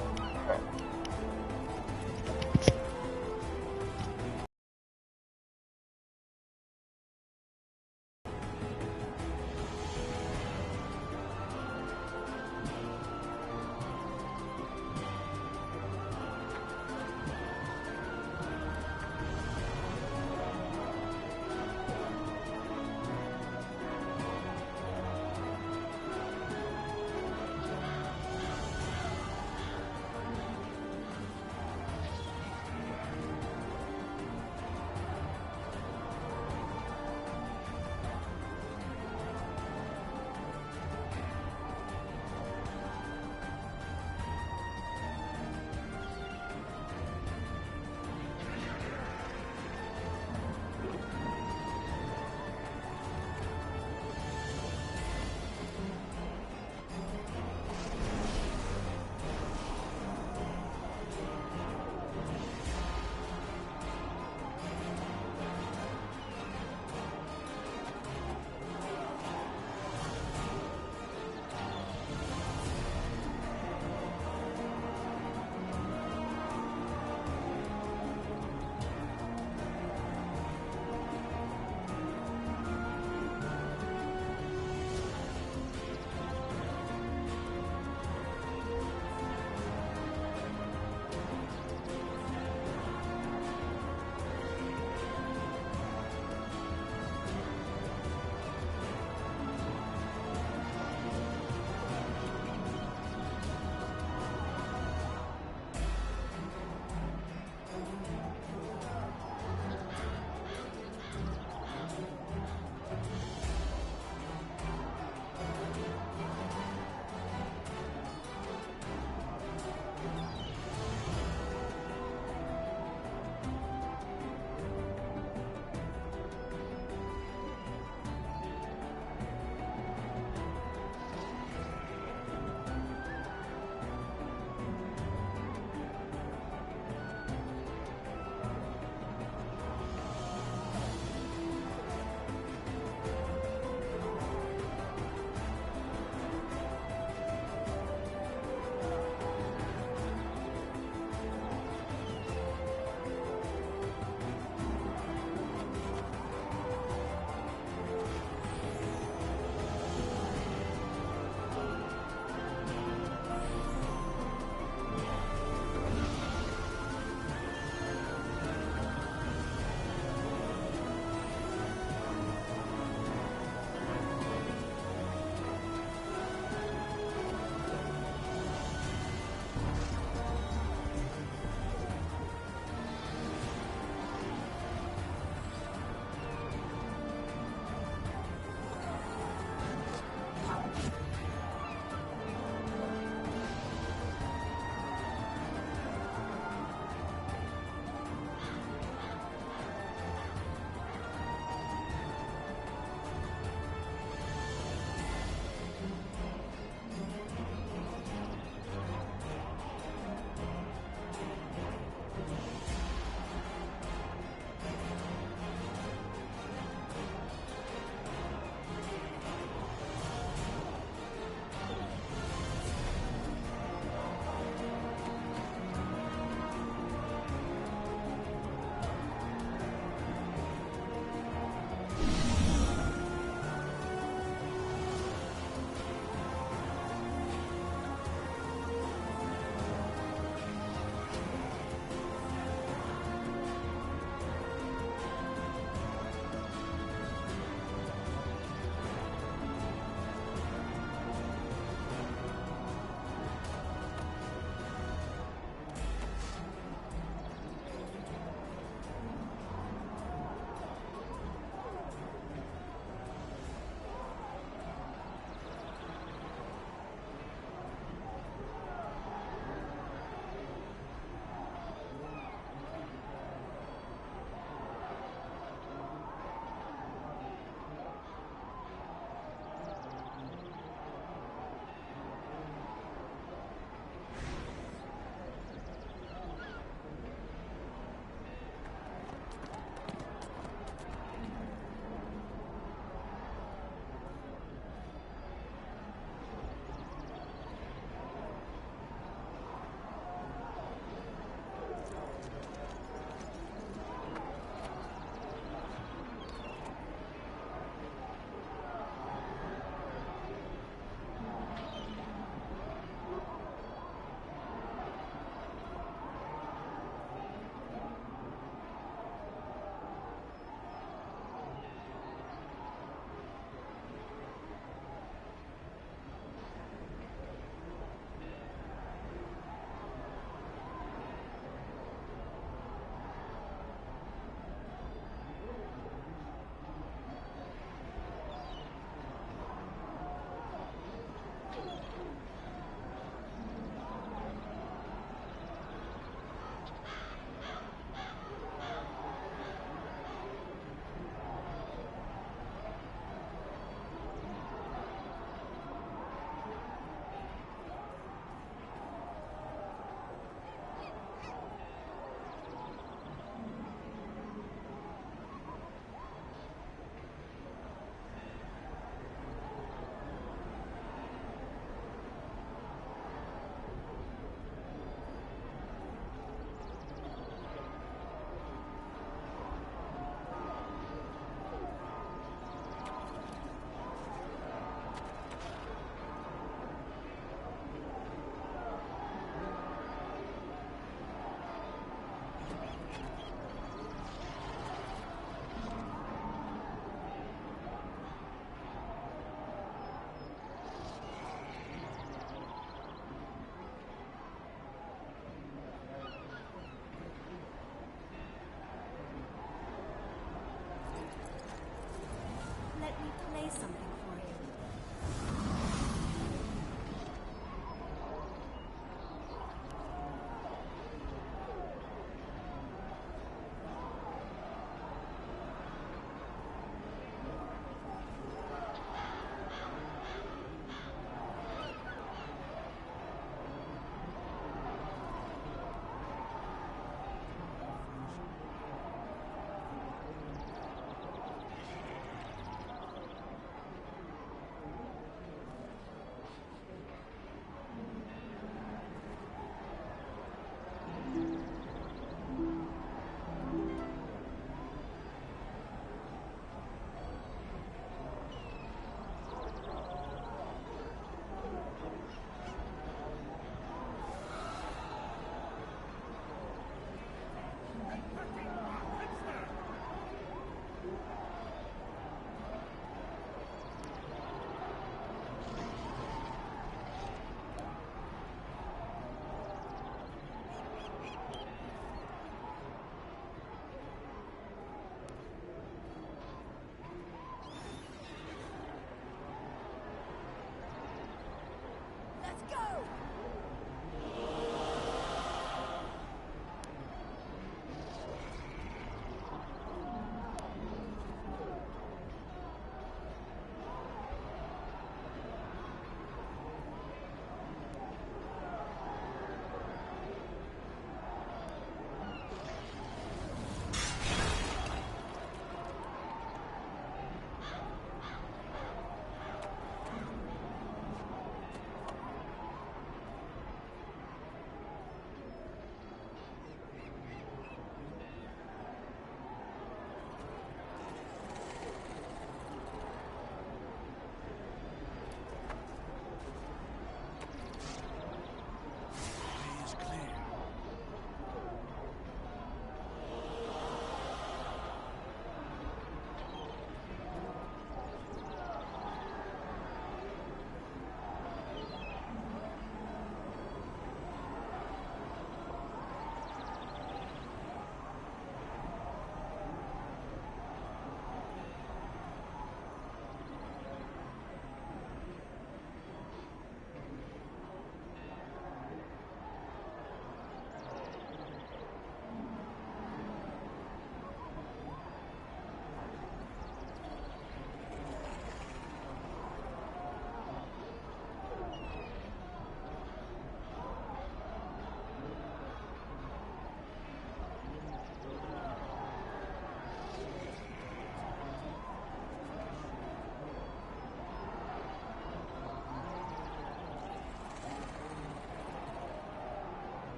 play something for you.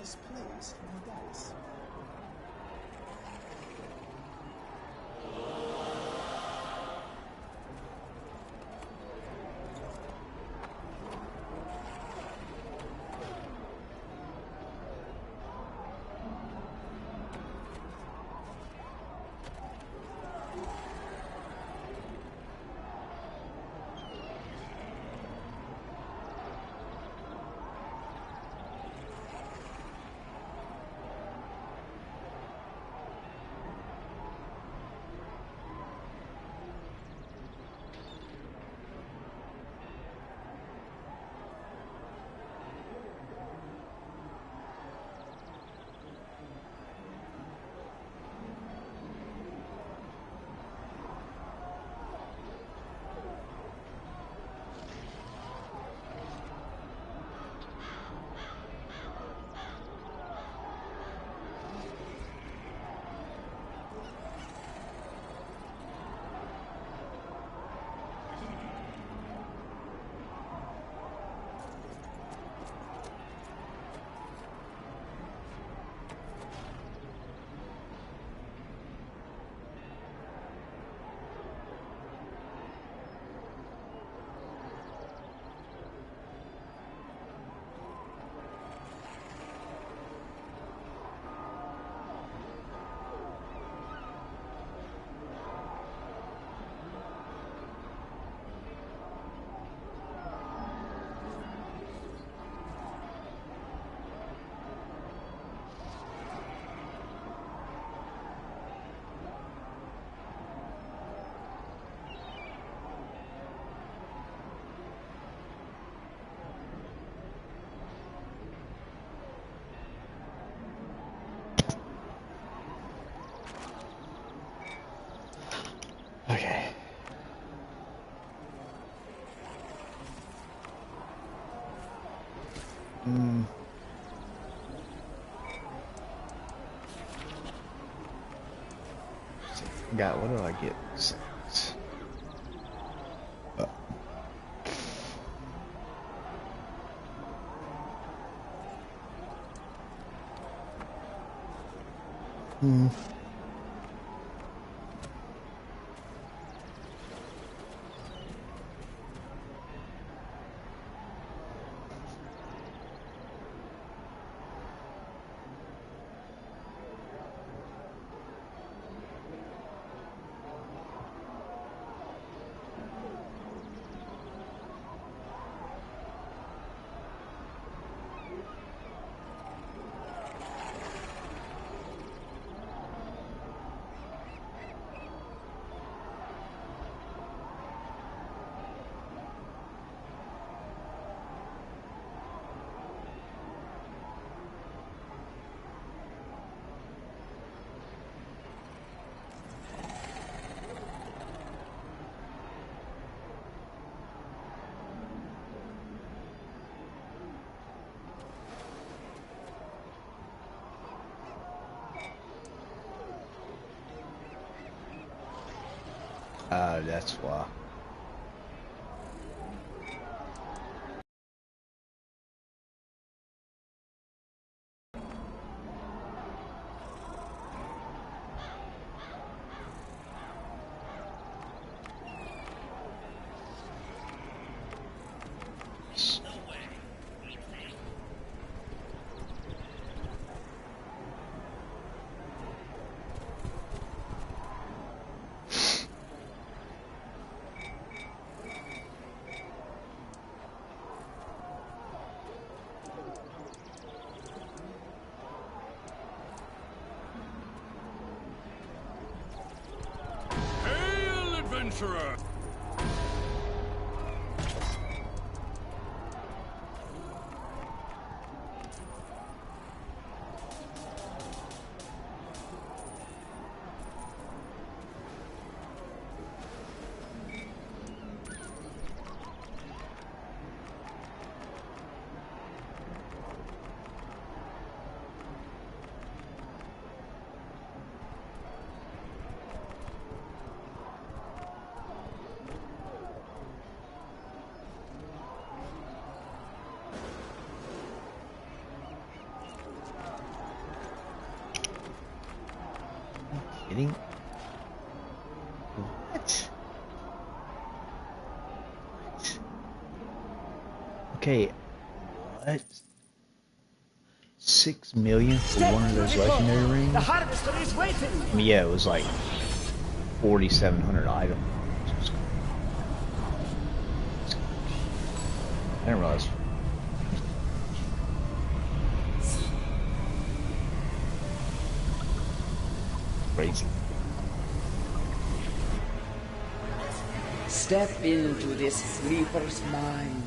Misplaced my dice. Got what did I get? That's why. Adventurer! Kidding? What? Okay, what? 6 million for one of those legendary rings? The harvester is waiting. I mean, yeah, it was like 4,700 items. I didn't realize. Crazy. Step into this sleeper's mind.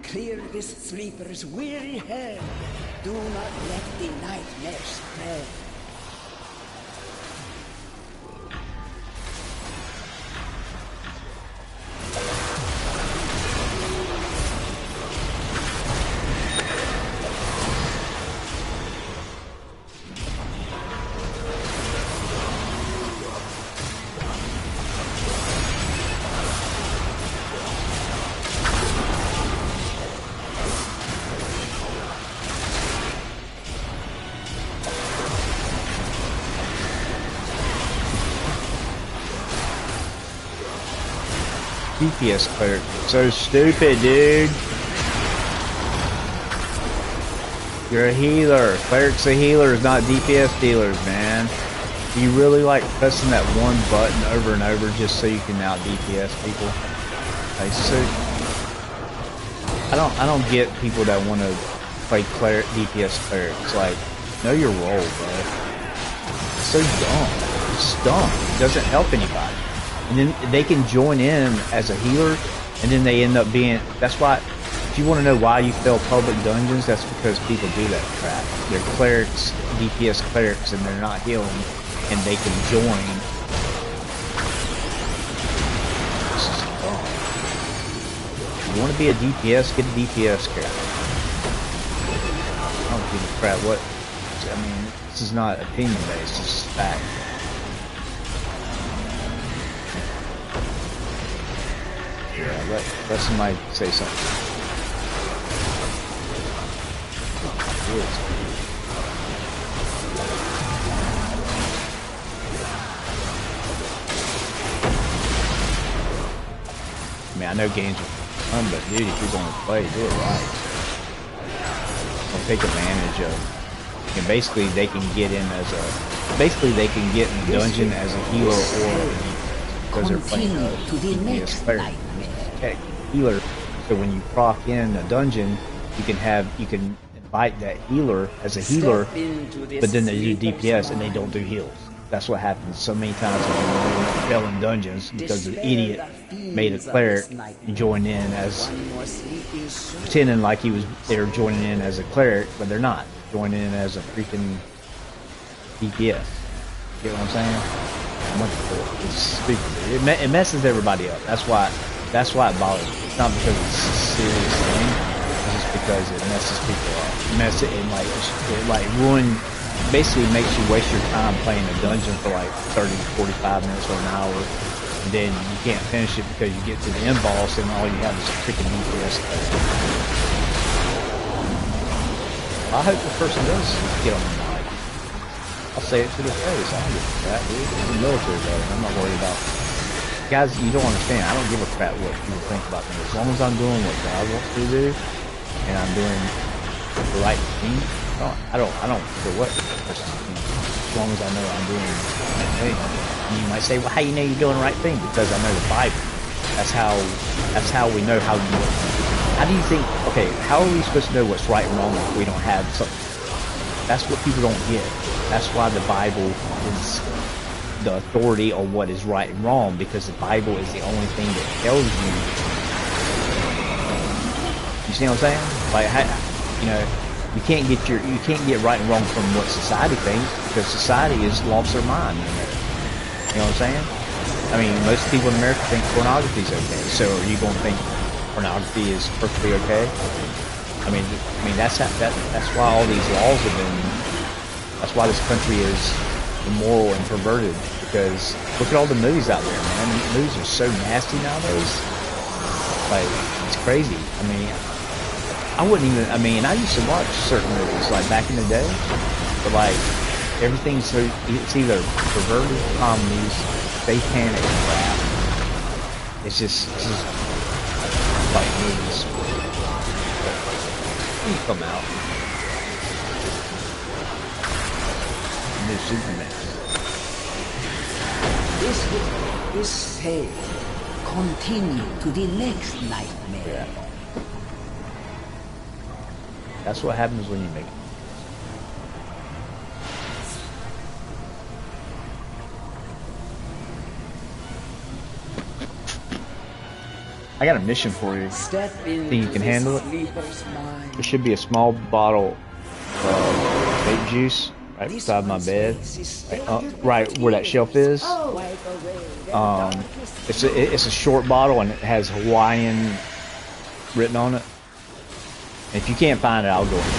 Clear this sleeper's weary head. Do not let the nightmare spread. DPS cleric. So stupid, dude. You're a healer. Clerics are healers, not DPS dealers, man. Do you really like pressing that one button over and over just so you can out DPS people? Like, so I don't get people that want to play DPS clerics. Like, know your role, bro. It's so dumb. It's dumb. It doesn't help anybody. And then they can join in as a healer, and then they end up being. That's why. If you want to know why you fail public dungeons, that's because people do that crap. They're clerics, DPS clerics, and they're not healing, and they can join. This is dumb. You want to be a DPS, get a DPS character. I don't give a crap what. I mean, this is not opinion based, this is fact. Yeah, let somebody say something. I mean, I know games are fun, but dude, if you're going to play, do it right. Don't take advantage of. And basically, they can get in as a. Basically, they can get in the dungeon as a healer or because they're playing a DPS player. Okay, healer. So when you proc in a dungeon, you can invite that healer as a healer, but then they do DPS and they don't do heals. That's what happens so many times when you fail in dungeons because the idiot made a cleric join in as pretending like they were joining in as a cleric, but they're not joining in as a freaking DPS. You get what I'm saying? It's stupid. It messes everybody up. That's why it bothers me. It's not because it's a serious thing. It's just because it messes people up. Basically makes you waste your time playing a dungeon for like 30 to 45 minutes or an hour, and then you can't finish it because you get to the end boss and all you have is a freaking DPS. I hope the person does get on the mic. I'll say it to their face. I don't give a crap, dude. It's the military, brother. I'm not worried about. Guys, you don't understand. I don't give a crap what people think about me. As long as I'm doing what God wants me to do, and I'm doing the right thing, I don't care what person thinks. As long as I know I'm doing the right thing. And you might say, well, how you know you're doing the right thing? Because I know the Bible. That's how we know how you. How do you think? Okay, how are we supposed to know what's right and wrong if we don't have something? That's what people don't get. That's why the Bible is the authority on what is right and wrong, because the Bible is the only thing that tells you. You see what I'm saying? Like, you know, you can't get right and wrong from what society thinks, because society has lost their mind. You know what I'm saying? I mean, most people in America think pornography is okay. So are you going to think pornography is perfectly okay? I mean that's why all these laws have been. That's why this country is immoral and perverted. Because look at all the movies out there, man. The movies are so nasty nowadays. Like, it's crazy. I mean, I wouldn't even. I mean, I used to watch certain movies like back in the day, but like everything's so. It's either perverted comedies, satanic crap. It's just like movies. You come out. New Superman. This hit is safe. Continue to the next nightmare. Yeah. That's what happens when you make it. I got a mission for you. Think you can handle it? There should be a small bottle of vape juice right beside my bed, right where that shelf is. It's a short bottle and it has Hawaiian written on it. If you can't find it, I'll go in here.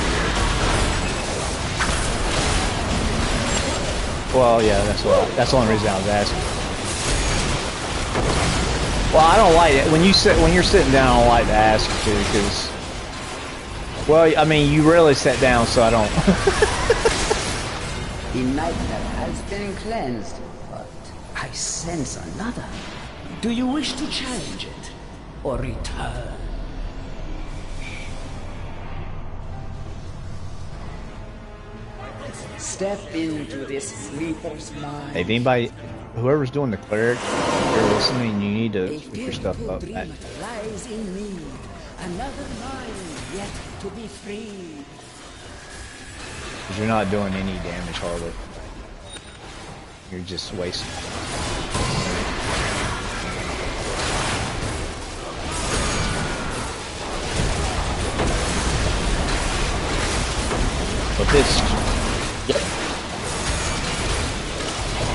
Well, yeah, that's the only reason I was asking. Well, I don't like it when you're sitting down. I don't like to ask you to, because, well, I mean, you rarely sit down, so I don't. The nightmare has been cleansed, but I sense another. Do you wish to challenge it or return? Step into this sleeper's mind. Hey, if anybody, whoever's doing the cleric, if you're listening, you need to pick your stuff up. Lies in me, another mind yet to be freed. Because you're not doing any damage hardly. You're just wasting. But this,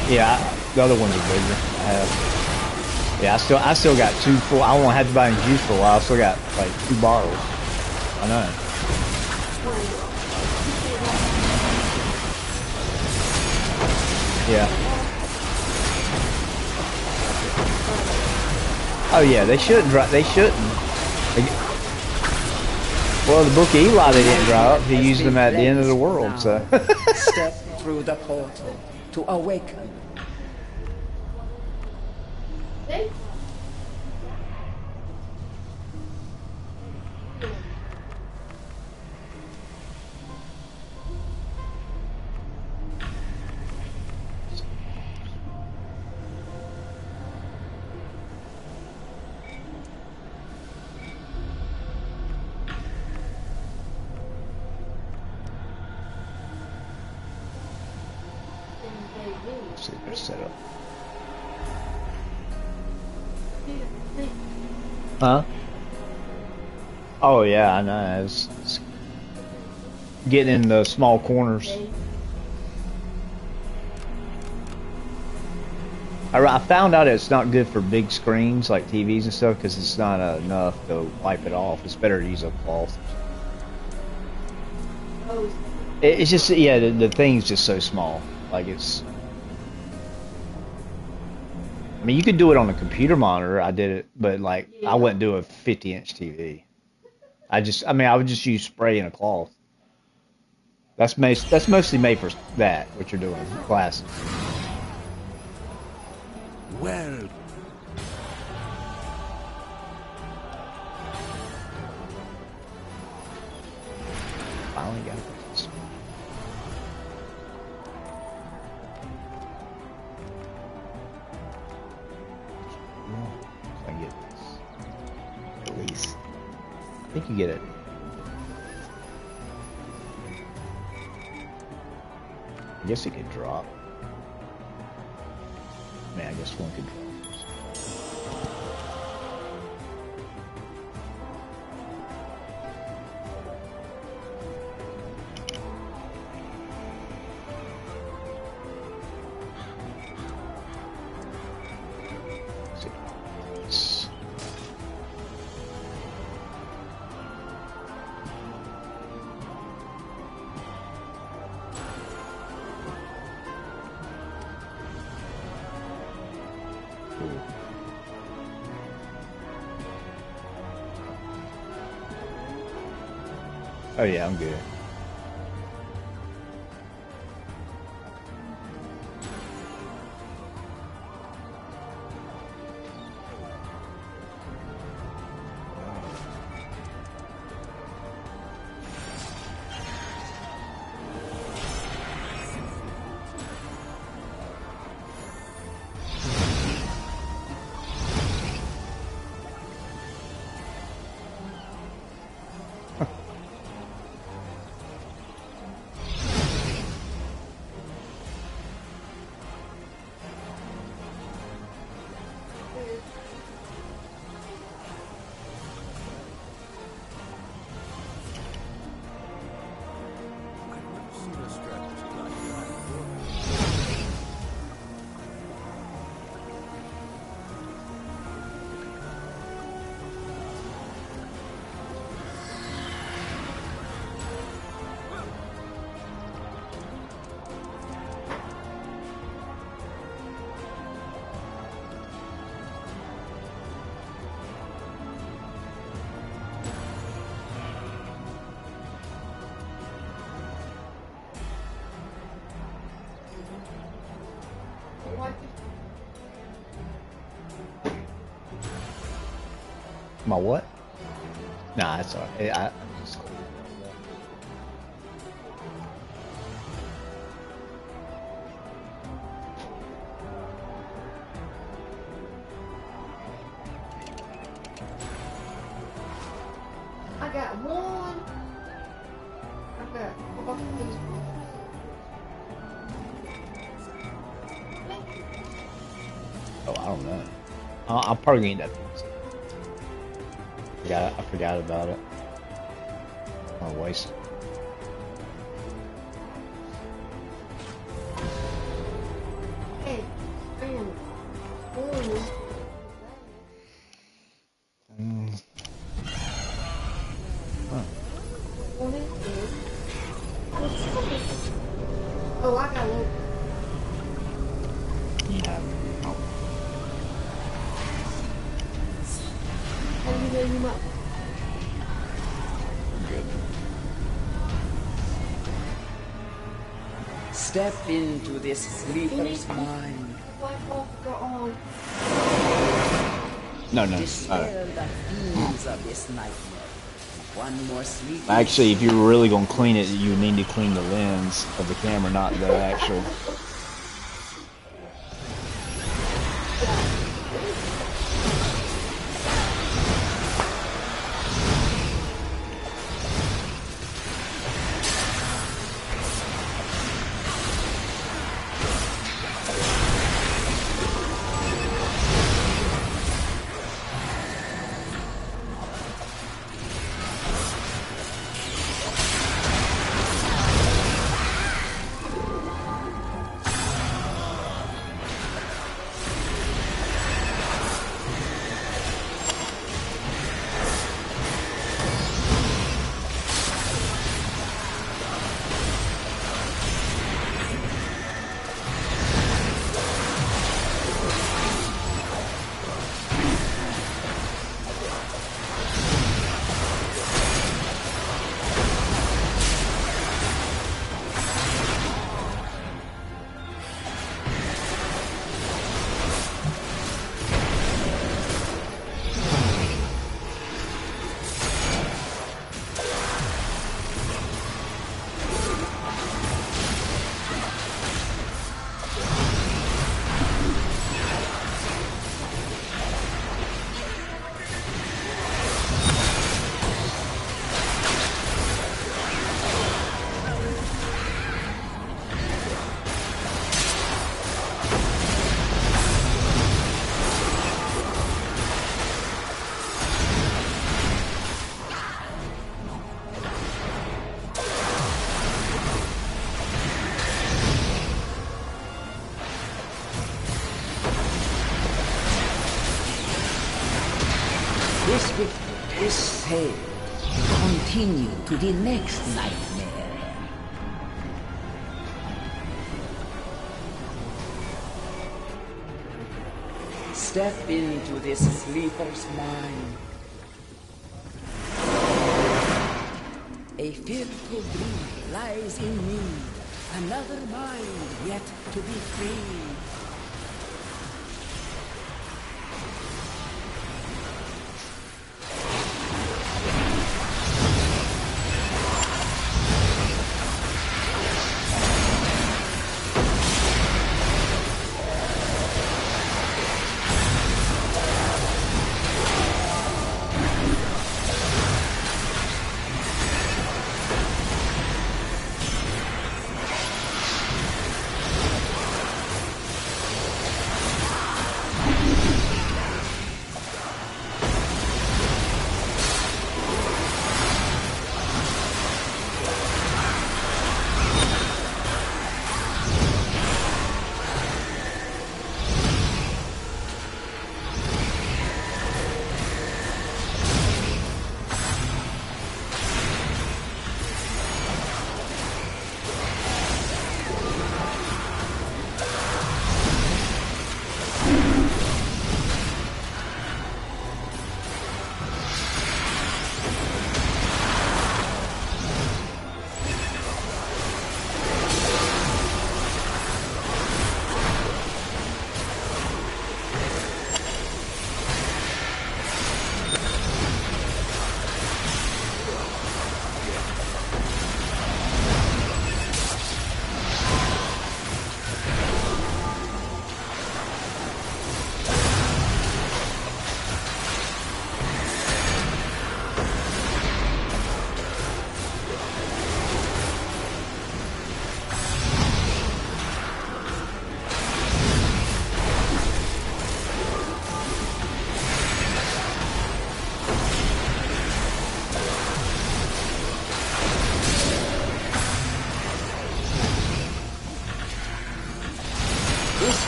yeah, the other ones are bigger. I have. Yeah, I still got 2 full. I won't have to buy any juice for a while. I still got like 2 bottles. I know. Yeah. Oh yeah, they shouldn't. They shouldn't. Well, the Book of Eli they didn't dry up. He used them at the end of the world. So. Step through the portal to awaken. See their setup. Huh? Oh yeah, I know. It's getting in the small corners. I found out it's not good for big screens like TVs and stuff because it's not enough to wipe it off. It's better to use a cloth. It's just, yeah, the thing's just so small. Like it's, I mean, you could do it on a computer monitor. I did it, but like I wouldn't do a 50-inch TV. I would just use spray and a cloth. That's mostly made for that, what you're doing, glasses. Well. Finally got it. I get this. At least. I think you get it. I guess it could drop. Man, I guess one could drop. Oh yeah, I'm good. My what? Nah, it's alright. I'm just cool. I got one. I got all these. Oh, I don't know. I'm probably gonna need that. I forgot about it. I'll waste it. Hey, man. Oh, I got one. Yeah. You might. Good. Step into this sleeper's mind. No. Dispel the fiends of this nightmare. One more sleep. Actually, if you're really gonna clean it, you need to clean the lens of the camera, not the actual. This victory is saved. Continue to the next nightmare. Step into this sleeper's mind. A fearful dream lies in me. Another mind yet to be freed.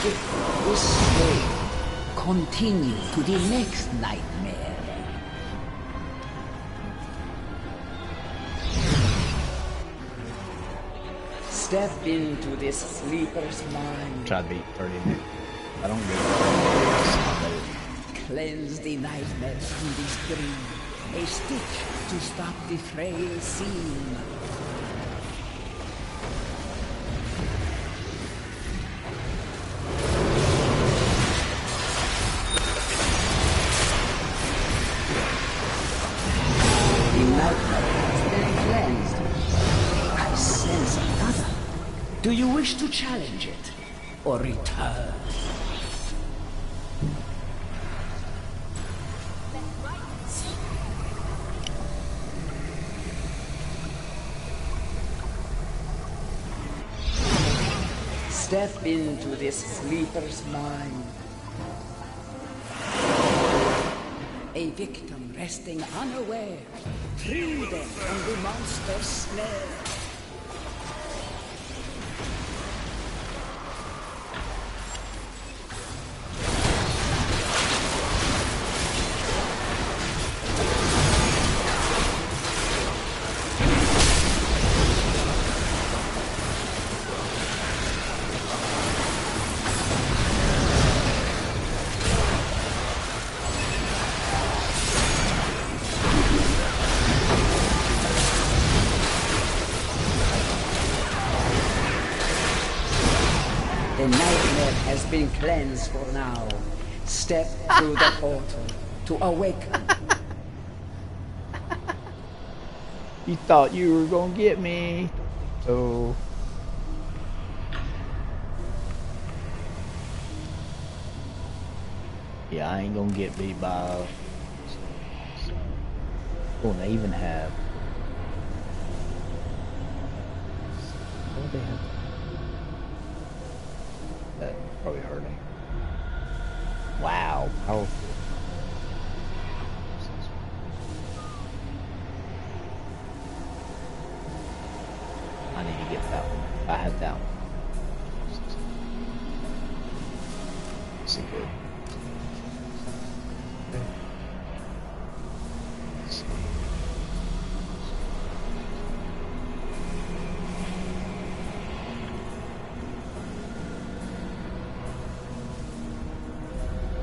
This way, continue to the next nightmare. Step into this sleeper's mind. Try to beat 30 minutes. I don't get it. Cleanse the nightmare from this dream. A stitch to stop the frail seam. The nightmare has been cleansed. I sense another. Do you wish to challenge it or return? Step into this sleeper's mind. A victim resting unaware. Free them from the monster's snare. The nightmare has been cleansed for now. Step through the portal to awaken. You thought you were gonna get me. So yeah, I ain't gonna get beat by. Oh, and they even have. What do they have? That probably hurt him. Wow, powerful. I need to get that one. I had that one. See good.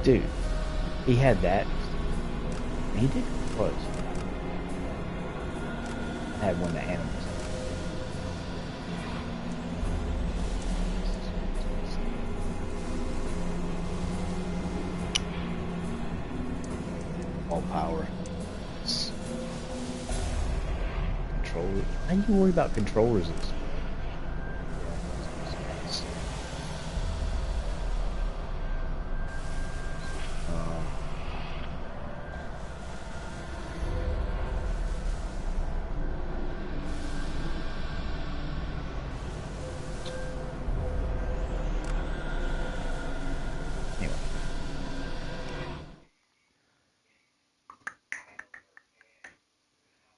Dude, he had that. He did close. I had one of the animals. All power. Controller. How do you worry about control resistance?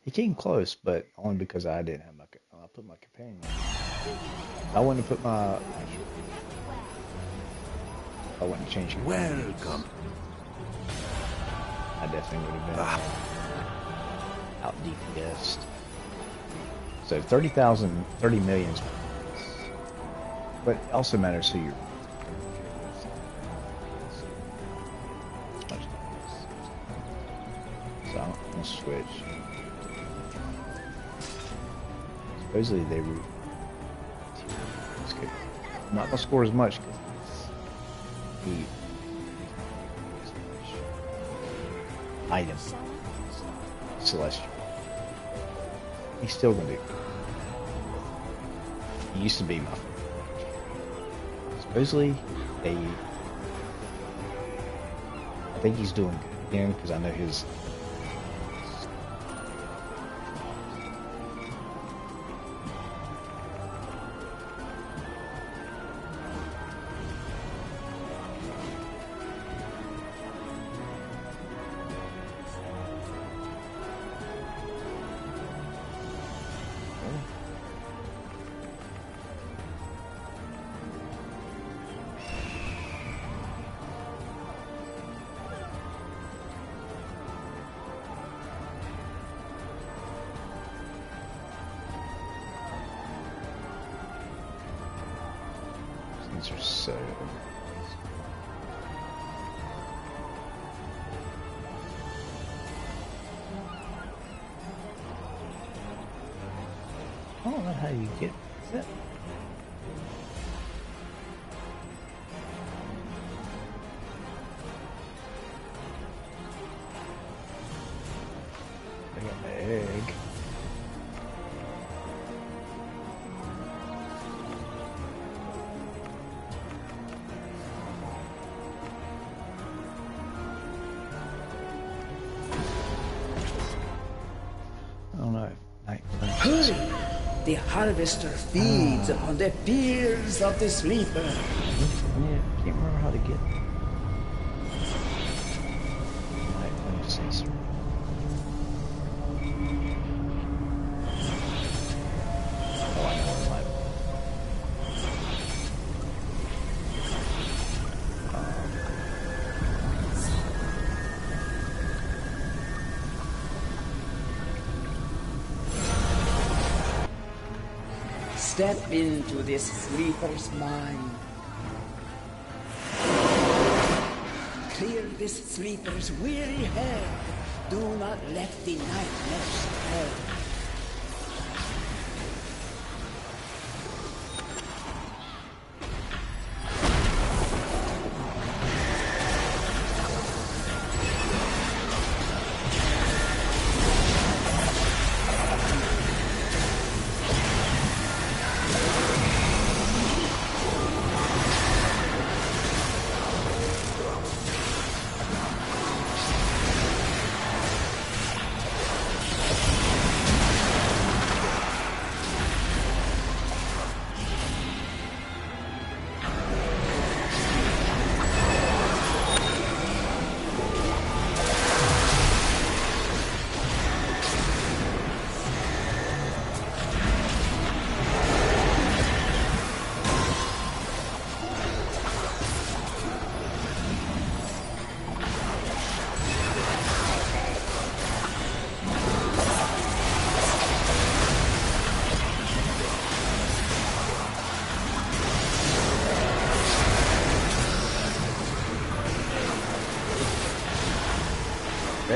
He came close, but only because I didn't have my. I put my companion. I wouldn't have put my. I wouldn't change it. Welcome. I definitely would have been out DPS. So 30,000, 30 million. But it also matters who you're. So I'm gonna switch. Supposedly they root. I'm not gonna score as much because he item celestial. He's still gonna be. He used to be my. Supposedly they. I think he's doing good again because I know his. These are so. I don't know how you get that. I got my egg. I don't know. Hurry! The harvester feeds upon the fears of the sleeper. Yeah, can't remember how to get. Let me see, sir. Oh, I know what Step into this sleeper's mind. Clear this sleeper's weary head. Do not let the nightmare spread.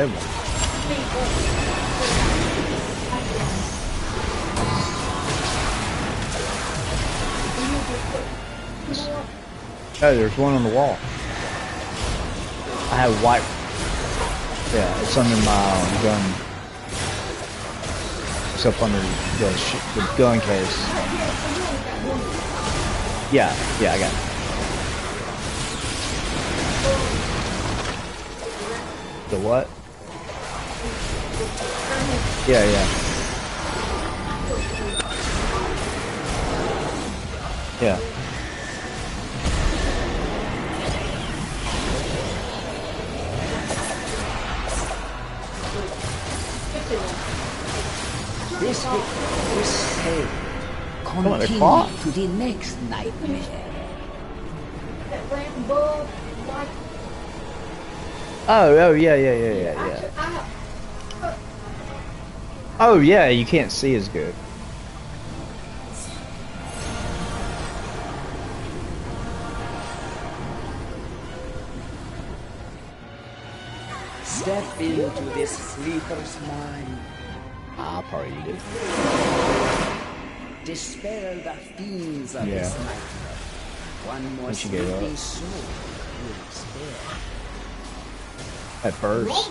red one. Oh, there's one on the wall. I have white. Yeah, it's under my gun. It's up under the gun case. Yeah, I got it. The what? Yeah. Yeah. This stay. Continue to the next nightmare. Oh, yeah. Oh, yeah, you can't see as good. Step into this sleeper's mind. I'll probably eat it. Dispel the fiends of this nightmare. One more sleepy soul will spare. At first.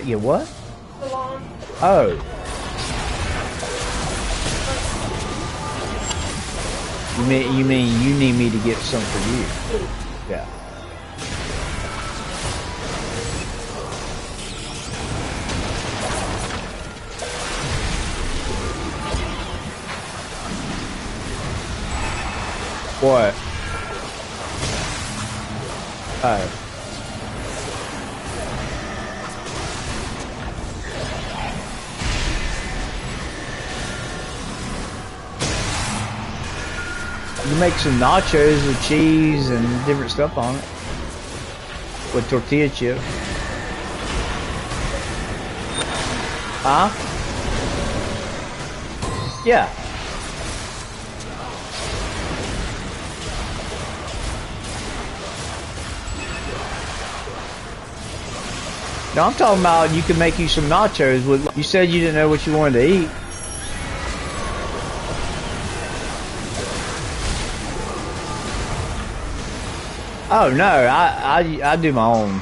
Yeah, what? Oh. You mean you need me to get some for you? Yeah. What? Oh. You make some nachos with cheese and different stuff on it. With tortilla chips. Huh? Yeah. No, I'm talking about you can make you some nachos with. You said you didn't know what you wanted to eat. Oh no, I do my own.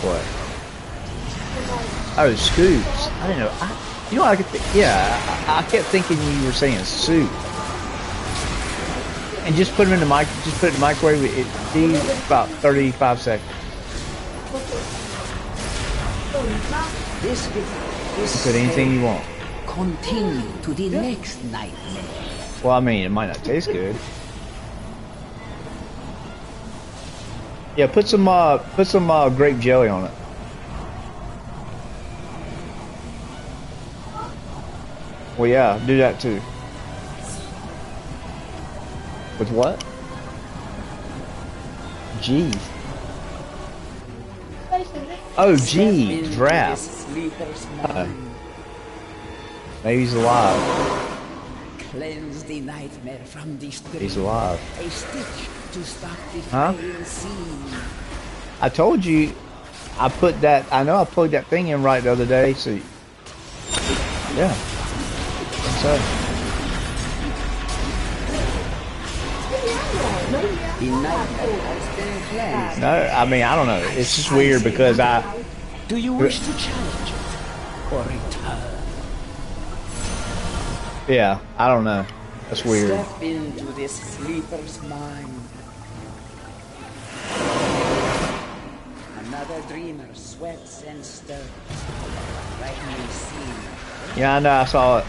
What? Oh, scoops. I didn't know. You know what I could think? Yeah, I kept thinking you were saying soup. And just put them in the mic. Just put it in the microwave. It be about 35 seconds. Put anything you want. Continue to the next nightmare. Well, I mean, it might not taste good. Yeah, put some grape jelly on it. Well, yeah, do that too. With what? G. Oh, G. Draft. Maybe he's alive. Cleanse the nightmare from this. He's alive. A stitch to stop the huh? scene. I told you. I put that. I know I plugged that thing in right the other day. So, yeah. So. No, I mean I don't know. It's just weird because I. Do you wish to challenge it or return? Yeah, I don't know. That's weird. Step into this sleeper's mind. Another dreamer sweats and stirs. Like you see. Yeah, I know. I saw it.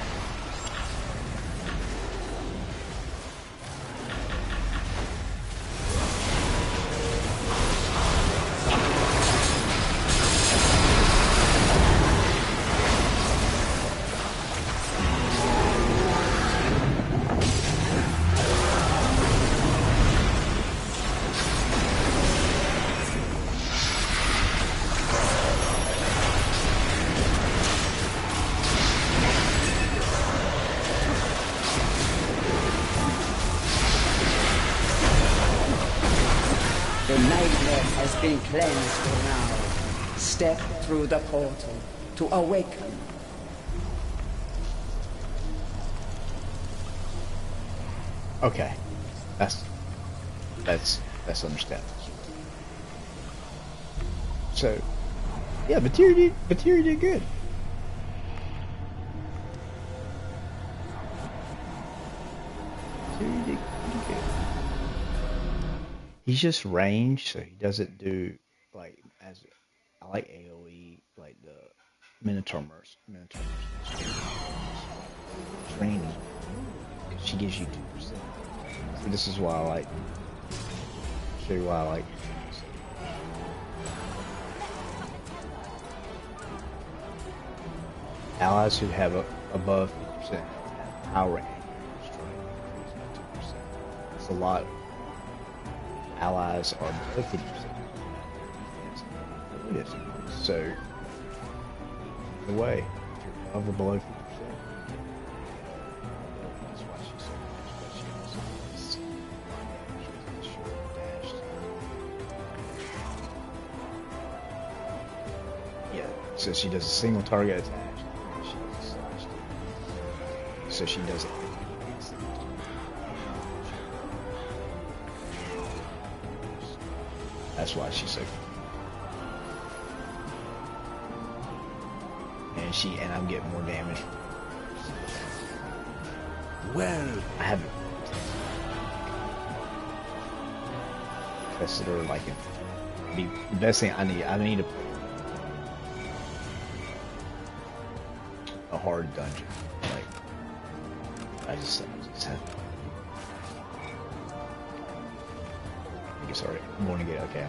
Cleansed for now. Step through the portal to awaken. Okay, that's understandable. So, yeah, Batiri did good. Batiri did pretty good. He's just ranged, so he doesn't do like as I like AOE, like the Minotaur training, because she gives you 2%. So this is why I like. Show you why I like. Allies who have above 50% power and strike increase by 2%. It's a lot. Allies are below 50% defense. It is. So, the way, if you're above or below 50%, that's why she's so much, but she also has short dashed. Yeah, so she does a single target attack. She does a slash damage. So she does it. That's why she's so. And I'm getting more damage. Well, I haven't tested her like it. The best thing I need a hard dungeon. Like I just have. Sorry, I'm going to get okay.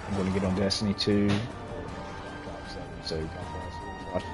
I'm going to get on Destiny 2. So God bless. Watch it.